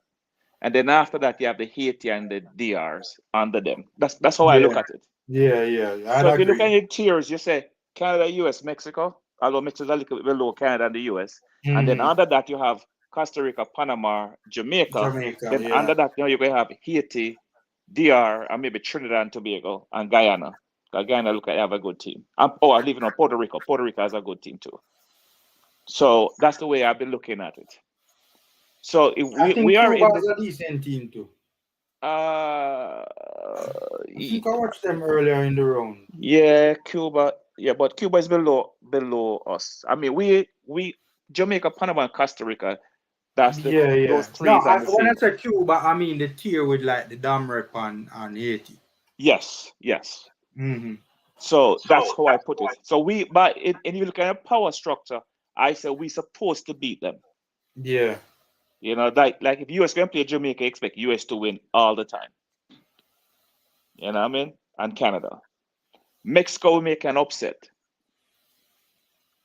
and then after that you have the Haiti and the DRs under them. That's how I look at it. Yeah. So if you look at your tiers, you say Canada, US, Mexico, although Mexico is a little bit below Canada and the US, and then under that you have Costa Rica, Panama, Jamaica. Then under that you're going to have Haiti, DR, and maybe Trinidad and Tobago and Guyana. Guyana have a good team. I'm leaving on Puerto Rico. Puerto Rico has a good team too. So that's the way I've been looking at it. So we are in a decent team too. I think I watched them earlier in the round. Yeah, Cuba. Yeah, but Cuba is below us. I mean, we Jamaica, Panama, and Costa Rica. That's those 3. No, when I say Cuba, I mean the tier with like the Damrep and Haiti. Yes. Mm-hmm. So that's how I put it. So and you look at a power structure, I say we're supposed to beat them. Yeah. Like if US can play Jamaica, expect US to win all the time. You know what I mean? And Canada. Mexico will make an upset.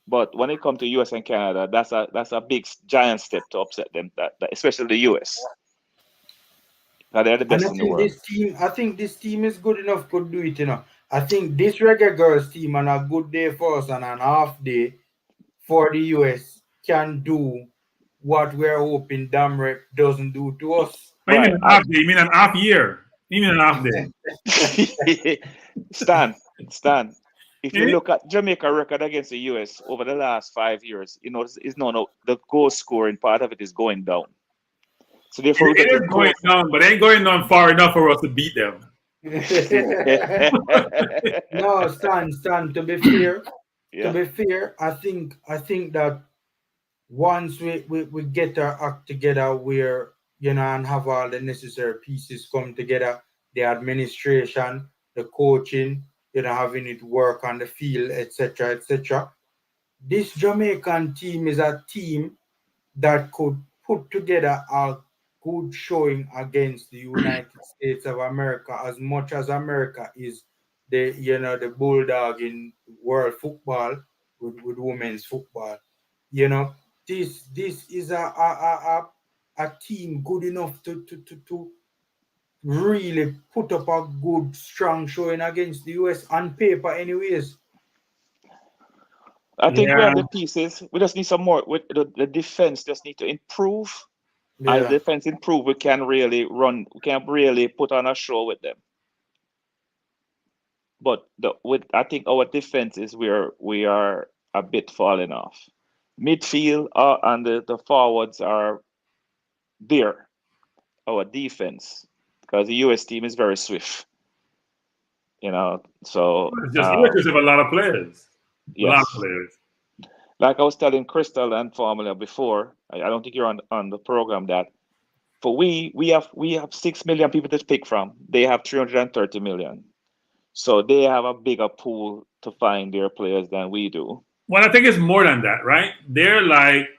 But when it comes to US and Canada, that's a big giant step to upset them, that especially the US. They're the best in the world. I think this team is good enough to do it, I think this reggae girls team on a good day for us and an half day for the US can do what we're hoping Damrep doesn't do to us. You mean an half day? You mean an half year? You mean an half day? Stan. If you look at Jamaica record against the US over the last 5 years, the goal scoring part of it is going down. So therefore, it is going down, but it ain't going down far enough for us to beat them. No, Stan. To be fair, I think that once we get our act together, where and have all the necessary pieces come together, the administration, the coaching, having it work on the field, etc. This Jamaican team is a team that could put together a good showing against the United States of America, as much as America is the bulldog in world football with women's football. This is a team good enough to really put up a good, strong showing against the US on paper anyways. I think we Yeah. have the pieces. We just need some more. The defense just need to improve. As Yeah. the defense improve, we can really run. We can really put on a show with them. But I think our defense is where we are a bit falling off. Midfield and the forwards are there. Our defense, because the US team is very swift. So It's just you just have a lot of players. A lot of yes. players. Like I was telling Crystal and Formula before, I don't think you're on the program, that for we have 6 million people to pick from. They have 330 million. So they have a bigger pool to find their players than we do. Well, I think it's more than that, right? They're like,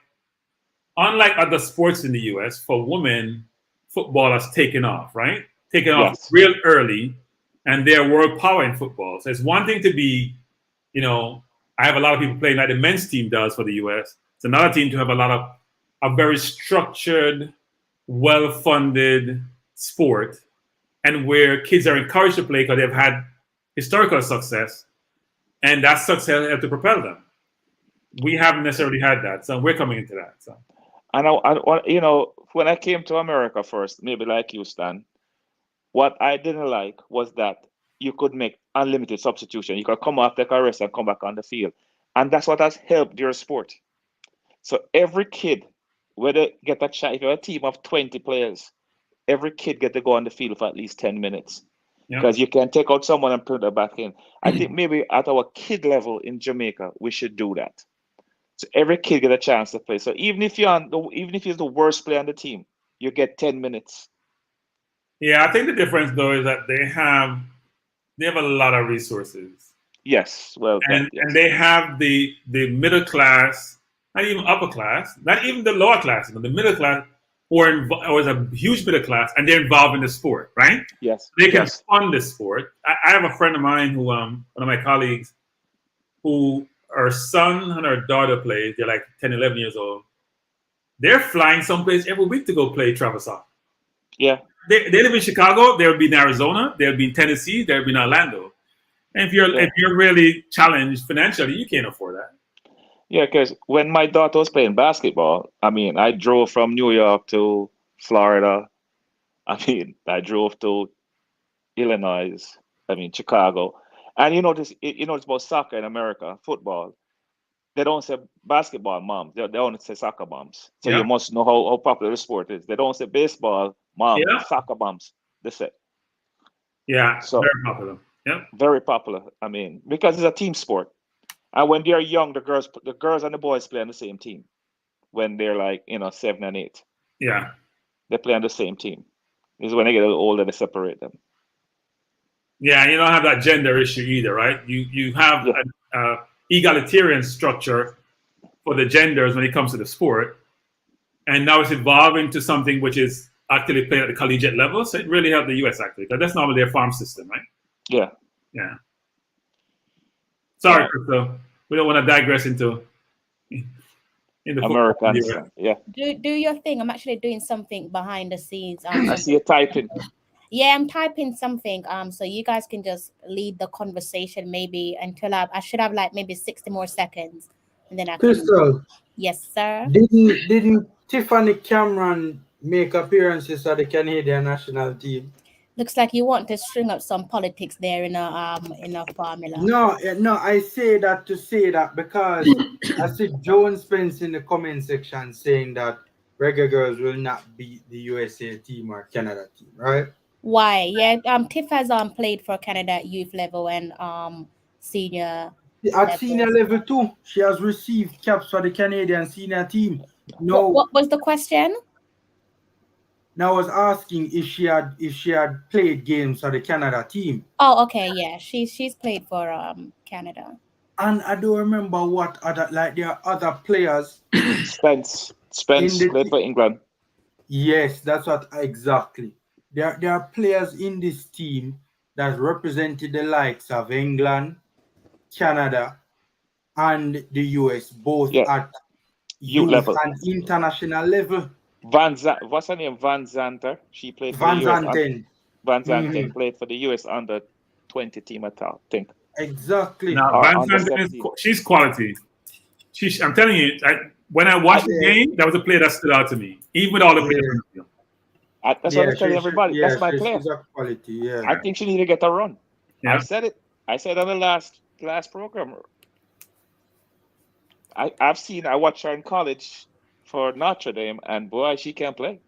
unlike other sports in the US, for women, football has taken off, right? Taken off Yes. real early, and they're world power in football. So it's one thing to be, I have a lot of people playing like the men's team does for the US. It's another team to have a very structured, well-funded sport, and where kids are encouraged to play because they've had historical success, and that success helped to propel them. We haven't necessarily had that, so we're coming into that. So, And when I came to America first, maybe like you, Stan, what I didn't like was that you could make unlimited substitution. You could come off, take a rest, and come back on the field, and that's what has helped your sport. So every kid, whether get a shot, if you're a team of 20 players, every kid get to go on the field for at least 10 minutes. yeah. Because you can take out someone and put them back in. I think maybe at our kid level in Jamaica, we should do that. So every kid get a chance to play. So even if you're the worst player on the team, you get 10 minutes. Yeah, I think the difference though is that they have a lot of resources. Yes, well, and they have the middle class, not even upper class, not even the lower class, but the middle class, or is a huge middle class, and they're involved in the sport, right? Yes, they can yes. fund the sport. I have a friend of mine who, one of my colleagues, who her son and her daughter plays. They're like 10, 11 years old. They're flying someplace every week to go play travel soccer. Yeah. They live in Chicago. They'll be in Arizona. They'll be in Tennessee. They'll be in Orlando. And if you're really challenged financially, you can't afford that. Yeah, because when my daughter was playing basketball, I drove from New York to Florida. I drove to Illinois. Chicago. And it's about soccer in America, football. They don't say basketball moms. They only say soccer moms. So you must know how popular the sport is. They don't say baseball moms, soccer moms. They say. Yeah, so very popular. Yeah. Very popular. Because it's a team sport. And when they're young, the girls and the boys play on the same team. When they're 7 and 8. Yeah. They play on the same team. This is when they get a little older, they separate them. Yeah, and you don't have that gender issue either, right? You have an egalitarian structure for the genders when it comes to the sport. And now it's evolving to something which is actually played at the collegiate level. So it really helped the US actually, because that's normally their farm system, right? Yeah. Yeah. Sorry, Crystal. We don't want to digress into Americans. Yeah. Do your thing. I'm actually doing something behind the scenes. I see you typing. Yeah, I'm typing something. So you guys can just lead the conversation maybe until I should have maybe 60 more seconds, and then I can. Crystal. Yes, sir. Didn't Tiffany Cameron make appearances at the Canadian national team? Looks like you want to string up some politics there in a formula. No, I say that to say that because I see Joan Spence in the comment section saying that Reggae Girls will not beat the USA team or Canada team, right? Why? Yeah, Tiff has played for Canada at youth level and senior. At senior level too, she has received caps for the Canadian senior team. No. What was the question? Now I was asking if she had played games for the Canada team. Oh, okay, yeah, she's played for Canada. And I don't remember what other there are other players. Spence played for England. Yes, that's what exactly. There are players in this team that represented the likes of England, Canada, and the US, both at youth level and international level. What's her name? Van Zanten. She played for the US. Van Zanten played for the US under 20 team, I think. Exactly. Now, Van Zanten she's quality. I'm telling you, when I watched the game, that was a player that stood out to me, even with all the players. That's what I'm telling everybody. That's my player. She's a quality, yeah. I think she need to get a run. Yeah. I said it. I said on the last program. I watched her in college for Notre Dame, and boy, she can play.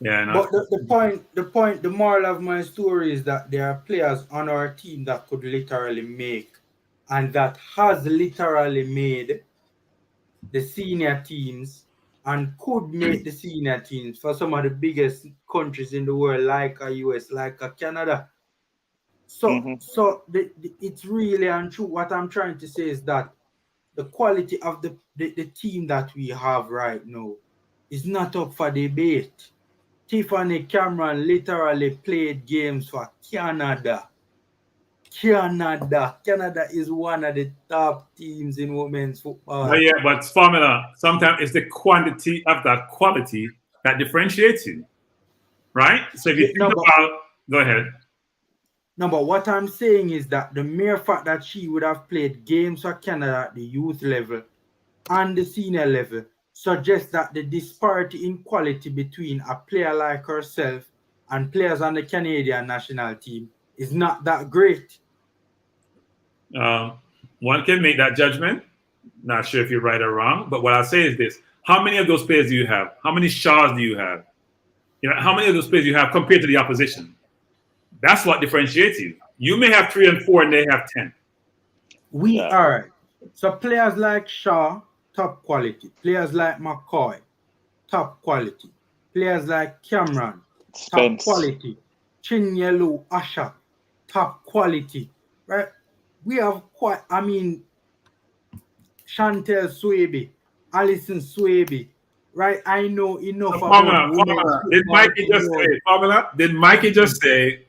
Yeah, no. But the moral of my story is that there are players on our team that could literally make, and that has literally made the senior teams and could make the senior teams for some of the biggest countries in the world, like a US, like a Canada. So, it's really untrue. What I'm trying to say is that the quality of the team that we have right now is not up for debate. Tiffany Cameron literally played games for Canada. Canada is one of the top teams in women's football. But formula, sometimes it's the quantity of that quality that differentiates you, right? So if you think about, go ahead. No, but what I'm saying is that the mere fact that she would have played games for Canada at the youth level and the senior level suggests that the disparity in quality between a player like herself and players on the Canadian national team is not that great. One can make that judgment. Not sure if you're right or wrong, but what I'll say is this: how many of those players do you have? How many Shaws do you have? How many of those players do you have compared to the opposition? That's what differentiates you. You may have 3 and 4, and they have 10. We are. So players like Shaw, top quality. Players like McCoy, top quality. Players like Cameron, Spence. top quality. Chinyelu, Asha, top quality. Right? We have quite, Chantel Swebe, Alison Swebe, right? I know enough about Formula. Did Mikey just say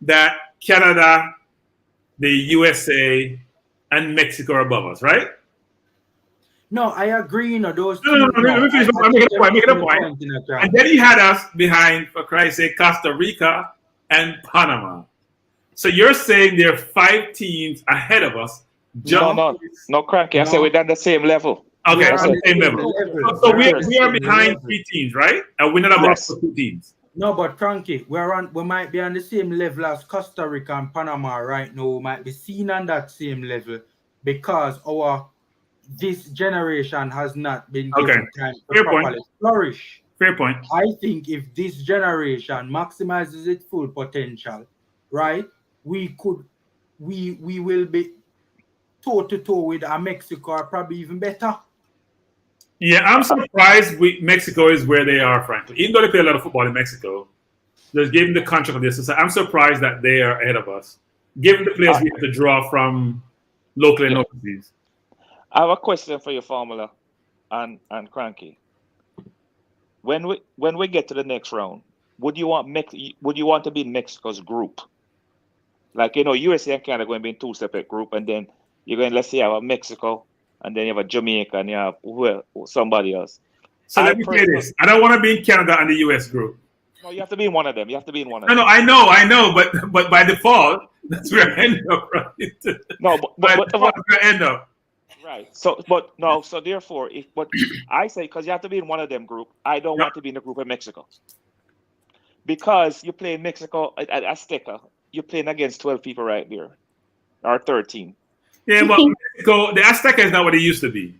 that Canada, the USA, and Mexico are above us, right? No, I agree. Those. No. Let me finish. I'm making a point. And then he had us behind, for Christ's sake, Costa Rica and Panama. So you're saying there are 5 teams ahead of us? No, Kroenke. I said we're at the same level. Okay, on the same level. So we are behind 3 teams, right? And we're not above 2 teams. No, but Kroenke, we might be on the same level as Costa Rica and Panama right now. We might be seen on that same level because this generation has not been given time to properly flourish. Fair point. I think if this generation maximizes its full potential, right, we will be toe-to-toe with a Mexico, or probably even better. Yeah, I'm surprised Mexico is where they are, frankly. Even though they play a lot of football in Mexico, just given the contract of this, I'm surprised that they are ahead of us, given the players we have to draw from locally and overseas. I have a question for your Formula and Kroenke. When we get to the next round, would you want to be in Mexico's group? Like, USA and Canada going to be in 2 separate groups, and then you're going, let's say you have a Mexico, and then you have a Jamaica, and you have somebody else. So let me say this. I don't want to be in Canada and the US group. No, you have to be in one of them. No, I know, but by default, that's where I end up, right? No, but that's where I end up. Right. So therefore, I say, because you have to be in one of them group, I don't want to be in the group of Mexico. Because you play in Mexico at Azteca, you're playing against 12 people right there, or 13. Yeah, but Mexico, the Azteca is not what it used to be.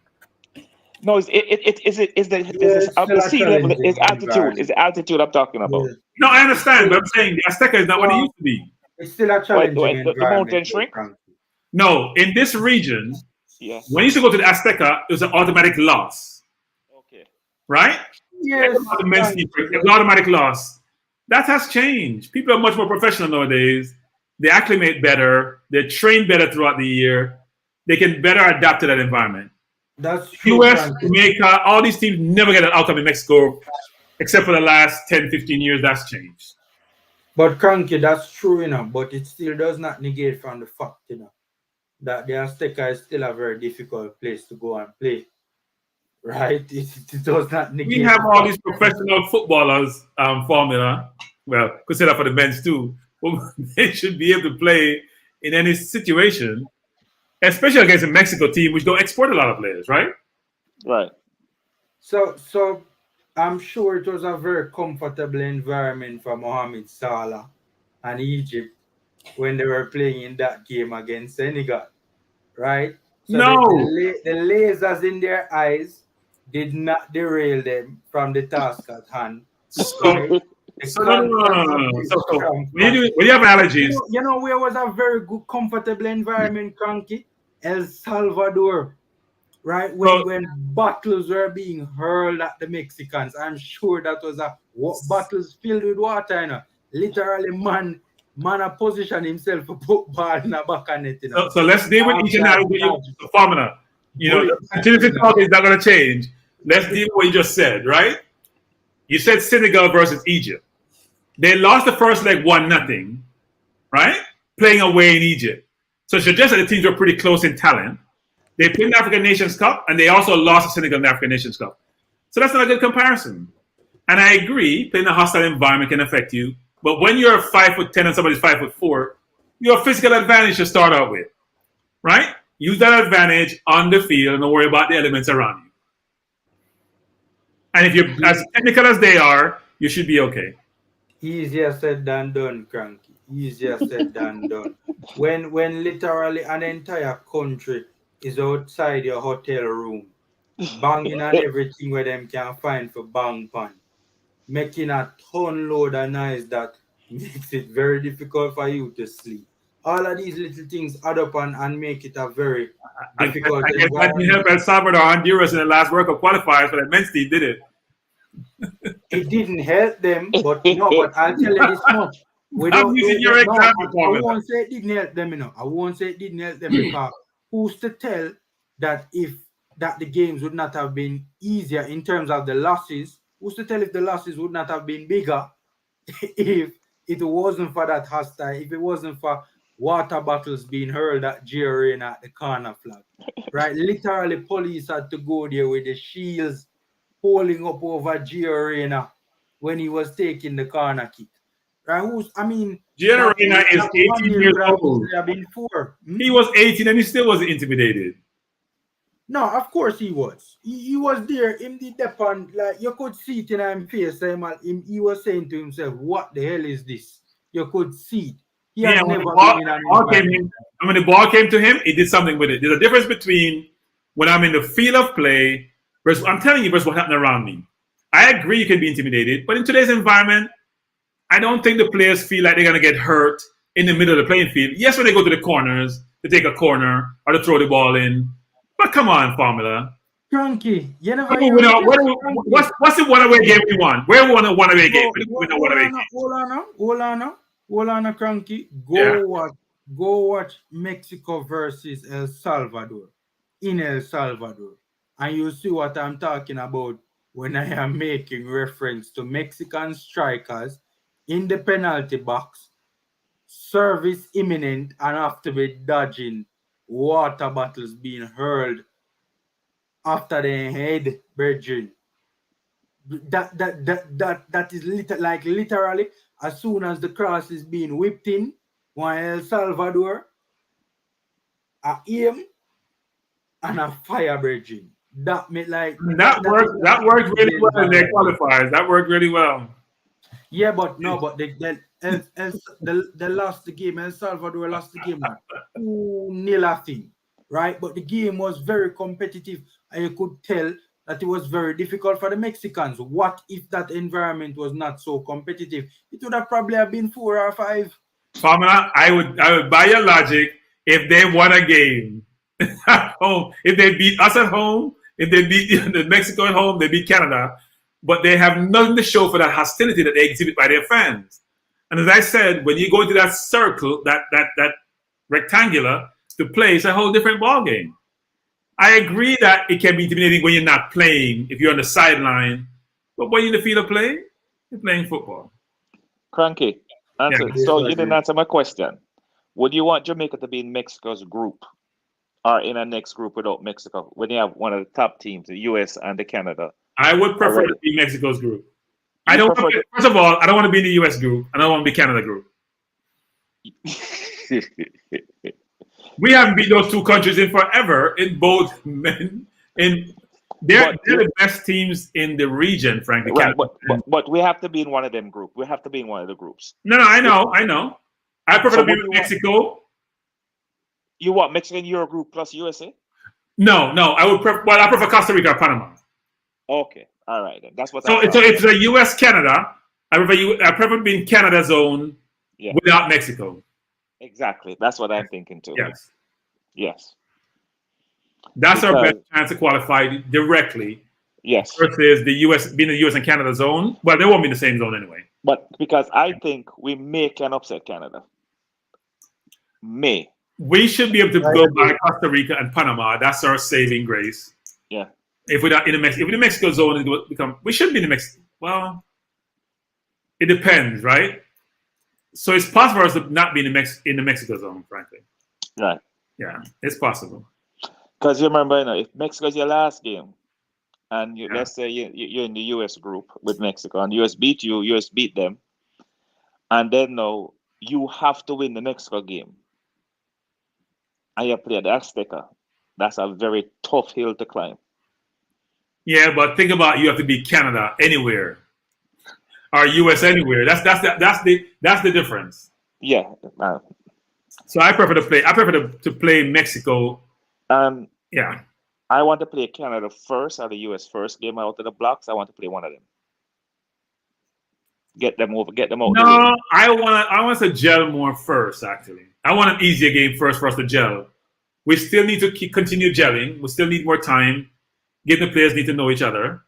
No, it's the sea level, it's altitude. It's the altitude I'm talking about. Yeah. No, I understand, but I'm saying the Azteca is not what it used to be. It's still a challenge. The mountain shrink? No, in this region, yes. When you used to go to the Azteca, it was an automatic loss. Okay. Right? Yes. It was an automatic loss. That has changed. People are much more professional nowadays. They acclimate better. They train better throughout the year. They can better adapt to that environment. That's true. US, Jamaica, all these teams never get an outcome in Mexico, except for the last 10, 15 years. That's changed. But Kroenke, that's true, but it still does not negate from the fact, that the Azteca is still a very difficult place to go and play. Right? It does not negate. We have all these professional footballers, Formula. Well, consider for the men's too. They should be able to play in any situation. especially against a Mexico team, which don't export a lot of players, right? Right. So I'm sure it was a very comfortable environment for Mohamed Salah and Egypt when they were playing in that game against Senegal, right? So No. the lasers in their eyes did not derail them from the task at hand. Right? When you have allergies, you know where was a very good, comfortable environment, Kroenke? El Salvador, right? When battles were being hurled at the Mexicans, I'm sure that was battles filled with water, you know. Literally, man a position himself to put ball in the back of it, you know. So let's deal with each analogy, the formula. You know, the continuity talk is not going to change. Let's deal with what you just said, right? You said Senegal versus Egypt. They lost the first leg 1-0, right? Playing away in Egypt. So it suggests that the teams were pretty close in talent. They played in the African Nations Cup, and they also lost to Senegal in the African Nations Cup. So that's not a good comparison. And I agree, playing in a hostile environment can affect you. But when you're 5'10" and somebody's 5'4", you have physical advantage to start out with, right? Use that advantage on the field and don't worry about the elements around you. And if you're as technical as they are, you should be okay. Easier said than done, Kroenke. Easier said than done. When literally an entire country is outside your hotel room, banging on everything where them can find for bang pan, making a ton load of noise that makes it very difficult for you to sleep. All of these little things add up and make it a very difficult environment. I didn't help El Salvador, Honduras in the last World Cup qualifiers for the men's team, did it? It didn't help them, but I'll tell you this much. I'm using your example. I won't say it didn't help them, you know. I won't say it didn't help them because who's to tell that the games would not have been easier in terms of the losses? Who's to tell if the losses would not have been bigger if it wasn't for that hostile, if it wasn't for water bottles being hurled at Gio Reyna at the corner flag, right? Literally, police had to go there with the shields holding up over Gio Reyna when he was taking the corner kick. Right? Gio Reyna is 18 years old. He was 18 and he still wasn't intimidated. No, of course he was. He was there in the depot, like you could see it in his face. He was saying to himself, "What the hell is this?" You could see it. When the ball came to him, he did something with it. There's a difference between when I'm in the field of play versus I'm telling you versus what happened around me. I agree you can be intimidated, but in today's environment, I don't think the players feel like they're gonna get hurt in the middle of the playing field. Yes, when they go to the corners to take a corner or to throw the ball in. But come on, Formula. Kroenke, what's the one-away game we won? Where we won a one-away game? Hold on, Kroenke. Go watch Mexico versus El Salvador in El Salvador, and you'll see what I'm talking about when I am making reference to Mexican strikers in the penalty box, service imminent, and have to be dodging water bottles being hurled after their head, brethren. That is literally as soon as the cross is being whipped in, one El Salvador, a aim and a fire, brethren. That worked really well in their qualifiers. That worked really well. Yeah, but they lost the game. El Salvador lost the game 2-0, I think, right? But the game was very competitive, and you could tell that it was very difficult for the Mexicans. What if that environment was not so competitive? It would have probably have been 4 or 5. Pamela, I would buy your logic if they won a game at home. If they beat us at home, if they beat Mexico at home, they beat Canada. But they have nothing to show for that hostility that they exhibit by their fans. And as I said, when you go into that circle, that rectangular to play, it's a whole different ball game. I agree that it can be intimidating when you're not playing, if you're on the sideline. But when you're in the field of play, you're playing football. Kroenke, answer. Yeah. So you didn't answer my question. Would you want Jamaica to be in Mexico's group or in a next group without Mexico when you have one of the top teams, the US and the Canada? I would prefer to be Mexico's group. First of all, I don't want to be in the US group. I don't want to be Canada group. We haven't beat those two countries in forever in both men. They're the best teams in the region, frankly. Right, but we have to be in one of them group. We have to be in one of the groups. No, I know. I prefer to be with Mexico. You want Mexico in your group plus USA? No. I would I prefer Costa Rica or Panama. Okay, all right then. That's what. So if it's a US Canada, I prefer to be in Canada zone without Mexico. Exactly. That's what I'm thinking too. Yes. That's our best chance to qualify directly. Yes. Versus the US being the US and Canada zone. Well, they won't be in the same zone anyway. But because I think we can upset Canada. We should be able to go by Costa Rica and Panama. That's our saving grace. Yeah. If we're not in the Mexico zone, we should be in the Mexico. Well, it depends, right? So it's possible for us to not be in the Mexico zone, frankly. Right. Yeah, it's possible. Because you remember, if Mexico is your last game, and let's say you're in the US group with Mexico, and US beat you, US beat them, and then now you have to win the Mexico game, and you play at the Azteca. That's a very tough hill to climb. Yeah, but think about you have to beat Canada anywhere, or US anywhere. That's the difference. Yeah. So I prefer to play Mexico. Yeah. I want to play Canada first or the US first game out of the blocks. I want to play one of them. Get them out. No, I want to gel more first, actually. I want an easier game first for us to gel. We still need to continue gelling. We still need more time. The players need to know each other.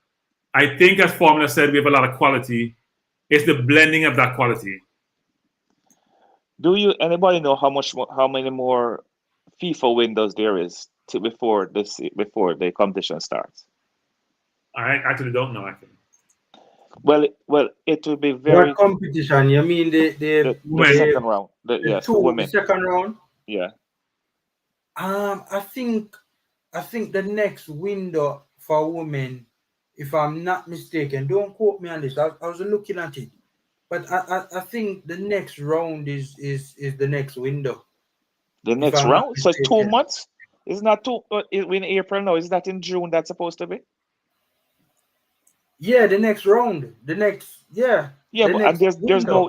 I think, as Formula said, we have a lot of quality. It's the blending of that quality. Anybody know how many more FIFA windows there is before the competition starts? I actually don't know. Well, it will be very. What competition? You mean the second round? The second round? Yeah. I think the next window for women, if I'm not mistaken, don't quote me on this. I was looking at it, but I think the next round is the next window. The next round? So it's 2 months? It's not in April now. Is that in June that's supposed to be? Yeah, the next round. Yeah, but there's no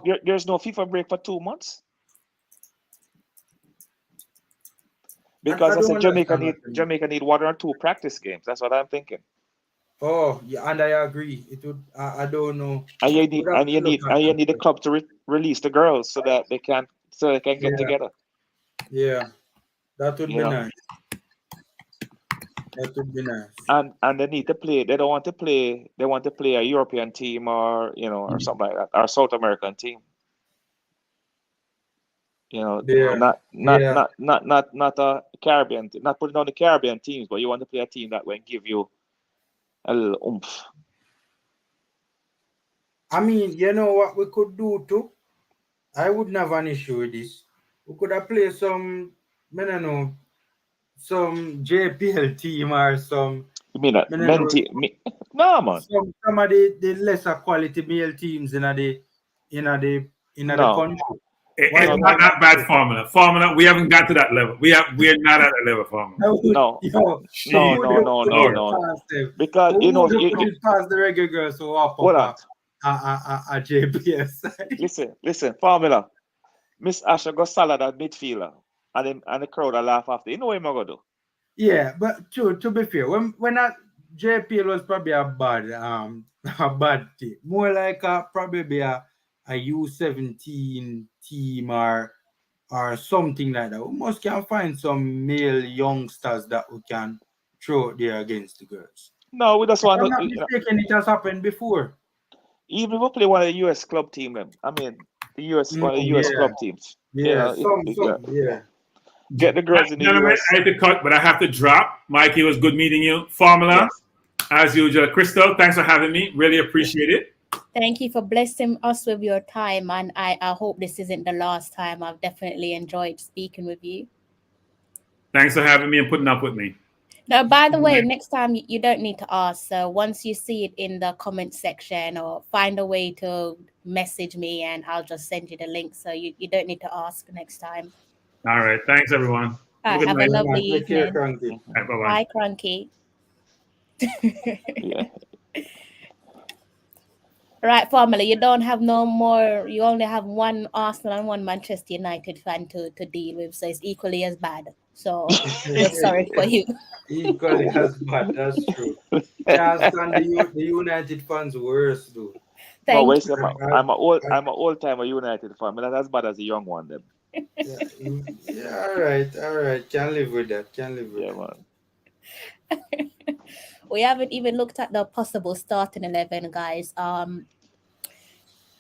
FIFA break for 2 months? Because I said Jamaica need 1 or 2 practice games. That's what I'm thinking. Oh, yeah, and I agree. It would. I don't know. And you need the club to release the girls so that they can get together. Yeah, that would be nice. That would be nice. And they need to play. They don't want to play. They want to play a European team or something like that, or a South American team. Not a Caribbean. Not putting on the Caribbean teams, but you want to play a team that will give you a little oomph. I mean, you know what we could do too? I wouldn't have an issue with this. We could have played some JPL team or some. You mean that men team? No, man. Some of the lesser quality male teams in the country. It's not that bad, Formula. We haven't got to that level. We are not at that level, Formula. No. Because you pass the regular girls who are a JPS. Listen, Formula. Miss Asher got salad at midfielder, and the crowd will laugh after. You know what I'm gonna do? Yeah, but to be fair, when that JPL was probably a bad team, more like probably be a U17 team or something like that. We must can find some male youngsters that we can throw there against the girls. No, we just want to. I'm not mistaken, it has happened before. Even if we play one of the US club team, one of the US club teams. Yeah, Get the girls in the US. I had to cut, but I have to drop. Mikey, it was good meeting you. Formula, as usual. Crystal, thanks for having me. Really appreciate it. Thank you for blessing us with your time, and I hope this isn't the last time. I've definitely enjoyed speaking with you. Thanks for having me and putting up with me. Now, by the way, next time you don't need to ask. So once you see it in the comment section, or find a way to message me, and I'll just send you the link. So you don't need to ask next time. All right. Thanks, everyone. All right, have a night, lovely man. Take care, evening. Kroenke. Bye-bye. Bye, Kroenke. Yeah. Right, family, you don't have no more. You only have one Arsenal and one Manchester United fan to deal with, so it's equally as bad. So we're sorry for you. Equally as bad, that's true. Can't stand the United fans worse, dude. No, Thank wait, you. I'm a old timer United fan, but not as bad as a young one then. Yeah, all right. Can live with that. Can live with Yeah, that. man. We haven't even looked at the possible starting 11, guys.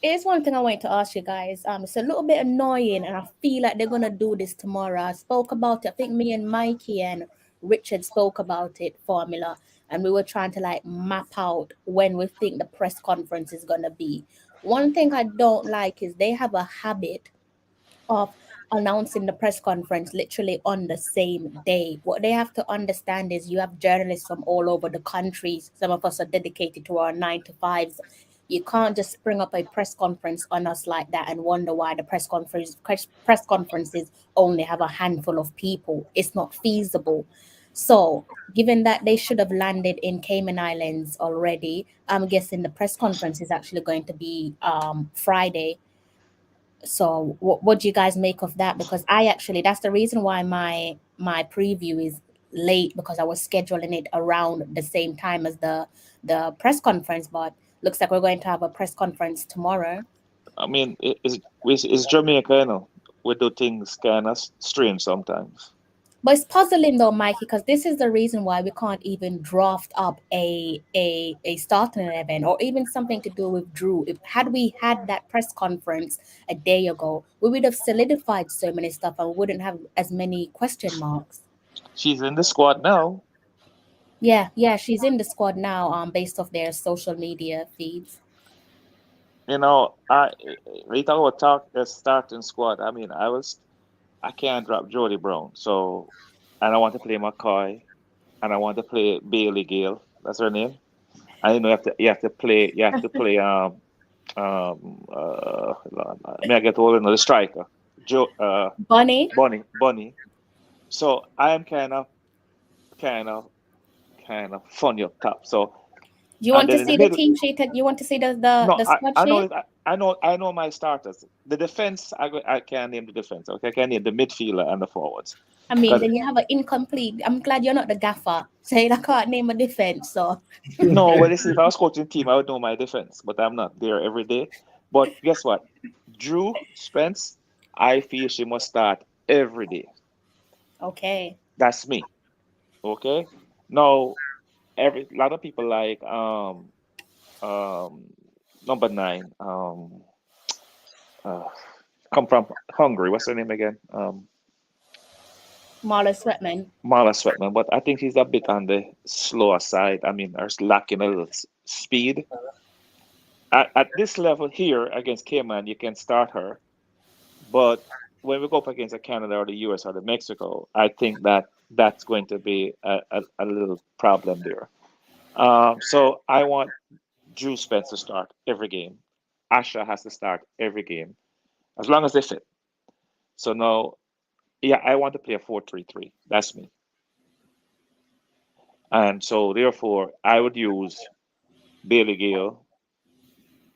Here's one thing I wanted to ask you guys. It's a little bit annoying, and I feel like they're gonna do this tomorrow. I spoke about it. I think me and Mikey and Richard spoke about it, formula, and we were trying to like map out when we think the press conference is gonna be. One thing I don't like is they have a habit of announcing the press conference literally on the same day. What they have to understand is you have journalists from all over the country. Some of us are dedicated to our 9 to 5s. You can't just spring up a press conference on us like that and wonder why the press conferences only have a handful of people. It's not feasible. So, given that they should have landed in Cayman Islands already, I'm guessing the press conference is actually going to be Friday. So what do you guys make of that? Because that's the reason why my preview is late, because I was scheduling it around the same time as the press conference, but looks like we're going to have a press conference tomorrow. I mean, it's Jamaica, you know. We do things kind of strange sometimes. But it's puzzling though, Mikey, because this is the reason why we can't even draft up a starting 11 or even something to do with Drew. Had we had that press conference a day ago, we would have solidified so many stuff and wouldn't have as many question marks. She's in the squad now. Yeah, she's in the squad now, based off their social media feeds. You know, we talk about the starting squad. I mean, I can't drop Jody Brown, so and I want to play McCoy, and I want to play Bailey-Gayle. That's her name. I know you have to play may I get all another striker, Bunny, Bunny. So I am kind of funny up top. So you want to then in the see the middle, team sheet? You want to see the no, squad I know sheet? I know my starters. The defense, I can't name the defense. Okay, I can name the midfielder and the forwards. I mean, Because then you have an incomplete. I'm glad you're not the gaffer. Saying I can't name a defense, so no, well, listen, if I was coaching the team, I would know my defense, but I'm not there every day. But guess what? Drew Spence, I feel she must start every day. okay. That's me. Okay. Now, every lot of people like number 9 come from Hungary. What's her name again? Marla Sweatman. Marla Sweatman, but I think she's a bit on the slower side. I mean, her lacking a little speed. At this level here against Cayman, you can start her, but when we go up against a Canada or the US or the Mexico, I think that's going to be a little problem there. So I want Drew Spence to start every game. Asha has to start every game, as long as they fit. So now, yeah, I want to play a 4-3-3. That's me. And so therefore, I would use Bailey-Gayle,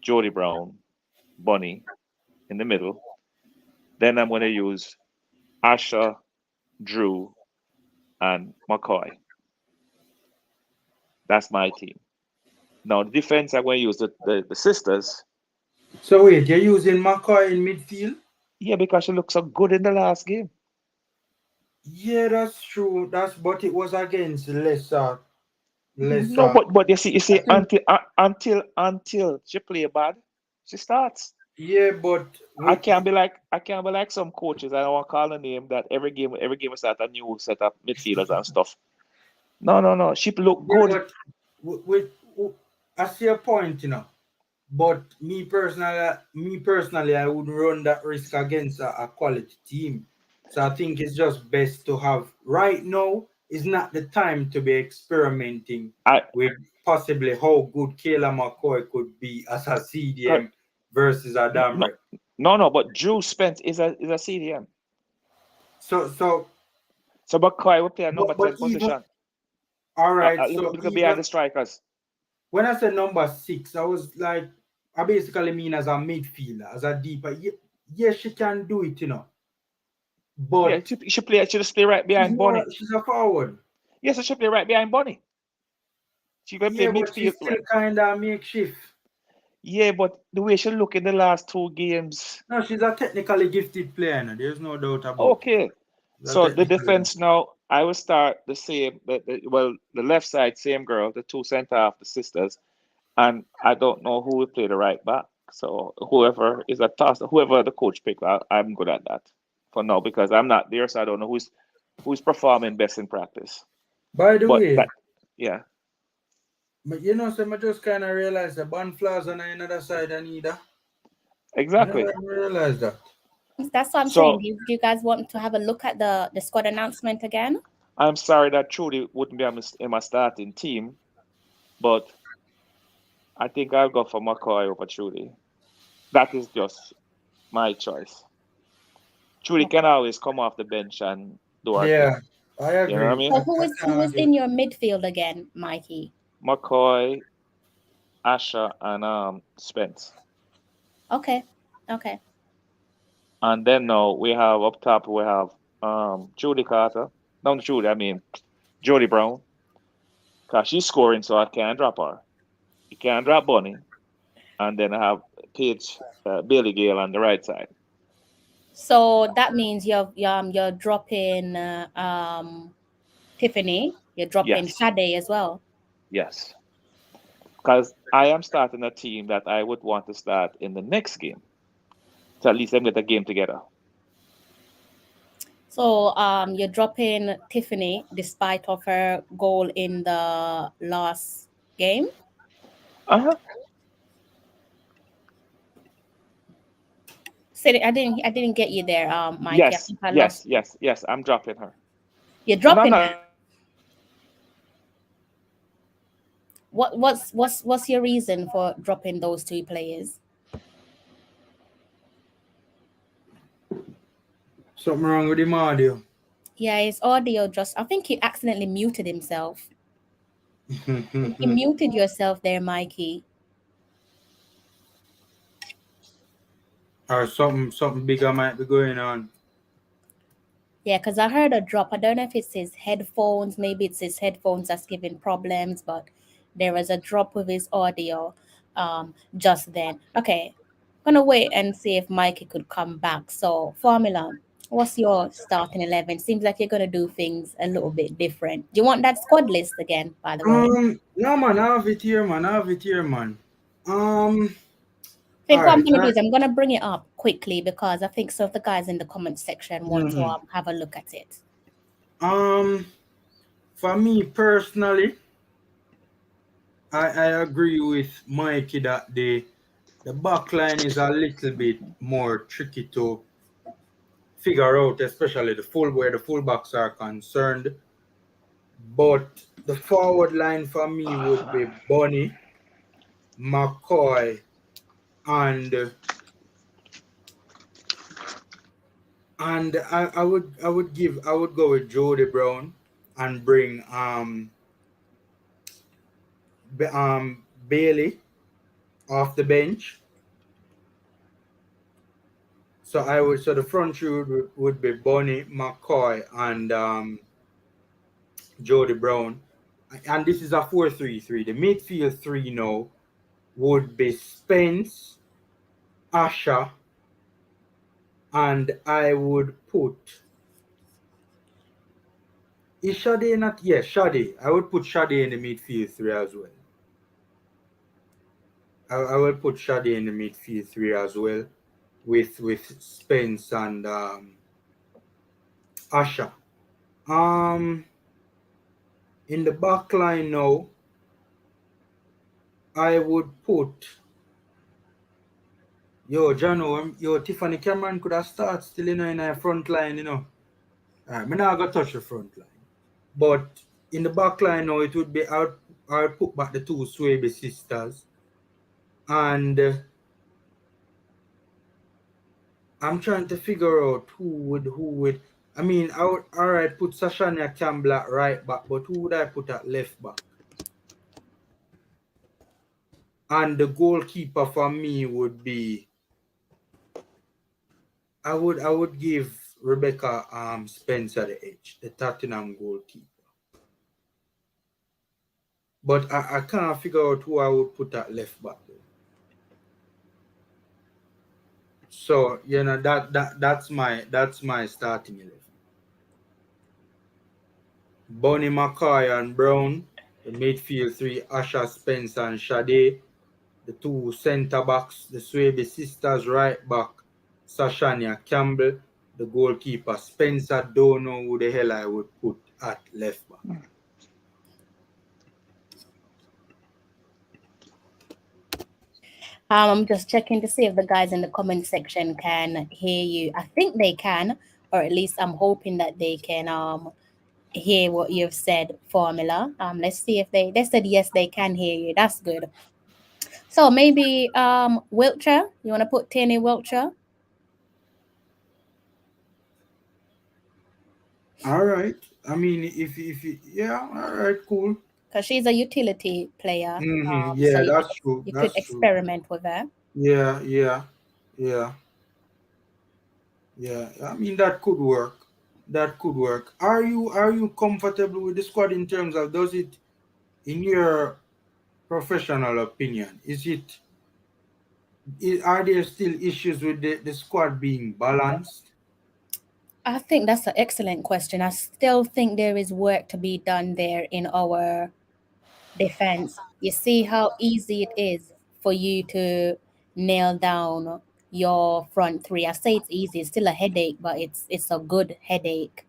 Jody Brown, Bunny in the middle. Then I'm going to use Asha, Drew, and McCoy. That's my team. Now the defense, I'm going to use the sisters. So wait, you're using McCoy in midfield? Yeah, because she looked so good in the last game. Yeah, that's true. But it was against lesser. No, but you see, until she play bad, she starts. Yeah, but I can't be like some coaches. I don't want to call a name that every game we start a new set of midfielders and stuff. No. She look good. But I see a point, you know. But me personally, I would run that risk against a quality team. So I think it's just best to have right now is not the time to be experimenting with possibly how good Kayla McCoy could be as a CDM versus a Damrek. No, but Drew Spence is a CDM. So So McCoy will play a number 10 But even position. all right, A so little behind even the strikers. when I said number 6, I was like, I basically mean as a midfielder, as a deeper. Yeah, she can do it, you know. Yeah, But she should play. She just play right behind Bonnie. she's a forward. Yes, she should play right behind Bonnie. She can play Yeah, but she's midfield. still kind of makeshift. Yeah, but the way she look in the last 2 games. No, she's a technically gifted player. No? There's no doubt about it. Okay. She's a So the technically defense now, I will start the same. The left side, same girl, the 2 center half, the sisters, and I don't know who will play the right back. So whoever is a toss, whoever the coach pick, I'm good at that for now because I'm not there, so I don't know who's performing best in practice. By the But way, yeah. but you know, so I just kind of realized the band flaws on another side and either. Exactly. I never realized that. That's what I'm saying. Do you guys want to have a look at the squad announcement again? I'm sorry that Trudy wouldn't be in my starting team, but I think I'll go for McCoy over Trudy. That is just my choice. Trudy can always come off the bench and do her thing. I agree. You know what I mean? So who is in your midfield again, Mikey? McCoy, Asha, and Spence. Okay. And then now we have up top we have Judy Carter. No, Judy, I mean Jody Brown. Cause she's scoring, so I can't drop her. You can't drop Bonnie. And then I have Paige Bailey-Gayle on the right side. So that means you're dropping Tiffany. You're dropping Sade as well. Yes. Because I am starting a team that I would want to start in the next game. So at least them get a game together. So you're dropping Tiffany despite of her goal in the last game? Uh-huh. Say I didn't get you there, Mike. Yes. I'm dropping her. You're dropping her. What's your reason for dropping those 2 players? Something wrong with him audio. Yeah, his audio just. I think he accidentally muted himself. You muted yourself there, Mikey. Or something bigger might be going on. Yeah, because I heard a drop. I don't know if it's his headphones. Maybe it's his headphones that's giving problems, but there was a drop with his audio just then. Okay, I'm gonna wait and see if Mikey could come back. So, Formula, what's your starting 11? Seems like you're gonna do things a little bit different. Do you want that squad list again, by the way? No, man, I have it here, man. I think what I'm going to do is I'm going to bring it up quickly because I think some of the guys in the comment section want to have a look at it. For me personally, I agree with Mikey that the back line is a little bit more tricky to figure out, especially where the fullbacks are concerned. But the forward line for me would be Bonnie, McCoy, and I would go with Jody Brown and bring Bailey off the bench. So the front three would be Bonnie, McCoy, and Jody Brown. And this is a 4-3-3. The midfield 3 now would be Spence, Asha, and I would put Sade. I would put Sade in the midfield 3 as well. I will put Sade in the midfield 3 as well with Spence and Asha. In the back line now, I would put Tiffany Cameron could have started still, in a front line, I'm not gonna touch the front line. But in the back line now, it would be I'll put back the 2 Swaby sisters. And I'm trying to figure out who would I mean, I would all right put Sashania Campbell at right back, but who would I put at left back? And the goalkeeper for me would be I would give Rebecca Spencer the edge, the Tottenham goalkeeper. But I can't figure out who I would put at left back though. So you know that's my starting 11. Bonnie McCoy and Brown, the midfield three, Asha, Spence and Sade, the two centre backs, the Swaby sisters right back, Sashania Campbell, the goalkeeper Spencer. Don't know who the hell I would put at left back. I'm just checking to see if the guys in the comment section can hear you. I think they can, or at least I'm hoping that they can hear what you've said, Formula. Let's see if they said yes, they can hear you. That's good. So maybe Wiltshire, you want to put Tierney Wiltshire? All right. I mean, if yeah, all right, cool. Because she's a utility player. Mm-hmm. So Yeah, that's true. you That's could true. experiment with her. Yeah. I mean, that could work. That could work. Are you comfortable with the squad in terms of does it, in your professional opinion, are there still issues with the squad being balanced? I think that's an excellent question. I still think there is work to be done there in our defense. You see how easy it is for you to nail down your front three. I say it's easy, it's still a headache, but it's a good headache.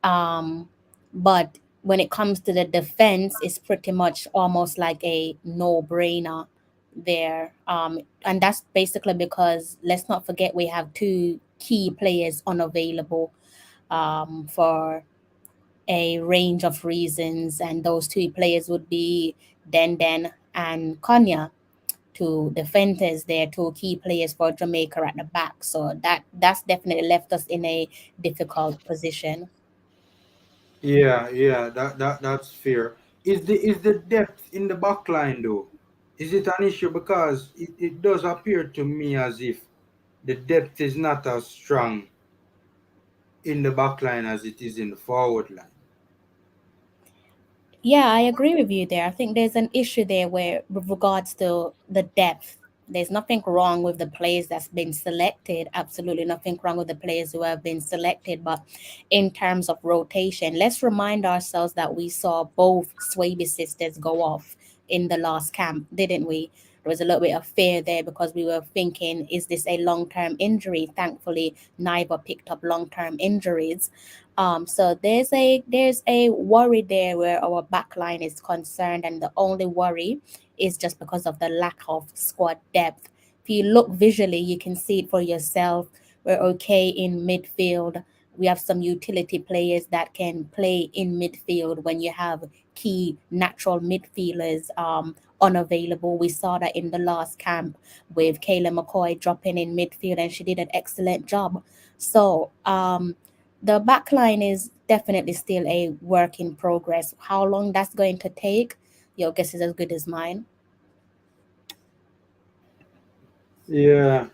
But when it comes to the defense, it's pretty much almost like a no-brainer there. And that's basically because let's not forget we have two key players unavailable for a range of reasons, and those two players would be Den and Konya, two defenders there, two key players for Jamaica at the back. So that's definitely left us in a difficult position. Yeah, that's fair. Is the depth in the back line though? Is it an issue? Because it does appear to me as if the depth is not as strong in the back line as it is in the forward line. Yeah, I agree with you there. I think there's an issue there where, with regards to the depth, there's nothing wrong with the players that's been selected. Absolutely nothing wrong with the players who have been selected. But in terms of rotation, let's remind ourselves that we saw both Swaby sisters go off in the last camp, didn't we? There was a little bit of fear there because we were thinking, is this a long-term injury? Thankfully, neither picked up long-term injuries. So there's a worry there where our backline is concerned, and the only worry is just because of the lack of squad depth. If you look visually, you can see it for yourself. We're okay in midfield. We have some utility players that can play in midfield when you have key natural midfielders unavailable. We saw that in the last camp with Kayla McCoy dropping in midfield, and she did an excellent job. So the back line is definitely still a work in progress. How long that's going to take, your guess is as good as mine. Yeah.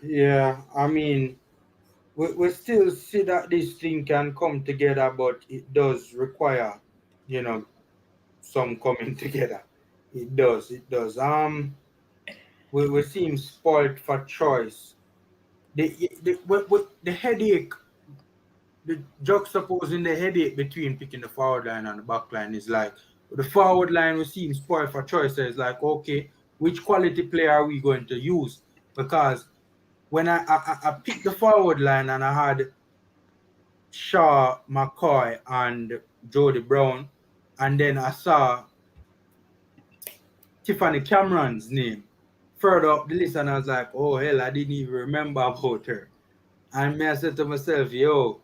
I mean, we still see that this thing can come together, but it does require, some coming together. It does. We seem spoiled for choice. The headache, the juxtaposing the headache between picking the forward line and the back line is like the forward line we seem spoiled for choice. So it's like, okay, which quality player are we going to use? Because when I picked the forward line and I had Shaw, McCoy, and Jody Brown, and then I saw Tiffany Cameron's name further up the list, and I was like, oh hell, I didn't even remember about her. And I said to myself, yo,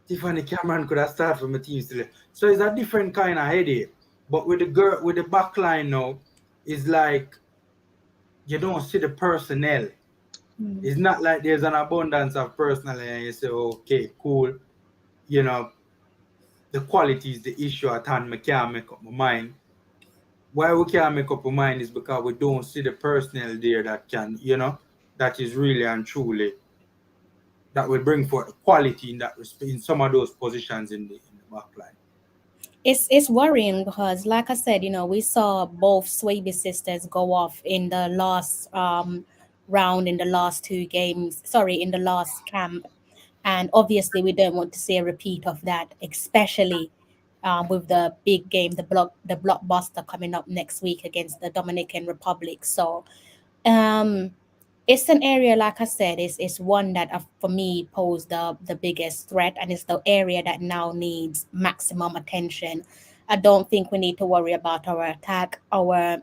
Tiffany Cameron could have started from a team still. So it's a different kind of headache. But with the back line now, it's like you don't see the personnel. It's not like there's an abundance of personnel and you say, okay, cool. you know, the quality is the issue at hand. I can't make up my mind. Why we can't make up our mind is because we don't see the personnel there that can, that is really and truly that will bring forth quality in that respect in some of those positions in the back line. It's worrying because, like I said, we saw both Swaby sisters go off in the last round in the last two games. Sorry, in the last camp, and obviously we don't want to see a repeat of that, especially with the big game, the blockbuster coming up next week against the Dominican Republic. So um, it's an area, like I said, is one that for me posed the biggest threat, and it's the area that now needs maximum attention. I don't think we need to worry about our attack, our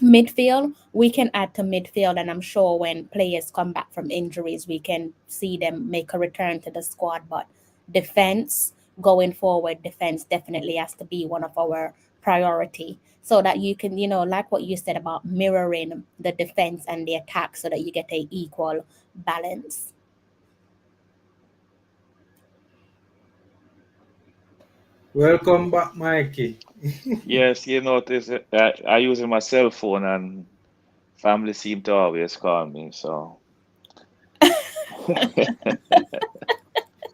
midfield. We can add to midfield, and I'm sure when players come back from injuries, we can see them make a return to the squad. But defense, going forward, defense definitely has to be one of our priority, so that you can, like what you said about mirroring the defense and the attack, so that you get a equal balance. Welcome back, Mikey. Yes, you notice I using my cell phone and family seem to always call me. So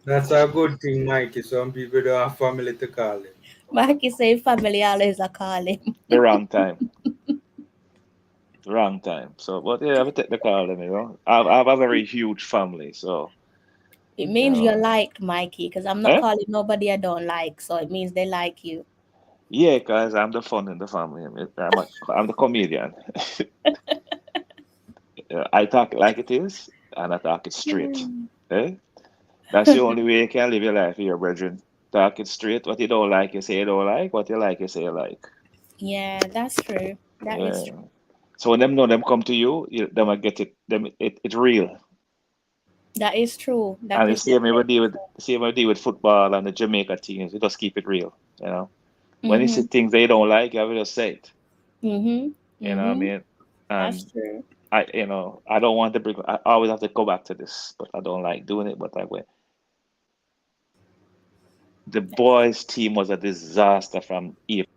That's a good thing, Mikey. Some people don't have family to call them. Mikey say family always a call him. the wrong time, wrong time. So, but yeah, I take the call. I have a very huge family, so It you means you're know. liked, Mikey, because I'm not Eh? calling nobody I don't like, so it means they like you. Yeah, guys, I'm the fun in the family. I'm the comedian. I talk like it is, and I talk it straight. Eh? That's the only way you can live your life here, brethren. Talk it straight. What you don't like, you say you don't like. What you like, you say you like. Yeah, that's true. That is Yeah. true. So when them come to you, them I get it. It real. That is true. That And the is same way we definitely deal with true. same way we deal with football and the Jamaica teams. We just keep it real. You know. When you see Mm-hmm. things they don't like, you have to just say it. Mm-hmm. You know what I Mm-hmm. mean? That's And true. I don't want to bring. I always have to go back to this, but I don't like doing it. But I went. The boys' team was a disaster from April.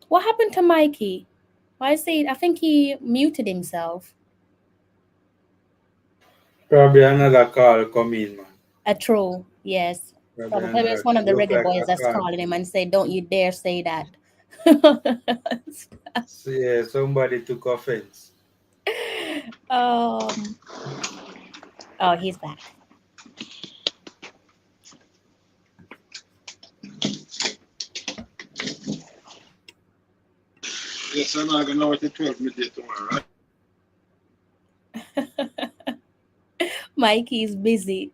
What happened to Mikey? Why is he? I think he muted himself. Probably another call come in, man. A troll, yes. Probably Probably another it's one of the look reggae like boys a that's call. calling him and say, "Don't you dare say that." So, yeah, somebody took offense. um. Oh, he's back. Yes, I'm not gonna know what the 12 midday tomorrow, right? Mikey's busy.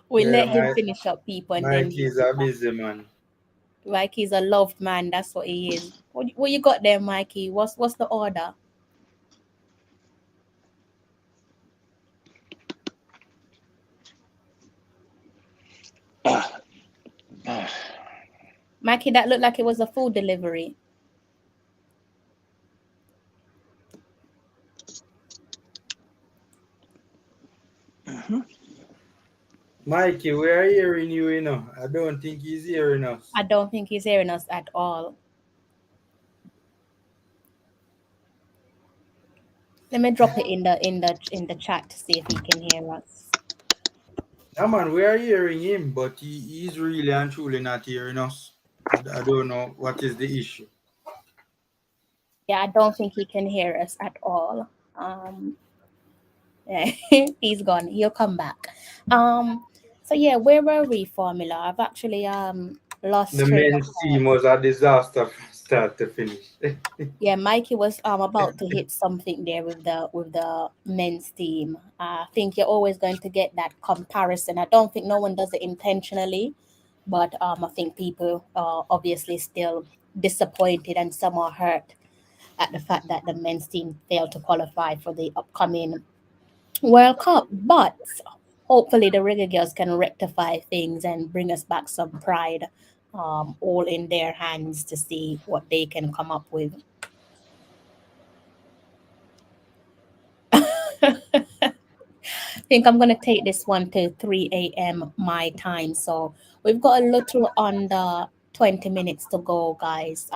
We Yeah, let him finish up, people, and then Mikey's he'll be a back. busy man. Mikey's a loved man. That's what he is. What you got there, Mikey? What's the order? Mikey, that looked like it was a food delivery. Mikey, we are hearing you, I don't think he's hearing us. I don't think he's hearing us at all. Let me drop it in the chat to see if he can hear us. No, man, we are hearing him, but he's really and truly not hearing us. I don't know what is the issue. Yeah, I don't think he can hear us at all. Yeah, he's gone. He'll come back. So yeah, where were we, Formula? I've actually lost The train of men's thought. team was a disaster from start to finish. Yeah, Mikey was about to hit something there with the men's team. I think you're always going to get that comparison. I don't think no one does it intentionally, but I think people are obviously still disappointed, and some are hurt at the fact that the men's team failed to qualify for the upcoming World Cup. But hopefully the Reggae Girls can rectify things and bring us back some pride all in their hands to see what they can come up with. I think I'm gonna take this one to 3 a.m. my time. So we've got a little under 20 minutes to go, guys.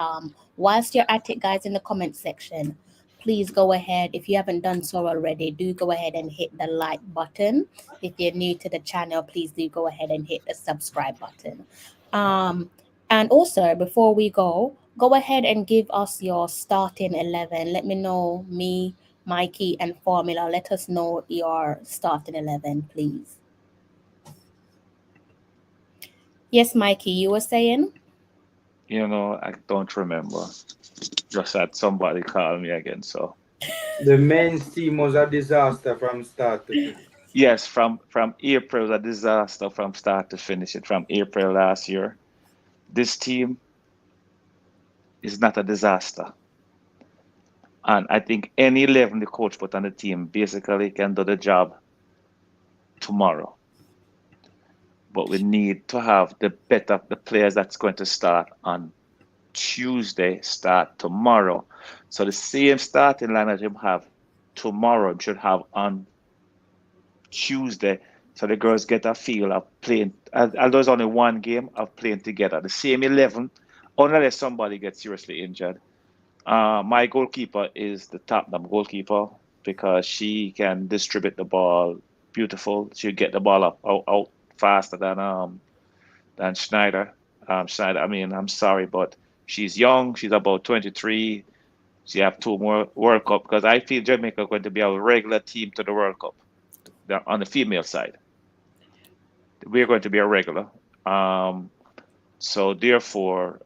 Whilst you're at it, guys, in the comment section, please go ahead. If you haven't done so already, do go ahead and hit the like button. If you're new to the channel, please do go ahead and hit the subscribe button. And also, before we go ahead and give us your starting 11. Let me know, me, Mikey, and Formula. Let us know your starting 11, please. Yes, Mikey, you were saying? You know, I don't remember. Just had somebody call me again. So The men's team was a disaster from start to finish. yes, from April, a disaster from start to finish. It from April last year. This team is not a disaster, and I think any 11 the coach put on the team basically can do the job tomorrow. But we need to have the players that's going to start on Tuesday start tomorrow. So the same starting lineup you have tomorrow you should have on Tuesday. So the girls get a feel of playing. Although there's only one game of playing together, the same 11, unless somebody gets seriously injured. My goalkeeper is the top number goalkeeper because she can distribute the ball beautiful. She'll get the ball out faster than Schneider. Schneider, I mean, I'm sorry, but she's young. She's about 23. She have 2 more World Cup because I feel Jamaica is going to be a regular team to the World Cup. They're on the female side. We're going to be a regular. So therefore,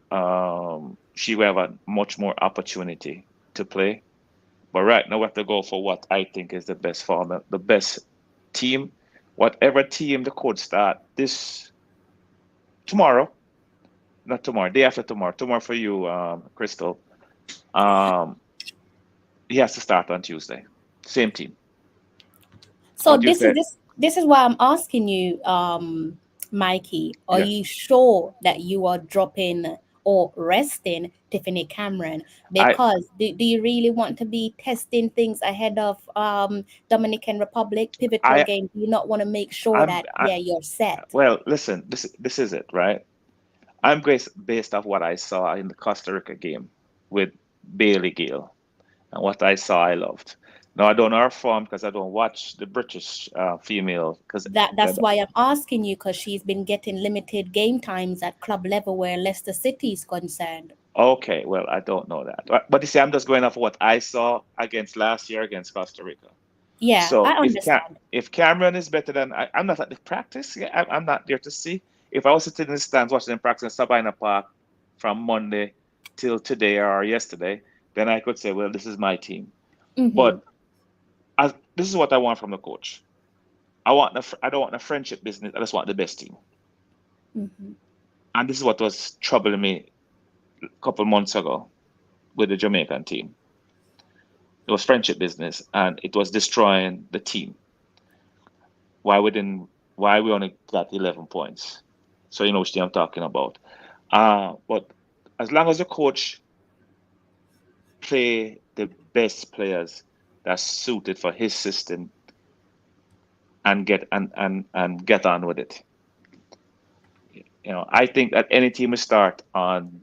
she will have a much more opportunity to play. But right now we have to go for what I think is the best format, the best team. Whatever team the coach start this tomorrow, not tomorrow, day after tomorrow. Tomorrow for you, Crystal. He has to start on Tuesday. Same team. So What you said. this is why I'm asking you, Mikey. Are Yes. you sure that you are dropping or resting Tiffany Cameron? Because do you really want to be testing things ahead of Dominican Republic pivotal game? Do you not want to make sure that you're set? Well, listen, this is it, right? I'm based off what I saw in the Costa Rica game with Bailey-Gayle, and what I saw, I loved. Now I don't know her form because I don't watch the British female. Because that's why I'm asking you, because she's been getting limited game times at club level where Leicester City is concerned. Okay, well, I don't know that, but you see, I'm just going off what I saw against last year against Costa Rica. Yeah, So I understand. if Cameron is better than I'm not at the practice. Yeah, I'm not there to see. If I was sitting in the stands watching them practice in Sabina Park from Monday till today or yesterday, then I could say, well, this is my team. Mm-hmm. But this is what I want from the coach. I don't want a friendship business. I just want the best team. Mm-hmm. And this is what was troubling me a couple months ago with the Jamaican team. It was friendship business, and it was destroying the team. Why we only got 11 points? So you know which team I'm talking about. But as long as the coach play the best players that's suited for his system and get on with it. You know, I think that any team will start on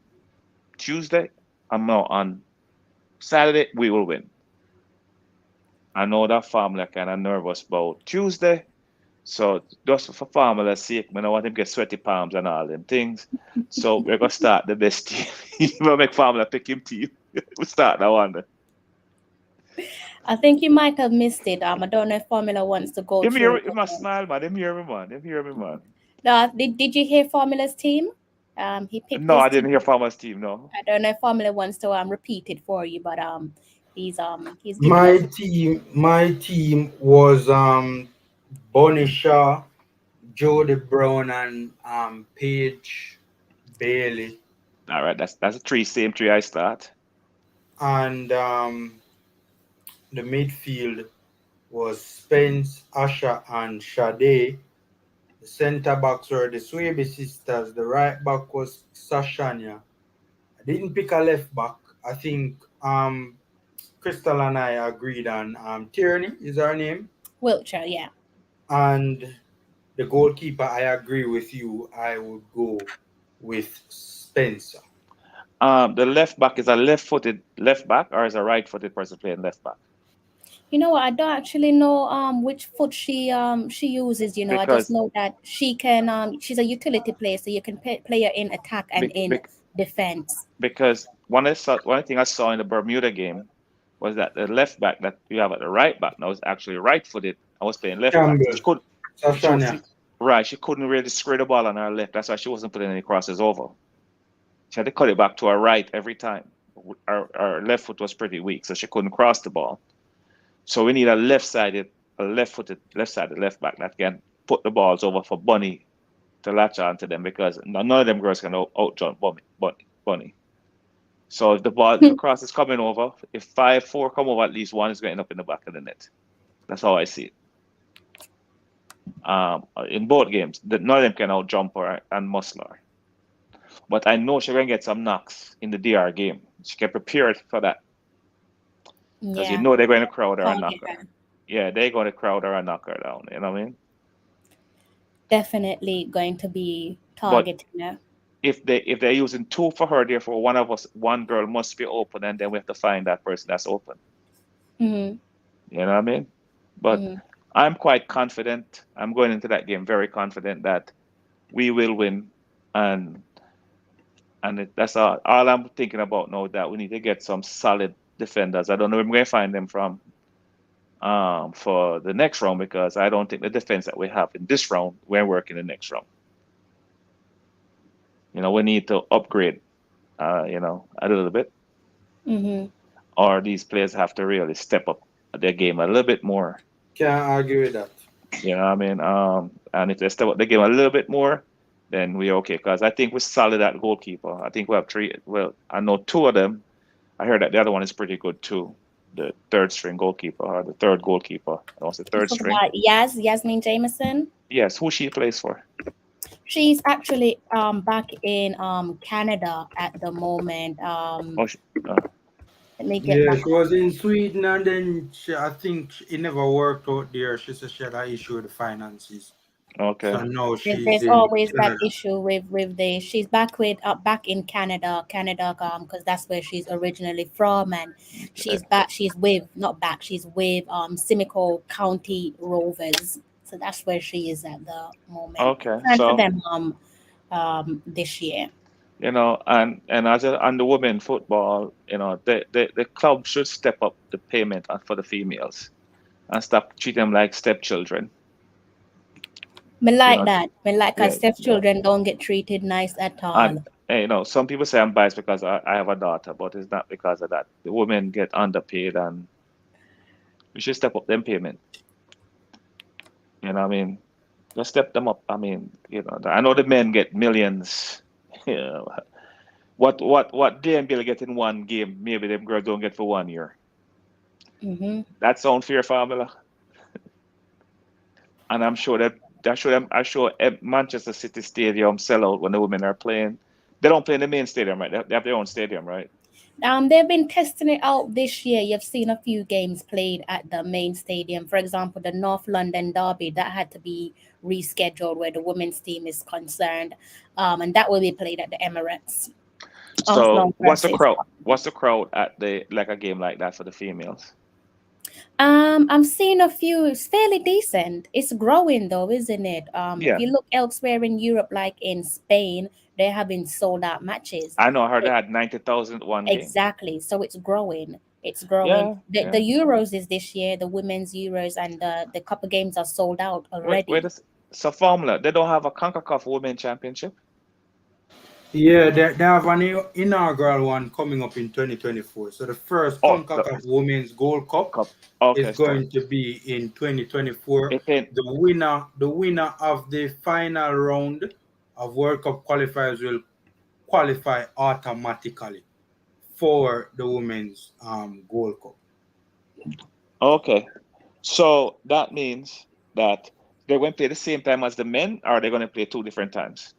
Tuesday, on Saturday, we will win. I know that family are kind of nervous about Tuesday. So just for formula's sake, I don't want him to get sweaty palms and all them things. So we're going to start the best team. We'll make formula pick him team. We'll start that one. I think you might have missed it. I don't know if Formula wants to go through. You must smile, man. Them hear me, man. Did you hear Formula's team? He picked. No, I didn't hear Formula's team. No. I don't know if Formula wants to repeat it for you, but he's my team was Bonnie Shaw, Jody Brown, and Paige Bailey. All right, that's a same three I start. And the midfield was Spence, Asha, and Sade. The centre backs were the Swaby sisters. The right back was Sashanya. I didn't pick a left back. I think Crystal and I agreed on Tierney is her name. Wiltshire, yeah. And the goalkeeper, I agree with you. I would go with Spencer. The left back is a left-footed left back, or is a right-footed person playing left back? You know what? I don't actually know which foot she uses. You know, I just Because- know that she can she's a utility player, so you can play her in attack and in defense. Because one thing I saw in the Bermuda game was that the left back that you have at the right back now is actually right-footed. I was playing left back. She couldn't really square the ball on her left. That's why she wasn't putting any crosses over. She had to cut it back to her right every time. Her left foot was pretty weak, so she couldn't cross the ball. So we need a left-sided left back that can put the balls over for Bunny to latch on to them, because none of them girls can out-jump Bunny. So if the cross is coming over, if 5-4 come over, at least one is getting up in the back of the net. That's how I see it. In both games, none of them can out-jump her and muscle her. But I know she's going to get some knocks in the DR game. She can prepare for that. Because you know they're going to crowd her and knock her. Yeah, they're going to crowd her and knock her down. You know what I mean? Definitely going to be targeting her. If they're using two for her, therefore one girl must be open, and then we have to find that person that's open. Mm-hmm. You know what I mean? But I'm quite confident. I'm going into that game very confident that we will win, and that's all I'm thinking about now. That we need to get some solid defenders. I don't know where I'm going to find them from for the next round, because I don't think the defense that we have in this round will work in the next round. You know, we need to upgrade, a little bit. Mm-hmm. Or these players have to really step up their game a little bit more. Can't argue with that. You know what I mean? And if they step up the game a little bit more, then we're okay. Because I think we're solid at goalkeeper. I think we have three. Well, I know two of them. I heard that the other one is pretty good too. The third string goalkeeper, or the third goalkeeper. That was the third string. Yasmin Jameson. Yes, who she plays for? She's actually back in Canada at the moment. Let me get back. She was in Sweden, and then I think it never worked out there. She said she had an issue with the finances. Okay. So no, there's always that issue with the. She's back in Canada, because that's where she's originally from, and she's back. She's with Simcoe County Rovers. So that's where she is at the moment. Okay. And for them this year. You know, and as on the women football, you know, the club should step up the payment for the females and stop treating them like stepchildren. Me like that. Me like our stepchildren don't get treated nice at all. And you know, some people say I'm biased because I have a daughter, but it's not because of that. The women get underpaid, and we should step up them payment. You know what I mean? Just step them up. I mean, you know, I know the men get millions. You know, what they and Bill get in one game, maybe them girls don't get for 1 year. Mm-hmm. That sounds fair, formula. And I'm sure Manchester City Stadium sell out when the women are playing. They don't play in the main stadium, right? They have their own stadium, right? They've been testing it out this year. You've seen a few games played at the main stadium. For example, the North London Derby, that had to be rescheduled where the women's team is concerned. And that will be played at the Emirates. So what's the crowd at a game like that for the females? I'm seeing a few. It's fairly decent. It's growing though, isn't it? If you look elsewhere in Europe, like in Spain, they're having sold out matches. I know. I heard they had 90,000 one game. Exactly. So it's growing. It's growing. The Euros is this year, the women's Euros, and the couple games are sold out already. So formula, they don't have a Concacaf Women Championship? Yeah, they have an inaugural one coming up in 2024. So the first Concacaf Women's Gold Cup is going to be in 2024. The winner of the final round of World Cup qualifiers will qualify automatically for the Women's Gold Cup. Okay. So that means that they're going to play the same time as the men, or they're going to play 2 different times?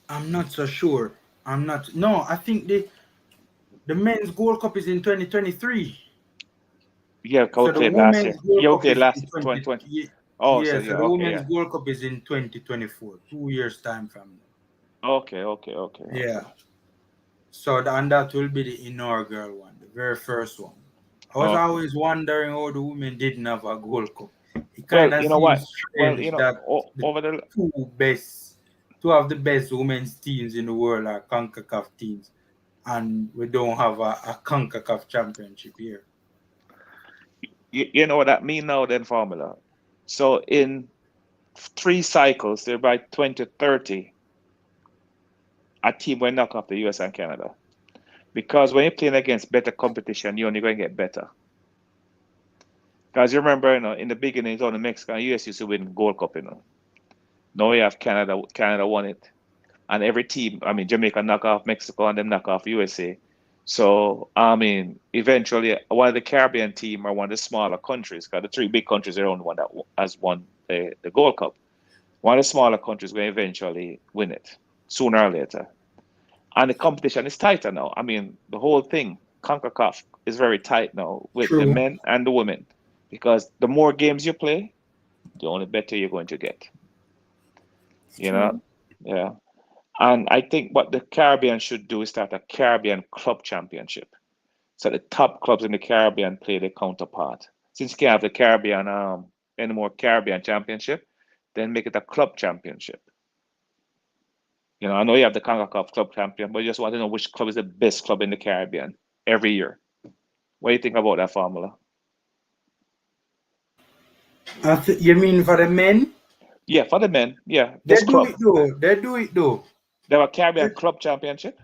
I'm not so sure. No, I think the men's Gold Cup is in 2023. Yeah, So we the played last year. women's Gold Yeah, we Cup played is last in 2020. 20. Oh, so Yeah, yeah, so the okay, women's yeah. Gold Cup is in 2024, 2 years time from now. Okay. Yeah. So and that will be the inaugural one, the very first one. I was Okay. always wondering how the women didn't have a Gold Cup. It Well, kind of you know what? seems Well, strange that the over the two of the best women's teams in the world are Concacaf teams, and we don't have a Concacaf championship here. you know what that mean now then, Formula. So in 3 cycles, there by 2030, a team will knock off the US and Canada. Because when you're playing against better competition, you're only going to get better. Because you remember, in the beginning, it's only Mexico and US used to win Gold Cup, Now we have Canada. Canada won it. And every team, Jamaica knock off Mexico and them knock off USA. So, eventually, one of the Caribbean team or one of the smaller countries, because the 3 big countries are the only one that has won the Gold Cup. One of the smaller countries will eventually win it, sooner or later. And the competition is tighter now. The whole thing, CONCACAF, is very tight now with the True. men and the women. Because the more games you play, the only better you're going to get. Yeah. And I think what the Caribbean should do is start a Caribbean club championship. So the top clubs in the Caribbean play their counterpart. Since you can't have the Caribbean any more Caribbean championship, then make it a club championship. I know you have the CONCACAF club champion, but you just want to know which club is the best club in the Caribbean every year. What do you think about that formula? You mean for the men? Yeah, for the men. Yeah, They this club. They do it though. They have a Caribbean club championship.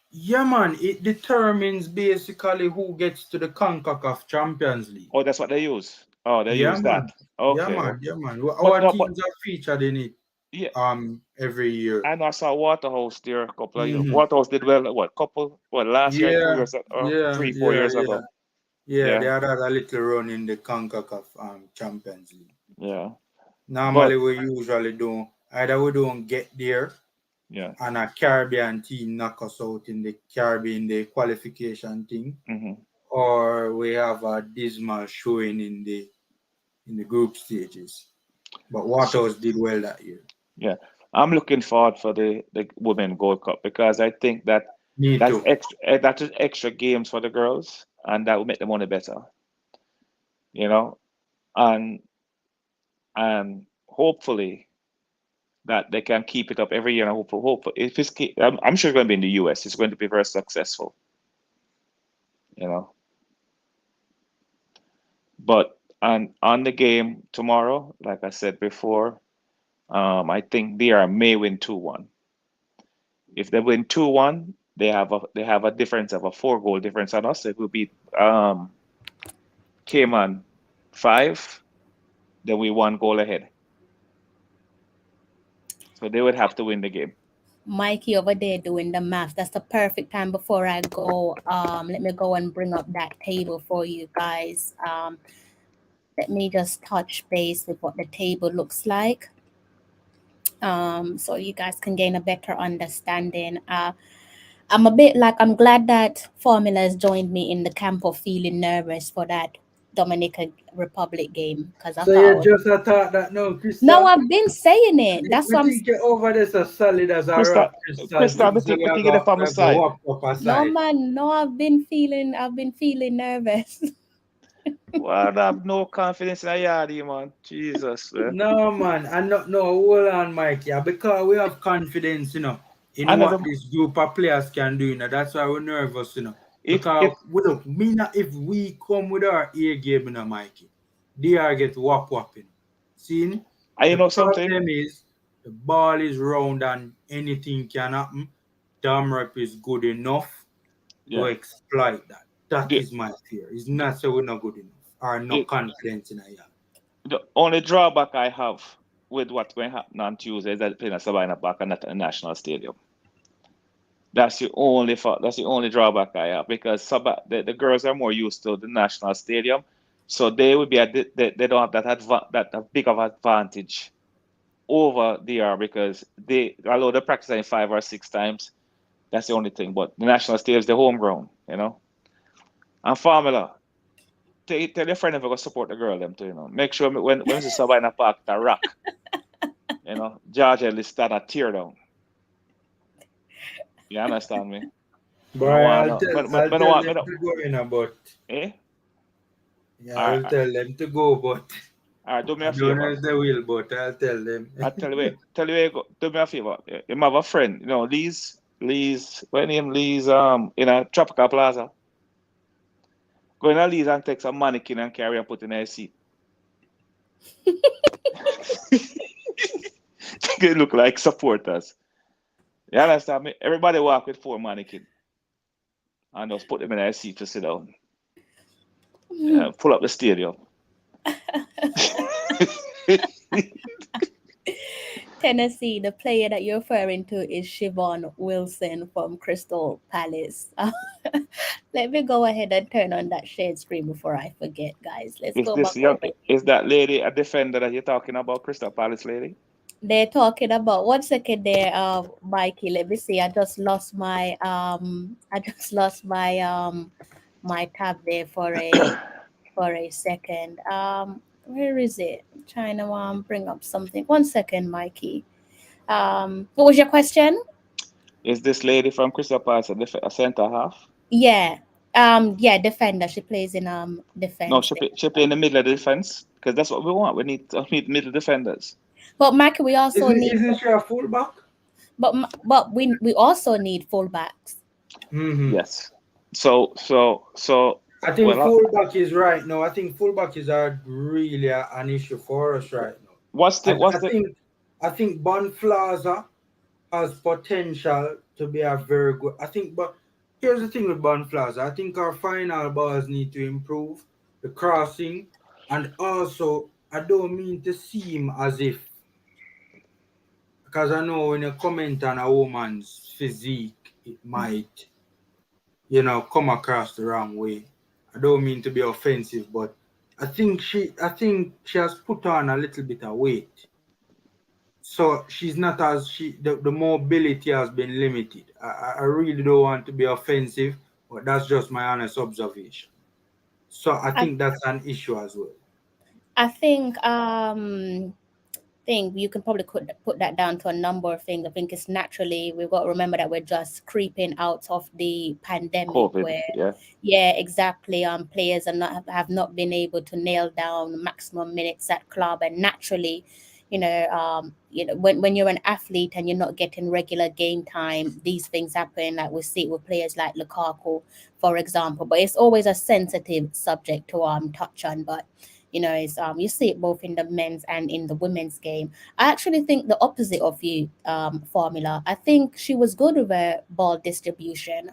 Yeah, man. It determines basically who gets to the CONCACAF Champions League. Oh, that's what they use. Oh, they use that. Okay. Yeah, man. Our teams are featured in it. Yeah. Every year. And I saw Waterhouse there a couple of years. Waterhouse did well. Last year, 2 years, or 3-4 years ago. Yeah, they had a little run in the CONCACAF Champions League. Yeah. Normally, we usually don't. Either we don't get there. Yeah. And a Caribbean team knock us out in the Caribbean, the qualification thing. Or we have a dismal showing in the group stages. But Waterhouse did well that year. Yeah. I'm looking forward for the Women Gold Cup because I think that that's extra games for the girls and that will make the money better. And hopefully that they can keep it up every year. And hopefully if I'm sure it's going to be in the US. It's going to be very successful. But on the game tomorrow, like I said before, I think DR may win 2-1. If they win 2-1, they have a difference of a 4-goal difference on us. It will be Cayman 5, then we 1 goal ahead. So they would have to win the game. Mikey over there doing the math. That's the perfect time before I go. Let me go and bring up that table for you guys. Let me just touch base with what the table looks like. So you guys can gain a better understanding. I'm glad that Formula has joined me in the camp of feeling nervous for that Dominican Republic game because you just thought that Krista? No, I've been saying it. That's what I'm saying. Over there so solid as a rock. Krista, I think it from the side. No man, no, I've been feeling nervous. Well, I have no confidence in Ayadi, man. Jesus, man. No, man. Hold on, Mike. Yeah, because we have confidence, in what this group of players can do. That's why we're nervous, If we come with our A game, Mikey, they are get whop. See? The problem is the ball is round and anything can happen. Damrep is good enough to exploit that. That is my fear. It's not so we're not good enough. Or no confidence in Ayala. The only drawback I have with what's going to happen on Tuesday is that playing a Savannah Park and not at the National Stadium. That's the only drawback I have because the girls are more used to the National Stadium So they would be they don't have that big of advantage over DR because although they practice in 5 or 6 times, that's the only thing. But the national stage is the homegrown, And formula. Tell your friend if you go support the girl them too, Make sure when you somebody in a park that rock, Georgia list stand a tear down. You understand me? Boy, I'll tell them to go in, but Eh? yeah, I'll tell them to go, but All right, do me I a don't know favor. if they will, but I'll tell them. I tell you, do me a favor. You have a friend, Lee's, what name Lee's in a Tropical Plaza. Go in a Lee's and take some mannequin and carry and put in a seat. They look like supporters. You understand me? Everybody walk with 4 mannequin. And just put them in a seat to sit down. Yeah, pull up the stadium. Tennessee, the player that you're referring to is Siobhan Wilson from Crystal Palace. Let me go ahead and turn on that share screen before I forget, guys. Let's go back over. Is that lady a defender that you're talking about, Crystal Palace lady? They're talking about 1 second there, Mikey. Let me see. I just lost my my tab there for a second. Where is it? I'm trying to bring up something. 1 second, Mikey. What was your question? Is this lady from Crystal Palace a centre half? Yeah. Yeah, defender. She plays in defense. No, she play in the middle of the defense because that's what we want. We need middle defenders. But Mikey, we also need. Isn't she a fullback? But we also need fullbacks. Mm-hmm. Yes. So I think fullback is right now. I think fullback is really an issue for us right now. I think Bonflaza has potential to be a very good. But here's the thing with Bonflaza. I think our final balls need to improve, the crossing, and also I don't mean to seem as if, because I know when you comment on a woman's physique, it might, come across the wrong way. I don't mean to be offensive, but I think she has put on a little bit of weight. So she's not the mobility has been limited. I really don't want to be offensive, but that's just my honest observation. So I think that's an issue as well. I think you can probably put that down to a number of things. I think it's naturally we've got to remember that we're just creeping out of the pandemic. COVID, yeah, exactly. Players have not been able to nail down maximum minutes at club, and naturally, when you're an athlete and you're not getting regular game time, these things happen. Like we see with players like Lukaku, for example. But it's always a sensitive subject to touch on. But it's you see it both in the men's and in the women's game. I actually think the opposite of you, Formula. I think she was good with her ball distribution,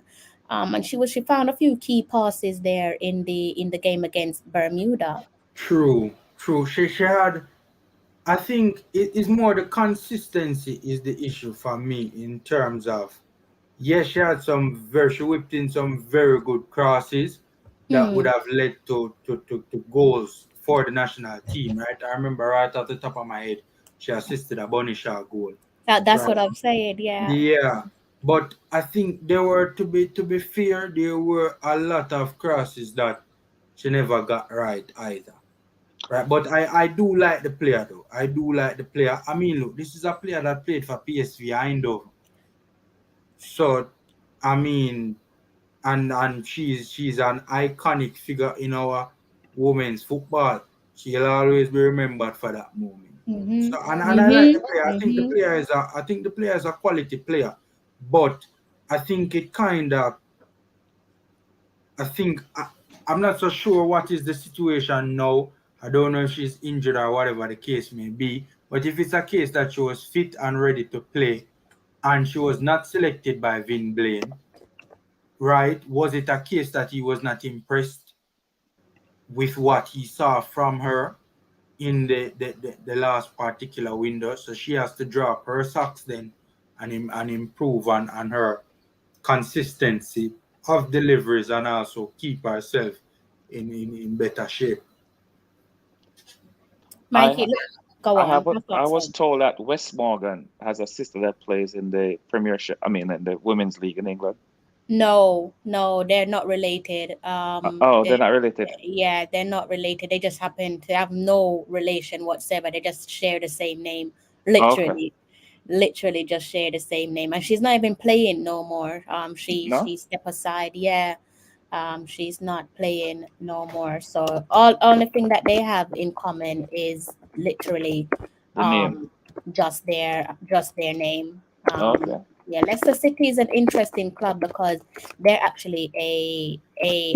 and she found a few key passes there in the game against Bermuda. True. She had. I think it is more the consistency is the issue for me in terms of. Yes, she whipped in some very good crosses that would have led to goals for the national team, right? I remember right off the top of my head, she assisted a Bonnie Shaw goal. That's right. What I'm saying, yeah. Yeah, but I think there were, to be fair, there were a lot of crosses that she never got right either. Right, but I do like the player though. I do like the player. I mean, look, this is a player that played for PSV Eindhoven. So, I mean, and she's an iconic figure in our women's football. She'll always be remembered for that moment. Mm-hmm. So, and I like the player. I think the player is a quality player, but I think it kind of. I'm not so sure what is the situation now. I don't know if she's injured or whatever the case may be. But if it's a case that she was fit and ready to play, and she was not selected by Vin Blaine, right? Was it a case that he was not impressed with what he saw from her in the last particular window? So she has to drop her socks then and improve on her consistency of deliveries and also keep herself in better shape. Mikey, go I on. have a, That's I what was said. told that West Morgan has a sister that plays in the Premiership. I mean, in the Women's League in England. No, no, they're not related. Oh, they're not related. Yeah, they're not related. They just happen to have no relation whatsoever. They just share the same name. Okay. Literally just share the same name. And she's not even playing no more. No? She stepped aside. Yeah. She's not playing no more. So all only thing that they have in common is literally The name. just their name. Okay. Yeah, Leicester City is an interesting club because they're actually a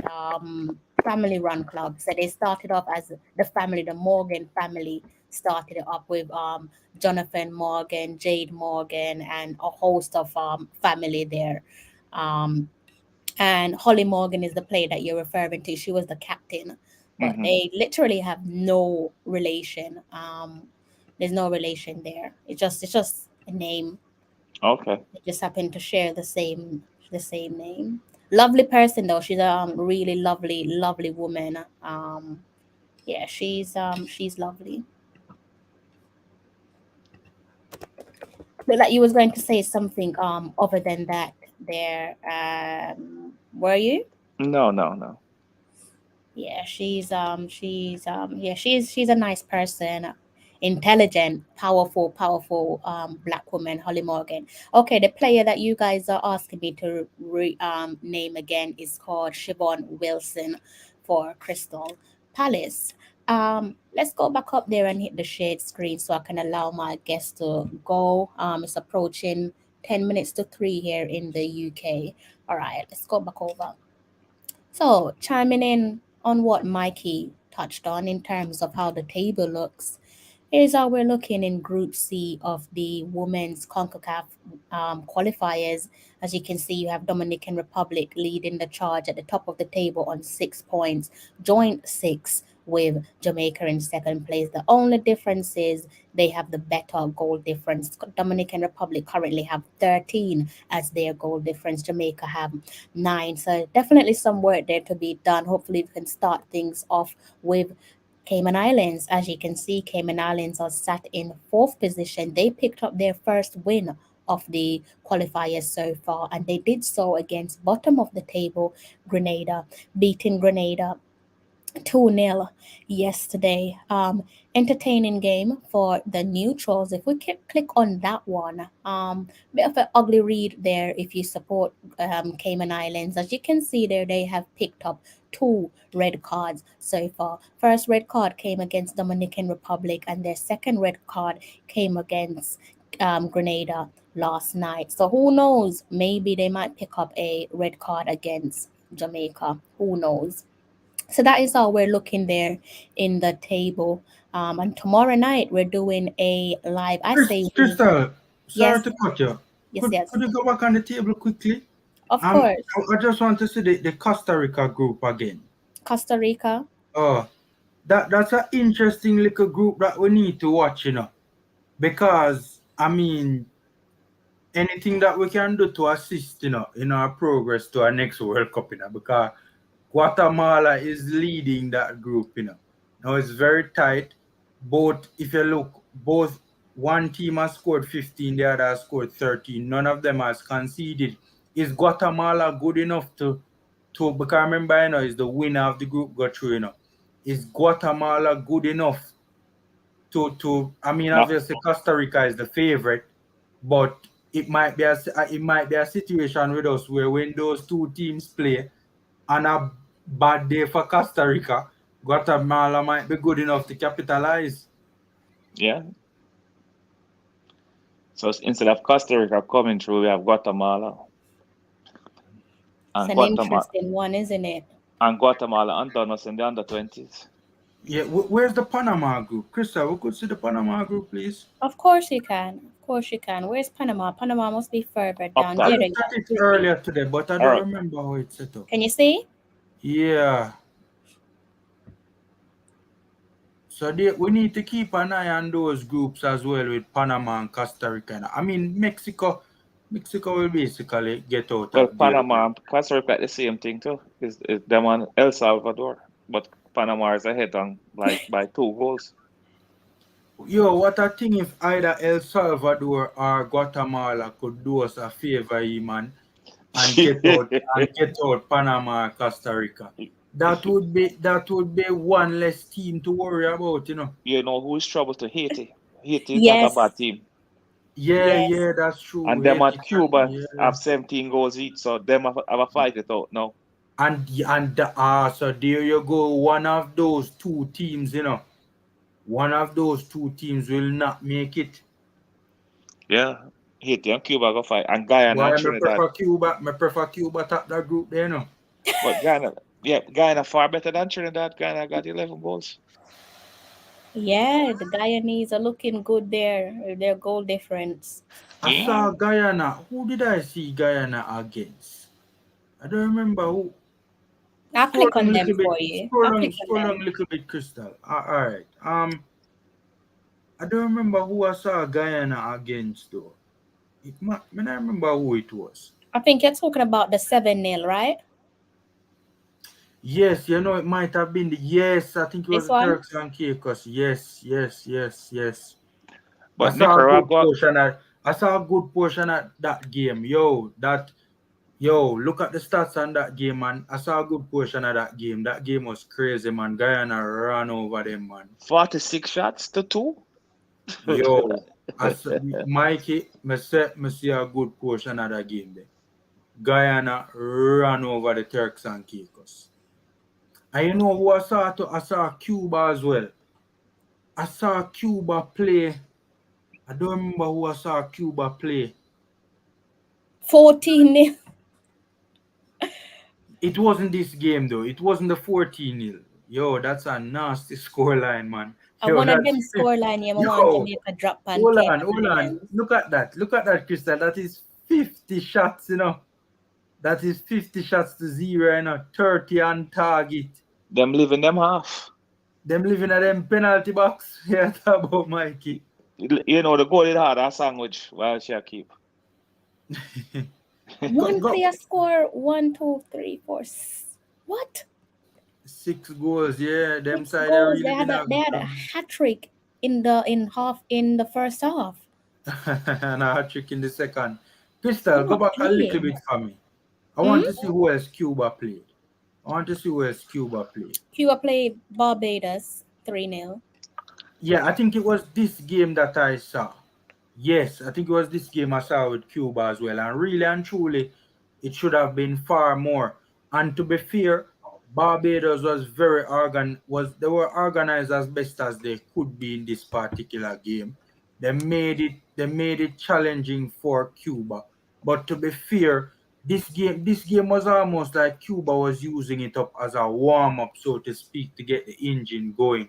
family run club. So they started off as the Morgan family started it up with Jonathan Morgan, Jade Morgan, and a host of family there. Um, and Holly Morgan is the player that you're referring to. She was the captain, but Mm-hmm. they literally have no relation. There's no relation there. It's just a name. Okay. They just happen to share the same name. Lovely person though. She's a really lovely woman. Yeah, she's lovely. Look like you was going to say something other than that. There, were you? No, no, no. Yeah, she's a nice person, intelligent, powerful black woman, Holly Morgan. Okay, the player that you guys are asking me to name again is called Siobhan Wilson for Crystal Palace. Let's go back up there and hit the shade screen so I can allow my guest to go. It's approaching 10 minutes to 3 here in the UK. All right, let's go back over. So, chiming in on what Mikey touched on in terms of how the table looks, here's how we're looking in Group C of the Women's Concacaf qualifiers. As you can see, you have Dominican Republic leading the charge at the top of the table on 6 points, joint six with Jamaica in second place. The only difference is they have the better goal difference. Dominican Republic currently have 13 as their goal difference. Jamaica have 9. So definitely some work there to be done. Hopefully we can start things off with Cayman Islands. As you can see, Cayman Islands are sat in fourth position. They picked up their first win of the qualifiers so far, and they did so against bottom of the table Grenada, beating Grenada 2-0 yesterday. Entertaining game for the neutrals. If we click on that one, bit of an ugly read there if you support Cayman Islands. As you can see there, they have picked up 2 red cards so far. First red card came against Dominican Republic, and their second red card came against Grenada last night. So who knows? Maybe they might pick up a red card against Jamaica. Who knows? So that is how we're looking there in the table. And tomorrow night we're doing a live. I say we. Crystal, sorry Yes, to cut you. yes, yes. Could you go back on the table quickly? Of course. I just want to see the Costa Rica group again. Costa Rica. Oh, that's an interesting little group that we need to watch, because I mean, anything that we can do to assist, in our progress to our next World Cup, because Guatemala is leading that group, Now it's very tight. Both, if you look, both one team has scored 15, the other has scored 13. None of them has conceded. Is Guatemala good enough to because remember, is the winner of the group got through, Is Guatemala good enough to I mean, No. obviously Costa Rica is the favorite, but it might be a situation with us where when those two teams play on a bad day for Costa Rica, Guatemala might be good enough to capitalize. Yeah. So instead of Costa Rica coming through, we have Guatemala. It's And an interesting one, isn't it? Guatemala and done us in the under-20s. Yeah, where's the Panama group? Krista, we could see the Panama group, please. Of course you can. Of course you can. Where's Panama? Panama must be further down. I There looked at it earlier today, but I don't remember how it's set up. Can you see? Yeah. So we need to keep an eye on those groups as well with Panama and Costa Rica. I mean, Mexico will basically get out Well, of Panama and Costa Rica the same thing too. Is them on El Salvador, but Panama is ahead on by 2 goals. Yo, what I think if either El Salvador or Guatemala could do us a favor, man, and get out Panama, Costa Rica. That would be one less team to worry about, you know. You know who is trouble to Haiti? Haiti is not a Yes, bad team. yes. That's true. And them Haiti at Cuba yeah. have 17 goals each, so them have a fight it out now. And so there you go. One of those two teams, you know. One of those two teams will not make it. Yeah. Haiti and Cuba go fight. And Guyana Why and I Trinidad. prefer Cuba top that group there, you know. But Guyana far better than Trinidad. Guyana got 11 goals. Yeah, the Guyanese are looking good there. Their goal difference. I saw Guyana. Who did I see Guyana against? I don't remember who. I'll click on them for you. Scroll on a little bit, Crystal. All right. I don't remember who I saw Guyana against though. I don't remember who it was. I think you're talking about the 7-0, right? Yes, you know it might have been yes. I think it was This one? Turks and Caicos. Yes. But I Nicaragua, saw a good portion at that game. Yo, look at the stats on that game, man. I saw a good portion of that game. That game was crazy, man. Guyana ran over them, man. 46 shots to 2. Yo, Mikey, me see a good portion of that game there. Guyana ran over the Turks and Caicos. And you know who I saw too? I saw Cuba as well. I saw Cuba play. I don't remember who I saw Cuba play. 14-0. It wasn't this game though. It wasn't the 14-0. Yo, that's a nasty scoreline, man. Yo, One of them scoreline, you want to make a drop on. Hold on. Look at that, Crystal. That is 50 shots, you know. That is 50 shots to 0, you know. 30 on target. Them living them half. Them living at them penalty box. Yeah, talk about Mikey. You know, the goal is hard a sandwich while she keep. One player score 1, 2, 3, 4. What? 6 goals, yeah. Them side goals. really They had a hat trick in the first half. And a hat trick in the second. Crystal, go back a little bit for me. I want to see who else Cuba played. Cuba played Barbados 3-0. Yeah, I think it was this game that I saw. Yes, I think it was this game I saw with Cuba as well. And really and truly, it should have been far more. And to be fair, Barbados was they were organized as best as they could be in this particular game. They made it challenging for Cuba. But to be fair, this game was almost like Cuba was using it up as a warm-up, so to speak, to get the engine going.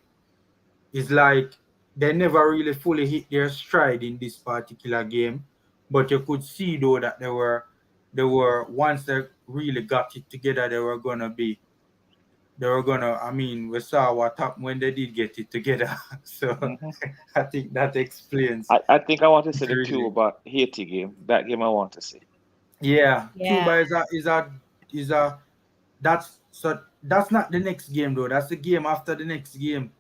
It's like they never really fully hit their stride in this particular game, but you could see though that they were once they really got it together, I mean, we saw what happened when they did get it together. So I think that explains. I think I want to see the Cuba Haiti game. That game I want to see. Yeah. Cuba that's not the next game though. That's the game after the next game.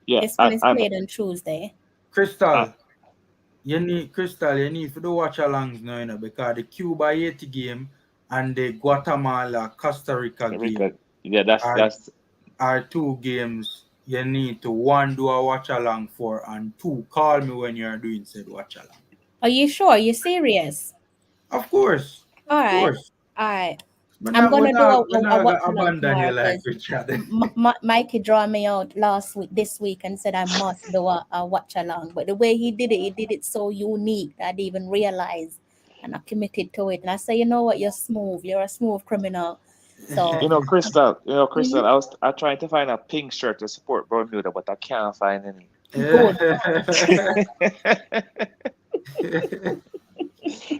Yeah, this one is played on Tuesday. Crystal, you need to do watch alongs now, you know, because the Cuba Haiti game and the Guatemala Costa Rica game. Yeah, that's are 2 games you need to 1 do a watch along for, and 2 call me when you're doing said watch along. Are you sure? Are you serious? Of course. All right. I'm gonna do a watch along tomorrow. Mikey draw me out this week and said I must do a watch along. But the way he did it so unique that I didn't even realize, and I committed to it. And I say, you know what, you're smooth. You're a smooth criminal. So you know, Crystal, I tried to find a pink shirt to support Bermuda, but I can't find any.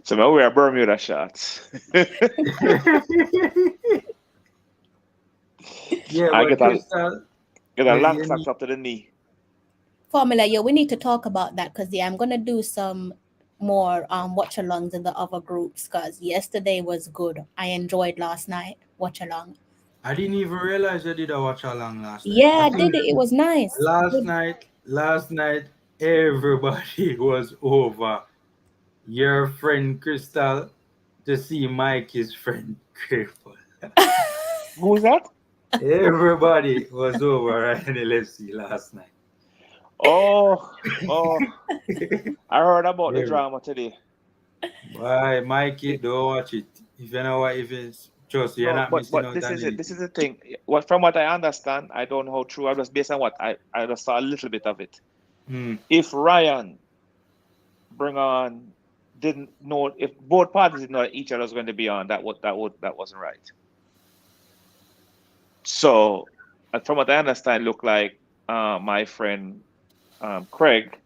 So now we are Bermuda shots. Yeah, I get a long socks up to the knee. Formula, we need to talk about that because I'm gonna do some more watch alongs in the other groups because yesterday was good. I enjoyed last night watch along. I didn't even realize I did a watch along last night. Yeah, I did it. It was nice. Last night everybody was over your friend Crystal to see Mikey's friend Crayful. Who's that? Everybody was over at LFC last night. Oh, I heard about the Yeah. drama today. Why, Mikey, don't watch it. If you know what, if it's just you're No, not missing but out this on is it. anything. This is the thing. What from what I understand, I don't know how true. I was based on what I just saw a little bit of it. If Ryan didn't know, if both parties didn't know that each other was going to be on, that wasn't right. So, from what I understand, it looked like my friend Craig,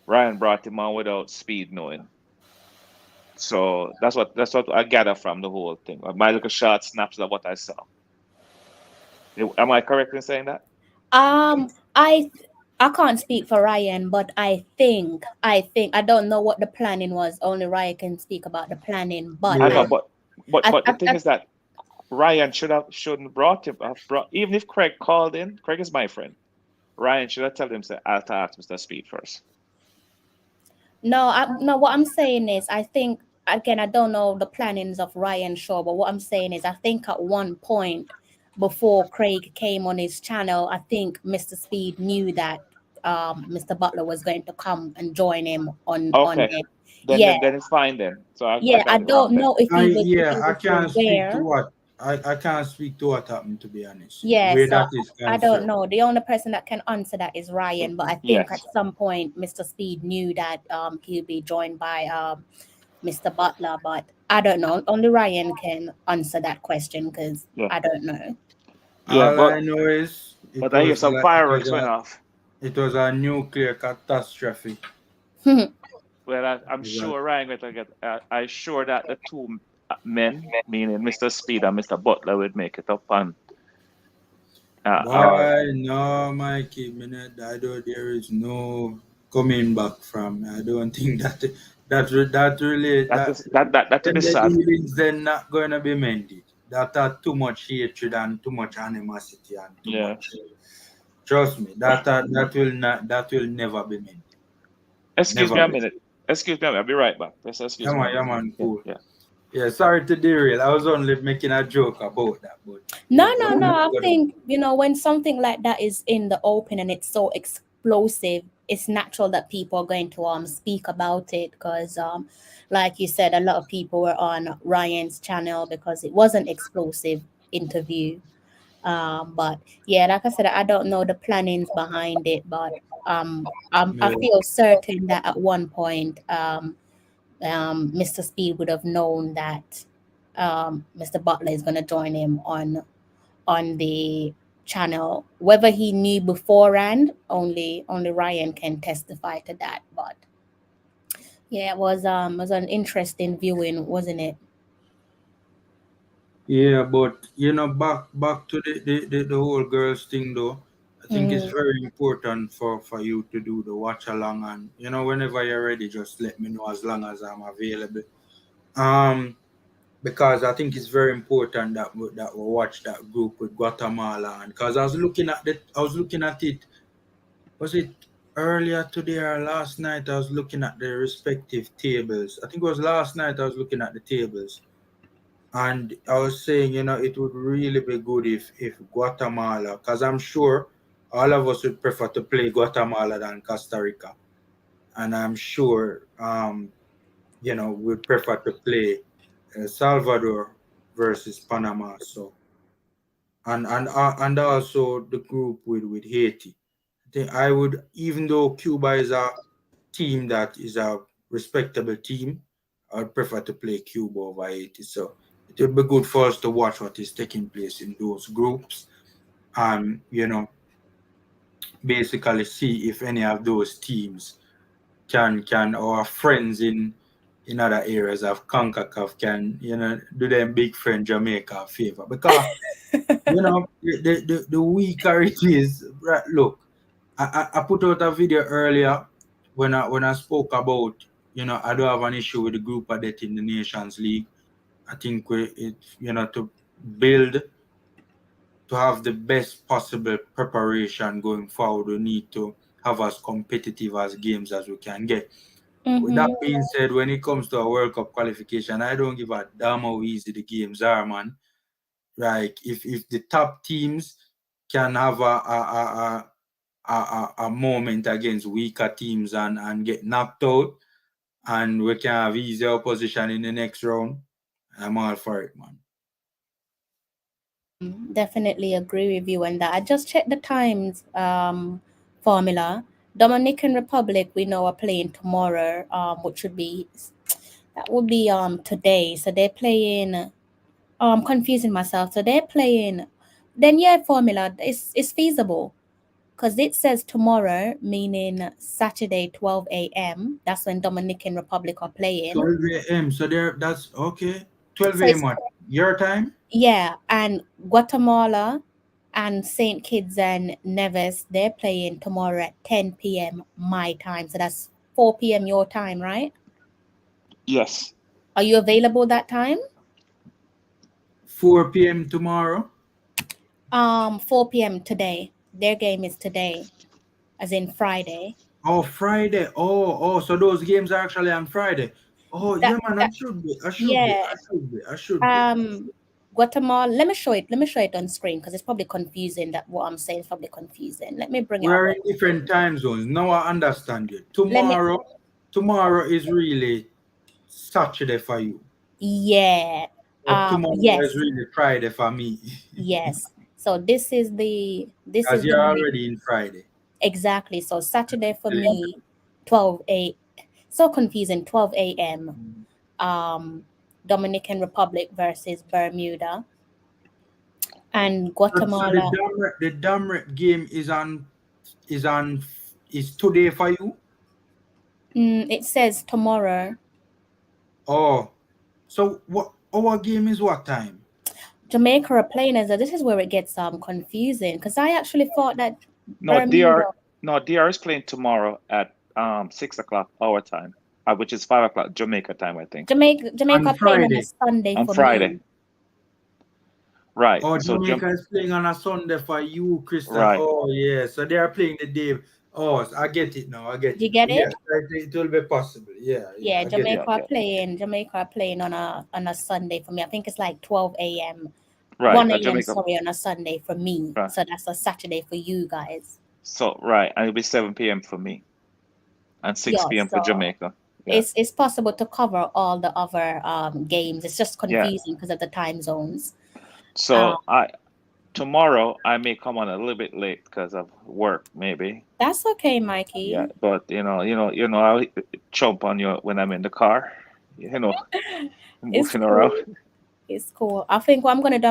Ryan brought him on without Speed knowing. So that's what I gather from the whole thing. My little short snaps of what I saw. Am I correct in saying that? I can't speak for Ryan, but I think I don't know what the planning was. Only Ryan can speak about the planning. But I know, Yeah. but the thing is that Ryan shouldn't have brought, even if Craig called in. Craig is my friend. Ryan should have told him, say, I'll talk to Mr. Speed first. no, what I'm saying is I think again I don't know the plannings of Ryan Shaw, but what I'm saying is I think at one point before Craig came on his channel, I think Mr. Speed knew that Mr. Butler was going to come and join him on Okay. it. Then it's fine then. So I I got it wrong don't then. know if he was I can't speak to aware. what I can't speak to what happened, to be honest. Yeah, Where so that is I don't concerned. know. The only person that can answer that is Ryan, but I think at Yes. some point Mr. Speed knew that he'll be joined by Mr. Butler, but I don't know. Only Ryan can answer that question because Yeah. I don't know. Yeah, All I know is but I hear some fireworks went off. it was a nuclear catastrophe. Well, I'm sure Ryan going to get. I'm sure that the two men, meaning Mr. Speed and Mr. Butler, would make it up on. Why no, Mikey? I don't. There is no coming back from. I don't think that really That to be the sad. dealings they're not going to be mended. That are too much hatred and too much animosity and too Yeah. much. Trust me, that will never be mended. Excuse me Never a be. minute. I'll be right back. Just excuse me. Yeah, man, cool. Yeah. Yeah, sorry to derail. I was only making a joke about that, but No. I think when something like that is in the open and it's so explosive, it's natural that people are going to speak about it because like you said, a lot of people were on Ryan's channel because it was an explosive interview. But yeah, like I said, I don't know the plannings behind it, but I feel certain that at one point Mr. Speed would have known that Mr. Butler is going to join him on the channel. Whether he knew beforehand, only Ryan can testify to that. But yeah, it was an interesting viewing, wasn't it? Yeah, but back to the whole girls thing though. I think it's very important for you to do the watch along, and whenever you're ready, just let me know as long as I'm available. Because I think it's very important that we watch that group with Guatemala, and because I was looking at it. Was it earlier today or last night? I was looking at the respective tables. I think it was last night. I was looking at the tables. And I was saying, it would really be good if Guatemala, because I'm sure all of us would prefer to play Guatemala than Costa Rica. And I'm sure, we'd prefer to play El Salvador versus Panama. So, and also the group with Haiti. I would, even though Cuba is a team that is a respectable team, I would prefer to play Cuba over Haiti. So it would be good for us to watch what is taking place in those groups and, basically see if any of those teams can our friends in other areas of Concacaf can, do them big friend Jamaica a favor. Because, the weaker it is, right, look, I put out a video earlier when I spoke about, I don't have an issue with the group of death in the Nations League. I think to build, to have the best possible preparation going forward, we need to have as competitive as games as we can get. With that being said, when it comes to a World Cup qualification, I don't give a damn how easy the games are, man. Like if the top teams can have a moment against weaker teams and get knocked out, and we can have easier opposition in the next round, I'm all for it, man. Definitely agree with you on that. I just checked the times formula. Dominican Republic, we know, are playing tomorrow, which would be today. So they're playing. I'm confusing myself. So they're playing. Then yeah, formula is feasible because it says tomorrow, meaning Saturday, 12 a.m. That's when Dominican Republic are playing. 12 a.m. So that's okay. 12 So a.m. what? Your time? Yeah, and Guatemala and St. Kitts and Nevis, they're playing tomorrow at 10 p.m. my time. So that's 4 p.m. your time, right? Yes. Are you available that time? 4 p.m. tomorrow? 4 p.m. today. Their game is today, as in Friday. Oh, Friday. Oh, so those games are actually on Friday. Oh, yeah, man, I should be. Guatemala, let me show it on screen because it's probably confusing. That what I'm saying is probably confusing. Let me bring it up. We're in different time zones. Now I understand you. Tomorrow is really Saturday for you. Yeah. But tomorrow is really Friday for me. Yes. So this is Because you're already in Friday. Exactly. So Saturday for me, 12 a. So confusing. 12 a.m. Dominican Republic versus Bermuda. And Guatemala. So the Damret game is today for you? It says tomorrow. Oh, so our game is what time? Jamaica are playing as this is where it gets confusing because I actually thought that DR is playing tomorrow at 6 o'clock our time, which is 5 o'clock Jamaica time, I think. Jamaica playing on a Sunday on for Friday. me. Right. Oh, so Jamaica is playing on a Sunday for you, Crystal. Right. Oh, yeah. So they are playing the day. Oh, I get it now. You get it? Yeah, it will be possible. Yeah. Yeah, Jamaica are playing on a Sunday for me. I think it's like 12 a.m. Right. 1 a.m. on a Sunday for me. Right. So that's a Saturday for you guys. So right, and it'll be 7 p.m. for me, and 6 p.m. for Jamaica. Yeah. It's possible to cover all the other games. It's just confusing because of the time zones. So tomorrow I may come on a little bit late because of work, maybe. That's okay, Mikey. Yeah, but you know, I'll jump on you when I'm in the car. Moving around. It's cool. I think what I'm gonna do,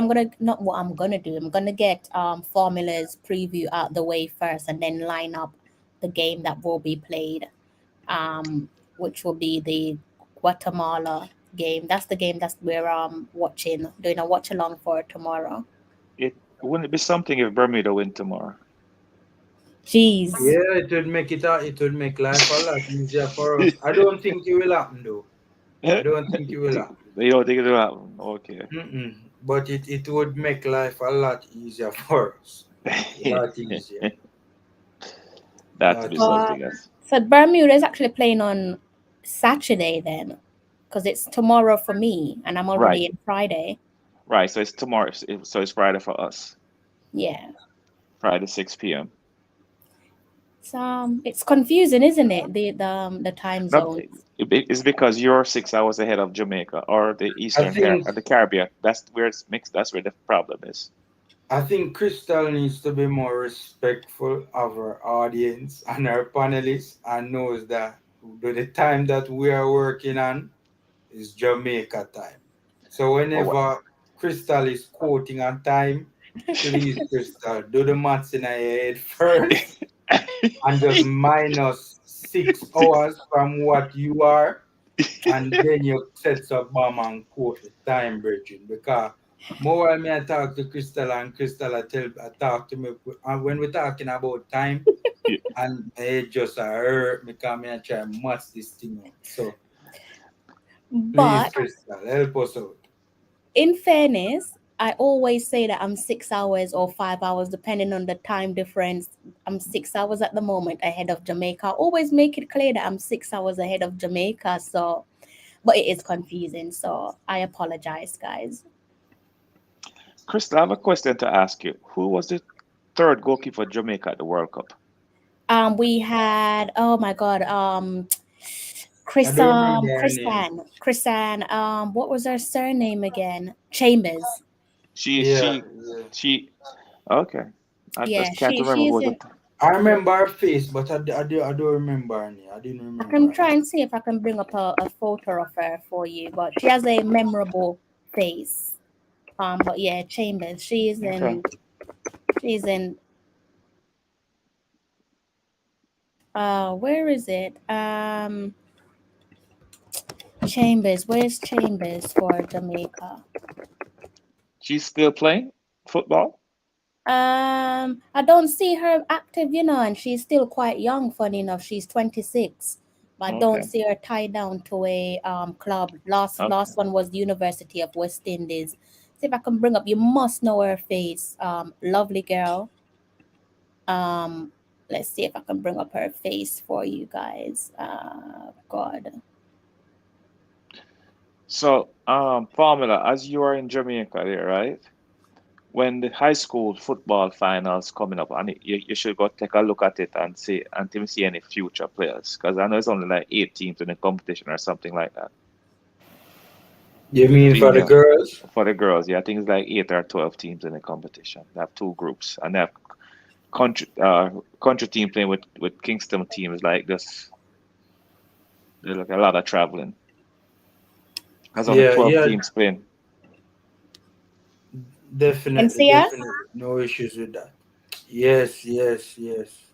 I'm gonna get formulas preview out the way first, and then line up the game that will be played, which will be the Guatemala game. That's the game that we're doing a watch along for tomorrow. Wouldn't it be something if Bermuda win tomorrow? Jeez. Yeah, it would make life a lot easier for us. I don't think it will happen though. I don't think it will happen. You don't think it will happen? Okay. But it would make life a lot easier for us. A lot easier. That'd be something else. So Bermuda is actually playing on Saturday then, because it's tomorrow for me, and I'm already in Friday. Right. So it's tomorrow. So it's Friday for us. Yeah. Friday 6 p.m. It's confusing, isn't it? The time zone. It's because you're 6 hours ahead of Jamaica or the the Caribbean. That's where it's mixed. That's where the problem is. I think Crystal needs to be more respectful of her audience and her panelists, and knows that the time that we are working on is Jamaica time. So whenever Crystal is quoting on time, please, Crystal, do the maths in her head first. And just minus 6 hours from what you are, and then you set up bomb and quote the time, Bridget. Because more when I talk to Crystal and Crystal I talk to me, and when we're talking about time, and it just hurt because I try to match this thing out. So please, Crystal, help us out. In fairness, I always say that I'm 6 hours or 5 hours, depending on the time difference. I'm 6 hours at the moment ahead of Jamaica. I always make it clear that I'm 6 hours ahead of Jamaica. So, but it is confusing. So I apologize, guys. Crystal, I have a question to ask you. Who was the third goalkeeper for Jamaica at the World Cup? We had, oh my God, I don't remember her name. Chrisan, what was her surname again? Chambers. Yeah. She. Okay. I Yeah, just can't remember who she's was in. it. I remember her face, but I don't remember her name. I didn't I remember can her try name. and see if I can bring up a photo of her for you, but she has a memorable face. But yeah, Chambers. Okay. She's in. Where is it? Chambers. Where's Chambers for Jamaica? She's still playing football? I don't see her active, and she's still quite young. Funny enough, she's 26, but I don't Okay. see her tied down to a club. Last Okay. one was the University of West Indies. See if I can bring up. You must know her face. Lovely girl. Let's see if I can bring up her face for you guys. God. So, Formula, as you are in Jamaica there, right? When the high school football finals coming up, and you should go take a look at it and see until see any future players, because I know it's only like 8 teams in the competition or something like that. You mean for the Female girls? for the girls, yeah, I think it's like 8 or 12 teams in the competition. They have 2 groups, and they have country team playing with Kingston teams like this. There's like a lot of traveling. There's only Yeah, 12 yeah, teams playing. definitely, NCR? definitely. No issues with that. Yes, yes, yes.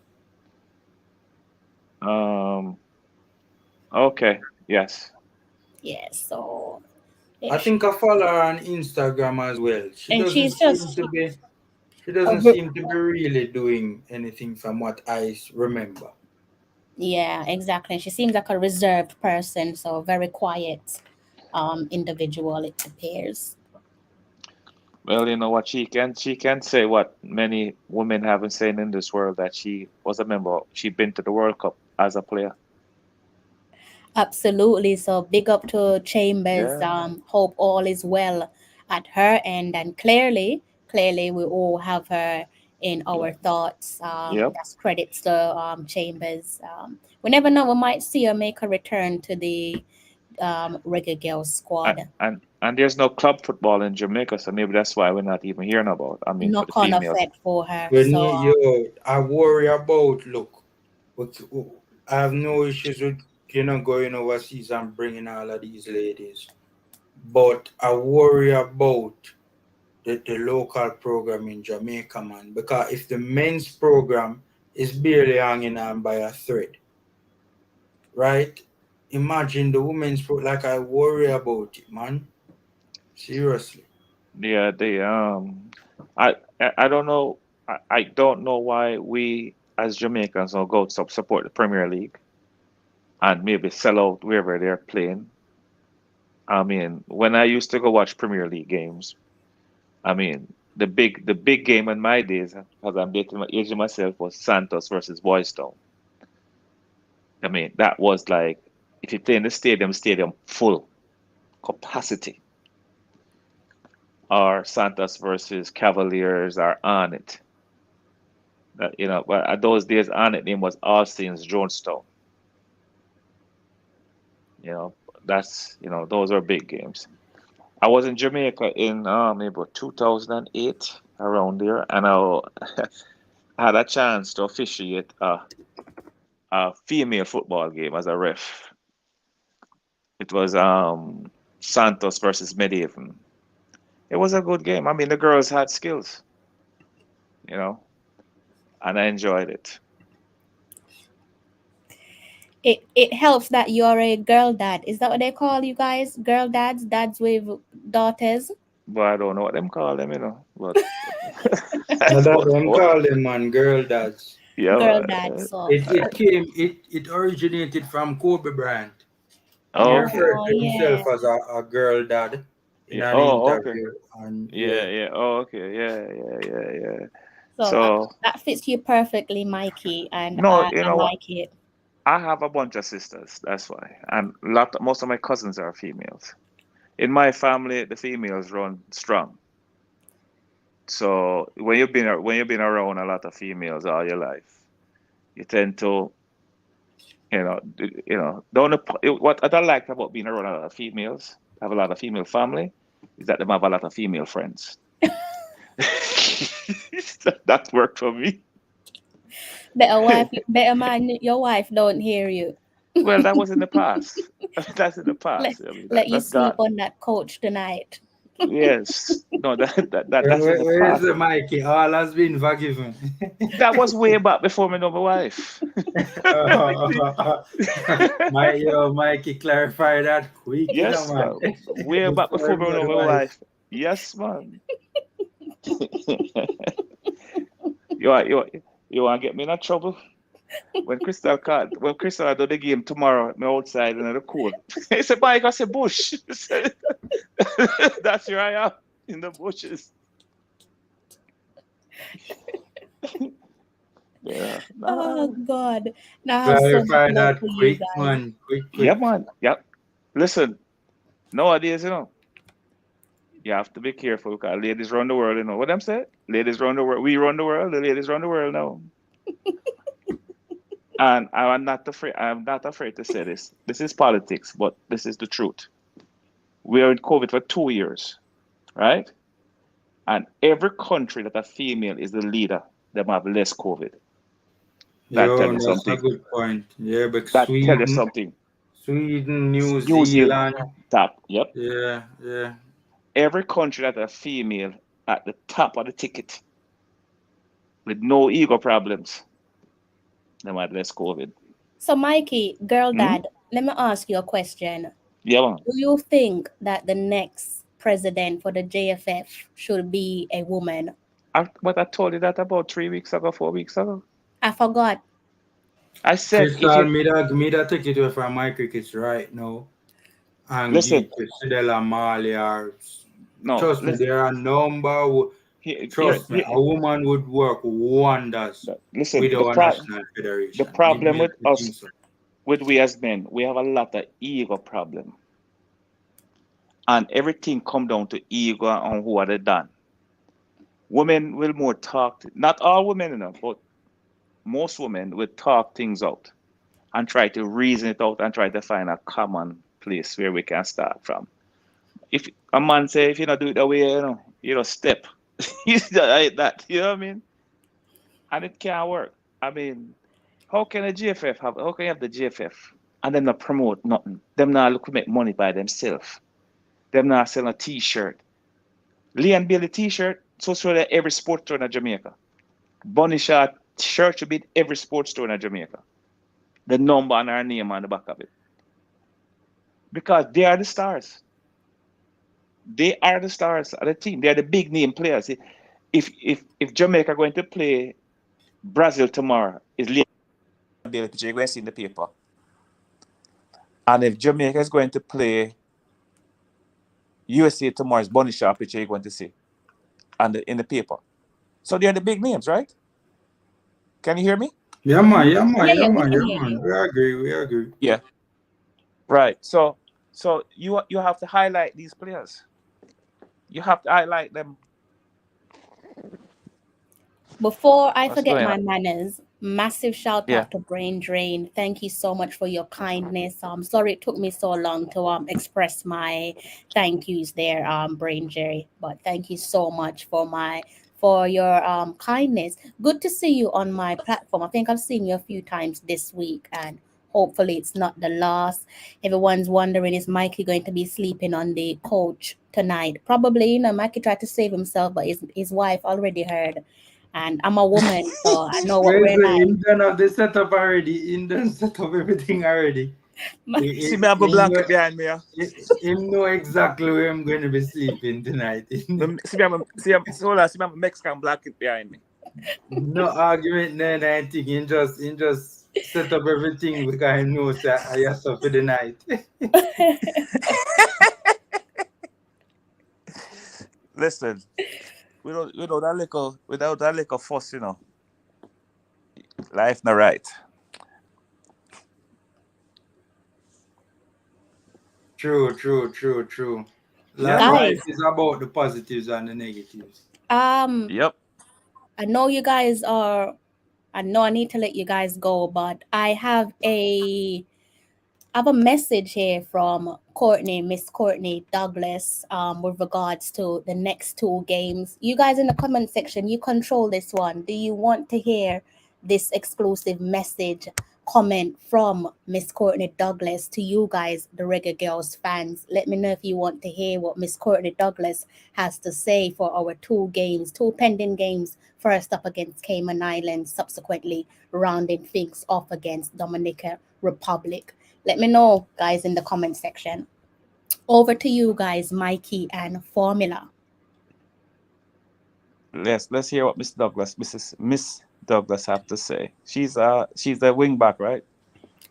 Okay, yes. Yeah, so I think I follow her on Instagram as well. and she's just She a doesn't seem to be really doing anything from what I remember. yeah, exactly. She seems like a reserved person, so very quiet individual, it appears. Well, you know what she can say what many women haven't said in this world, that she was a member. She'd been to the World Cup as a player. Absolutely. So big up to Chambers. Yeah. Hope all is well at her end, and clearly we all have her in our thoughts. Yep. That's credits to Chambers. We never know, we might see her make a return to the Reggae Girls And, squad. and there's no club football in Jamaica, so maybe that's why we're not even hearing about. I mean, for the Knock on females. effect for her. When So I worry about, look, but I have no issues with, going overseas and bringing all of these ladies. But I worry about the local program in Jamaica, man. Because if the men's program is barely hanging on by a thread, right? Imagine the women's program. Like, I worry about it, man. Seriously. Yeah, I don't know. I don't know why we as Jamaicans don't go support the Premier League and maybe sell out wherever they're playing. I mean, when I used to go watch Premier League games, I mean, the big game in my days, because I'm aging myself, was Santos versus Boys Town. I mean, that was like, if you play in the stadium full capacity, or Santos versus Cavaliers are on it. But at those days, on it name was Austin's Jonestown. You know, those are big games. I was in Jamaica in maybe about 2008, around there, and I had a chance to officiate a female football game as a ref. It was Santos versus Medhaven. It was a good game. I mean, the girls had skills, you know, and I enjoyed it. it helps that you're a girl dad. Is that what they call you guys? Girl dads, dads with daughters. But I don't know what them call them. But Now that's that what, them what call them, man, girl dads. Girl yeah. dads. So It originated from Kobe Bryant. He Okay. referred oh to himself yeah. as a girl dad. in Yeah. an Oh, okay. interview. And Yeah. Oh, okay. Yeah. So So that fits you perfectly, Mikey, and no, you I know what? like it. I have a bunch of sisters. That's why, and most of my cousins are females. In my family, the females run strong. So when you've been around a lot of females all your life, you tend to, what I don't like about being around a lot of females, have a lot of female family, is that they have a lot of female friends. That worked for me. Better man, your wife don't hear you. Well, that was in the past. That's in the past. I mean, Let you that's sleep gone. on that couch tonight. Yes. No, that's in the where is past. the Mikey? All has been forgiven. That was way back before me know my wife. Mikey, clarify that quick, Yes, man. man. Way back before me know my wife. Yes, man. You want to get me in trouble? When Crystal do the game tomorrow, me outside in the cold. He said, "Mike, I said bush." That's where I am, in the bushes. Yeah. Oh God! Now I have so Clarify much love that for you quick, guys. man. Quick. Yeah, man. Yep. Listen, nowadays, you have to be careful because ladies run the world, what I'm saying? Ladies run the world. We run the world. The ladies run the world now. And I'm not afraid to say this. This is politics, but this is the truth. We are in COVID for 2 years, right? And every country that a female is the leader, they have less COVID. That tell you That's something. a good point. Yeah, but That tell you something. Sweden, New New Zealand. Top. Yep. Yeah. Every country that a female at the top of the ticket with no ego problems, they have less COVID. So, Mikey, girl dad, let me ask you a question. Yeah, man. Do you think that the next president for the JFF should be a woman? But I told you that about 3 weeks ago, 4 weeks ago. I forgot. I said, Crystal, me that take it away from my crickets right now. And listen, give to Sidela Mali or no, trust me, there are number. Trust me, a woman would work wonders with our national federation. The problem with us, with we as men, we have a lot of ego problem. And everything come down to ego and who are they done. Women will more talk, not all women, but most women will talk things out and try to reason it out and try to find a common place where we can start from. If a man say, if you don't do it that way, you don't step. Like that, you know what I mean? And it can't work. I mean, how can you have the GFF and them not promote nothing? Them not look to make money by themselves. Them not sell a t-shirt. Lee and Bailey t-shirt, so that every sports store in Jamaica. Bunny Shot shirt should be in every sports store in Jamaica. The number and our name on the back of it. Because they are the stars. They are the stars of the team. They are the big name players. If Jamaica going to play Brazil tomorrow, is Bailey picture you're going to see in the paper. And if Jamaica is going to play USA tomorrow, is Bunny Shaw picture you're going to see in the paper. So they are the big names, right? Can you hear me? Yeah, man. We agree. Yeah. Right. So you have to highlight these players. You have to highlight them. Before I forget my manners, massive shout out to Brain Drain. Thank you so much for your kindness. I'm sorry it took me so long to express my thank yous there, Brain Jerry. But thank you so much for your kindness. Good to see you on my platform. I think I've seen you a few times this week, and hopefully it's not the last. Everyone's wondering, is Mikey going to be sleeping on the couch tonight? Probably. Mikey tried to save himself, but his wife already heard. And I'm a woman, so I know what we're like. In done of the setup already. In done set up everything already. See me have a blanket behind me. Him know exactly where I'm going to be sleeping tonight. See me have a Mexican blanket behind me. No argument, no anything. He just set up everything because I know that I have to for the night. Listen, without that little fuss, life not right. True. Yeah, Life man. Guys, is about the positives and the negatives. Yep. I know you guys are. I know I need to let you guys go, but I have a message here from Miss Courtney Douglas, with regards to the next two games. You guys in the comment section, you control this one. Do you want to hear this exclusive message comment from Miss Courtney Douglas to you guys, the Reggae Girls fans? Let me know if you want to hear what Miss Courtney Douglas has to say for our two pending games. First up against Cayman Islands, subsequently rounding things off against Dominican Republic. Let me know, guys, in the comment section. Over to you guys, Mikey and Formula. Let's hear what Miss Douglas have to say. She's a wing back, right?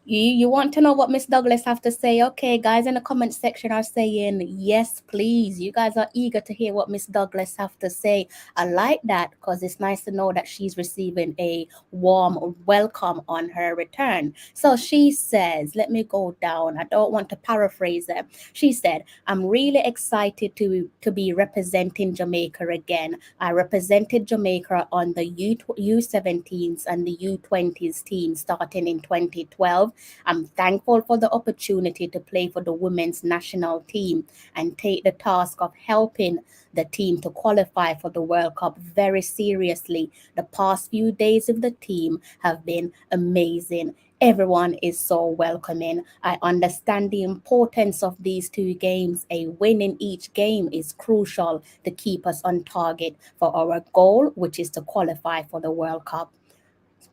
You want to know what Miss Douglas have to say? Okay, guys in the comment section are saying yes, please. You guys are eager to hear what Miss Douglas have to say. I like that because it's nice to know that she's receiving a warm welcome on her return. So she says, let me go down. I don't want to paraphrase her. She said, I'm really excited to be representing Jamaica again. I represented Jamaica on the U17s and the U20s team starting in 2012. I'm thankful for the opportunity to play for the women's national team and take the task of helping the team to qualify for the World Cup very seriously. The past few days of the team have been amazing. Everyone is so welcoming. I understand the importance of these two games. A win in each game is crucial to keep us on target for our goal, which is to qualify for the World Cup.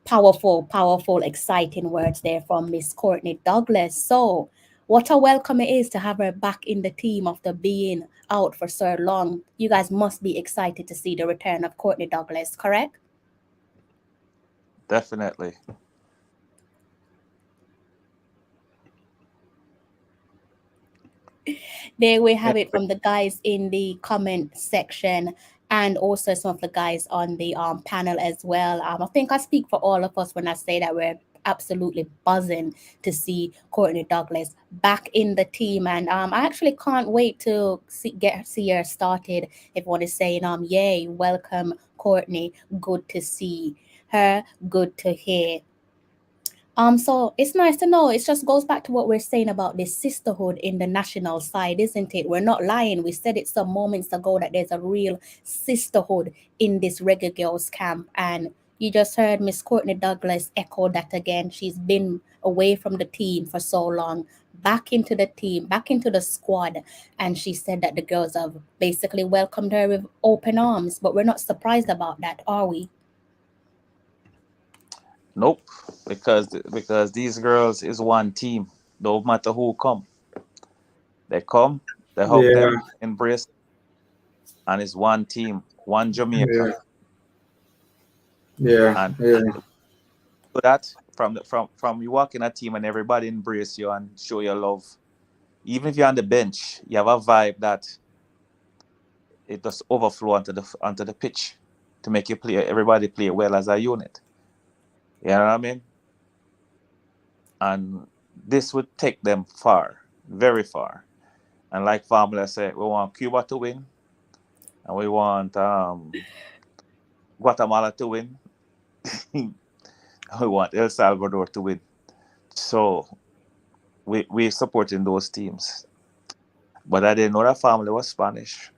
Powerful, exciting words there from Miss Courtney Douglas. So what a welcome it is to have her back in the team after being out for so long. You guys must be excited to see the return of Courtney Douglas, correct? Definitely. There we have it from the guys in the comment section, and also some of the guys on the panel as well. I think I speak for all of us when I say that we're absolutely buzzing to see Courtney Douglas back in the team, and I actually can't wait to see her started. Everyone is saying yay, welcome Courtney, good to see her, good to hear. So it's nice to know. It just goes back to what we're saying about this sisterhood in the national side, isn't it? We're not lying. We said it some moments ago that there's a real sisterhood in this Reggae Girls camp. And you just heard Miss Courtney Douglas echo that again. She's been away from the team for so long, back into the team, back into the squad. And she said that the girls have basically welcomed her with open arms. But we're not surprised about that, are we? Nope, because these girls is one team. No matter who come, they hug them, embrace, and it's one team, one Jamaica. And so that from you walk in a team and everybody embrace you and show your love. Even if you're on the bench, you have a vibe that it does overflow onto the pitch to make everybody play well as a unit. You know what I mean? And this would take them far, very far. And like Formula said, we want Cuba to win, and we want Guatemala to win. We want El Salvador to win. So we're supporting those teams. But I didn't know that family was Spanish.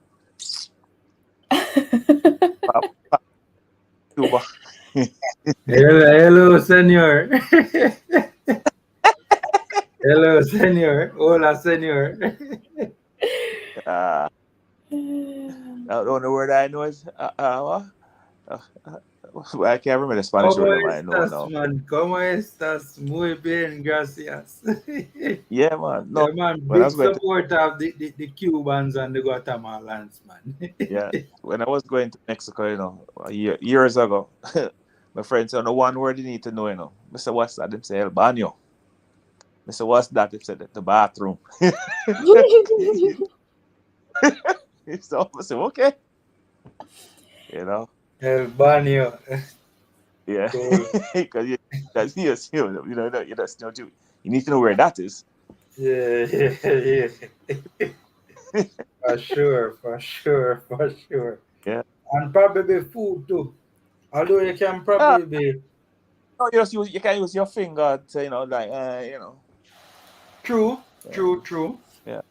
Cuba. Hello, senor. Hello, senor. Hola, senor. The only word I know is I can't remember the Spanish word I know now. Man? ¿Cómo estás? Muy bien, gracias. Yeah, man. No, yeah, man. Big support of the Cubans and the Guatemalans, man. Yeah. When I was going to Mexico, years ago, my friend said, the one word you need to know, I said, what's that? They say, El baño. I said, what's that? They said, the bathroom. So I said, okay. You know? El Banyo. Yeah. Cool. Because you need to know where that is. Yeah. For sure. Yeah. And probably food too. Although you can probably be No, you can use your finger to, true. Yeah.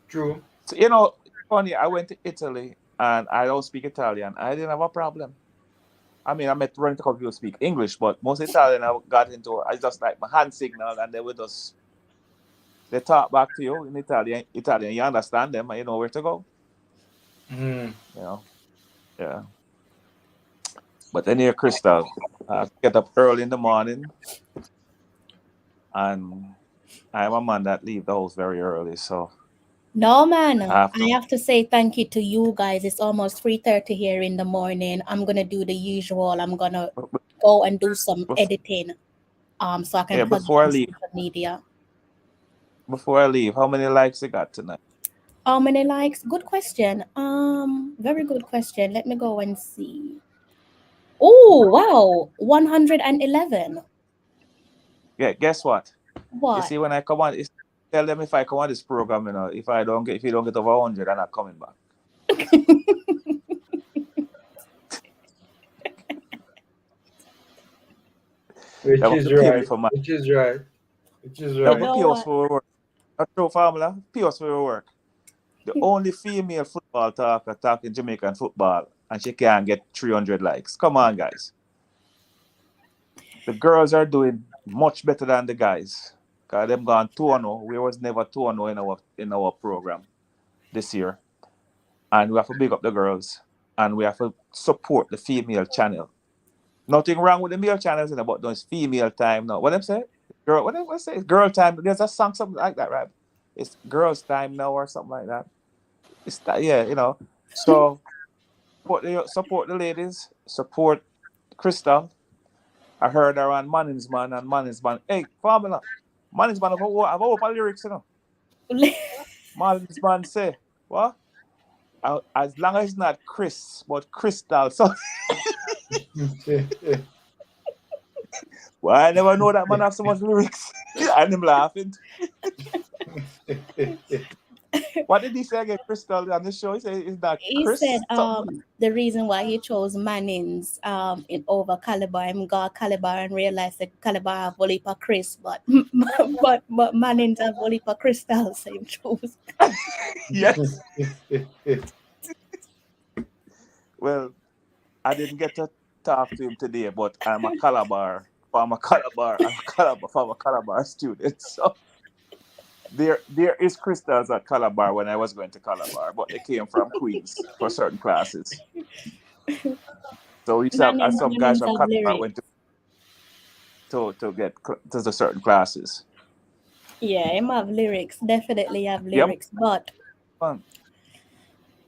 True. So, funny, I went to Italy and I don't speak Italian. I didn't have a problem. I mean, I met running to people who speak English, but most Italian I got into, I just like my hand signal and they talk back to you in Italian, you understand them and you know where to go. Mm. Yeah. But then here, Crystal, I get up early in the morning and I'm a man that leave the house very early, so No, man. I have to. I have to say thank you to you guys. It's almost 3:30 here in the morning. I'm gonna do the usual. I'm gonna go and do some editing. So I can plug before I in leave, social media. how many likes you got tonight? How many likes? Good question. Very good question. Let me go and see. Oh, wow. 111. Yeah, guess what? You What? see, when I come on, tell them if I come on this program, if you don't get over 100, I'm not coming back. Which is right. No, but know pay us what? for work. That's true formula. Pay us for work. The only female football talker talking Jamaican football, and she can't get 300 likes. Come on, guys. The girls are doing much better than the guys. Because them gone 2-0. We was never 2-0 in our program this year. And we have to big up the girls. And we have to support the female channel. Nothing wrong with the male channels, but those female time now. What them say? What them say? Girl time. There's a song, something like that, right? It's girls' time now or something like that. It's that, yeah, So support the ladies, support Crystal. I heard her on Manning's Man and Manning's Man. Hey, Formula. Manning's Man have open lyrics, Manning's Man say, what? As long as it's not Chris, but Crystal. So well, I never know that man have so much lyrics. And him laughing. What did he say again, Crystal, on the show? He said it's not Chris. He said the reason why he chose Manning's in over Caliber, him got Caliber and realized that Caliber have only for Chris, but Manning's have only for Crystal, so he chose. Yes. Well, I didn't get to talk to him today, but I'm a Calabar student. So there is crystals at Calabar when I was going to Calabar, but they came from Queens for certain classes. So we have some guys from Calabar went to get to the certain classes. Yeah, him have lyrics, definitely have lyrics, Yep. but Fun.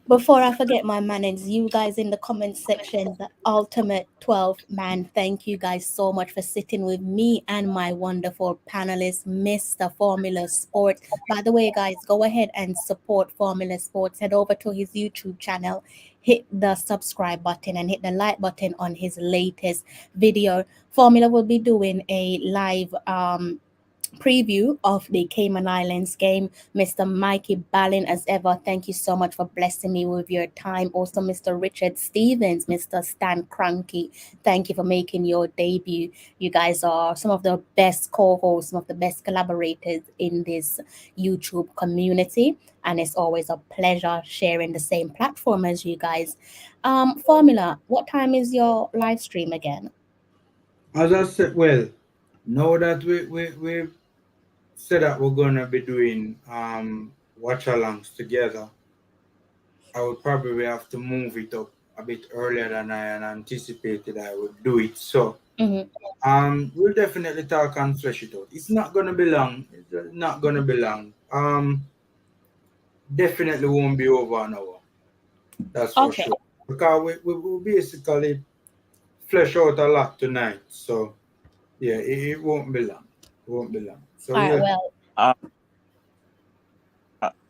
before I forget my manners, you guys in the comment section, the ultimate 12 man, thank you guys so much for sitting with me and my wonderful panelist, Mr. Formula Sports. By the way, guys, go ahead and support Formula Sports. Head over to his YouTube channel, hit the subscribe button and hit the like button on his latest video. Formula will be doing a live preview of the Cayman Islands game. Mr. Mikey Ballin, as ever, thank you so much for blessing me with your time. Also, Mr. Richard Stevens, Mr. Stan Kroenke, thank you for making your debut. You guys are some of the best co-hosts, some of the best collaborators in this YouTube community, and it's always a pleasure sharing the same platform as you guys. Formula, what time is your live stream again? As I said, well, now that we said that we're gonna be doing watch-alongs together, I would probably have to move it up a bit earlier than I had anticipated I would do it. So we'll definitely talk and flesh it out. It's not gonna be long. Definitely won't be over an hour. That's for sure. Because we will basically flesh out a lot tonight. So yeah, it won't be long. So all right,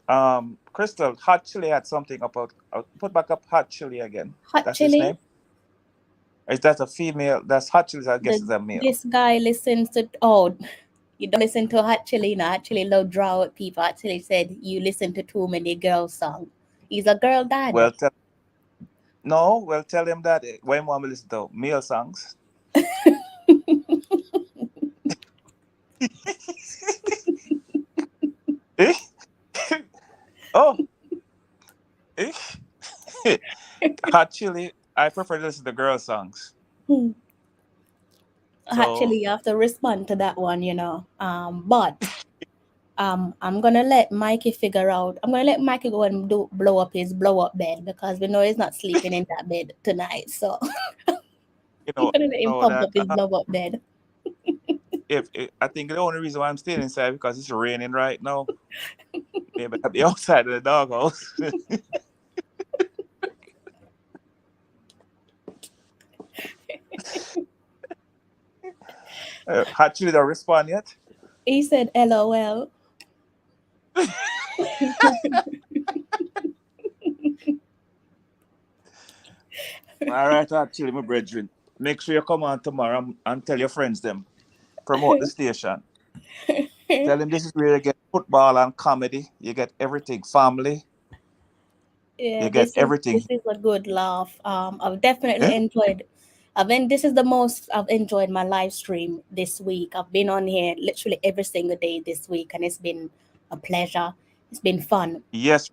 well. Crystal, Hot Chili had something about. Put back up Hot Chili again. Hot That's his Chili. name. Or is that a female? That's Hot Chili. I guess is a male. This guy listens to you don't listen to Hot Chili. No, Hot Chili love draw with people. Hot Chili said you listen to too many girl songs. He's a girl dad. Well, tell him that when you want to listen to male songs. Eh? Oh. Eh? Hot Chili. I prefer to listen to girl songs. Actually, you have to respond to that one, but I'm gonna let Mikey figure out. I'm gonna let Mikey go and blow up his blow up bed because we know he's not sleeping in that bed tonight. So I'm gonna let him pump up his blow up bed. I think the only reason why I'm staying inside because it's raining right now. Maybe at the outside of the doghouse. Hot Chili don't respond yet? He said LOL. All right, Hot Chili, my brethren. Make sure you come on tomorrow and tell your friends them. Promote the station. Tell them this is where you get football and comedy. You get everything. Family. Yeah, you get everything. This is a good laugh. I've definitely enjoyed. This is the most I've enjoyed my live stream this week. I've been on here literally every single day this week, and it's been a pleasure. It's been fun. Yes,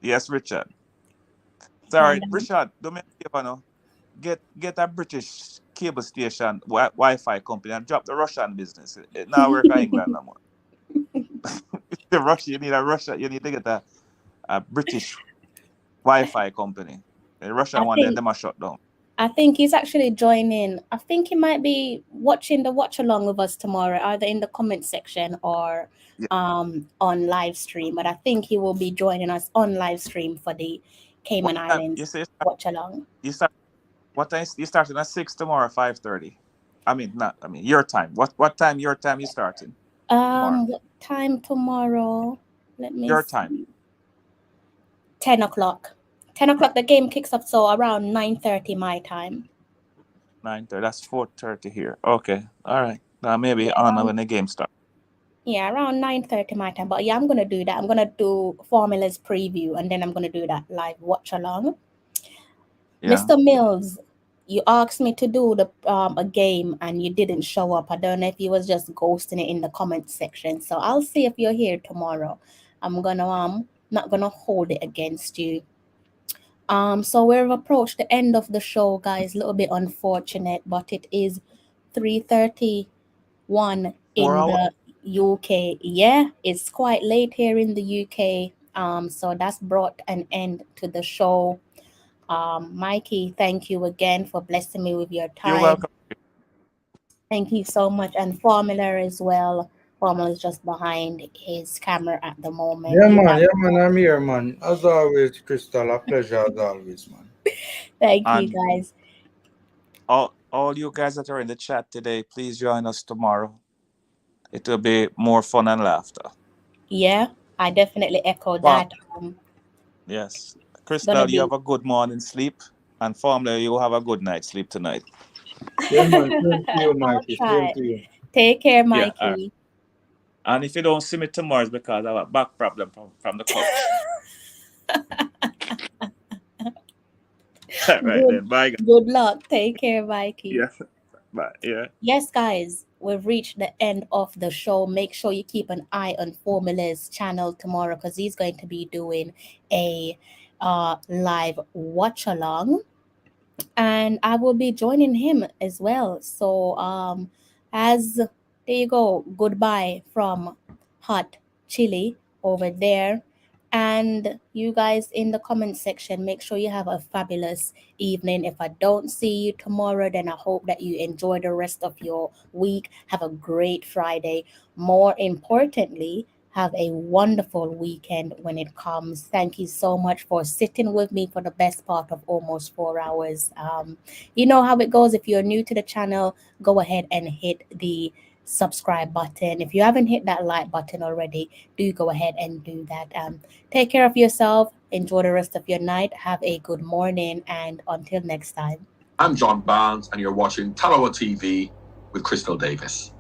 Richard. Sorry, Richard. Don't make a favor now. Get a British cable station Wi-Fi company and drop the Russian business. It now work in England no more. You need to get a British Wi-Fi company. The Russian one then them are shut down. I think he's actually joining. I think he might be watching the watch along with us tomorrow, either in the comment section or on live stream. But I think he will be joining us on live stream for the Cayman Islands watch along. What time you starting at 6 tomorrow, 5:30? Your time. What time your time you starting? Tomorrow? What time tomorrow? Let me your see. Time. 10 o'clock. 10 o'clock the game kicks off, so around 9:30 my time. 9:30. That's 4:30 here. Okay. All right. Now maybe on when the game starts. Yeah, around 9:30 my time. But yeah, I'm gonna do that. I'm gonna do formulas preview, and then I'm gonna do that live watch along. Yeah. Mr. Mills, you asked me to do a game and you didn't show up. I don't know if you was just ghosting it in the comment section. So I'll see if you're here tomorrow. I'm gonna not gonna hold it against you. So we've approached the end of the show, guys. A little bit unfortunate, but it is 3:31 in the UK. Yeah, it's quite late here in the UK. So that's brought an end to the show. Mikey, thank you again for blessing me with your time. You're welcome. Thank you so much. And Formula as well. Formula is just behind his camera at the moment. Yeah, man, I'm here, man. As always, Crystal, a pleasure as always, man. Thank you, guys. All you guys that are in the chat today, please join us tomorrow. It will be more fun and laughter. Yeah, I definitely echo that. Yes. Crystal, you have a good morning sleep, and Formula, you will have a good night sleep tonight. Yeah, man. Same to you, Mikey. Same to you. Take care, Mikey. Yeah, right. And if you don't see me tomorrow, it's because I have a back problem from the couch. Right then. Bye, guys. Good luck. Take care, Mikey. Yeah. Bye. Yeah. Yes, guys. We've reached the end of the show. Make sure you keep an eye on Formula's channel tomorrow because he's going to be doing a live watch along, and I will be joining him as well. So there you go, goodbye from Hot Chili over there. And you guys in the comment section, make sure you have a fabulous evening. If I don't see you tomorrow, then I hope that you enjoy the rest of your week. Have a great Friday. More importantly, have a wonderful weekend when it comes. Thank you so much for sitting with me for the best part of almost 4 hours. You know how it goes. If you're new to the channel, go ahead and hit the subscribe button. If you haven't hit that like button already, do go ahead and do that. Take care of yourself. Enjoy the rest of your night. Have a good morning, and until next time. I'm John Barnes, and you're watching Tallawah TV with Crystal Davis.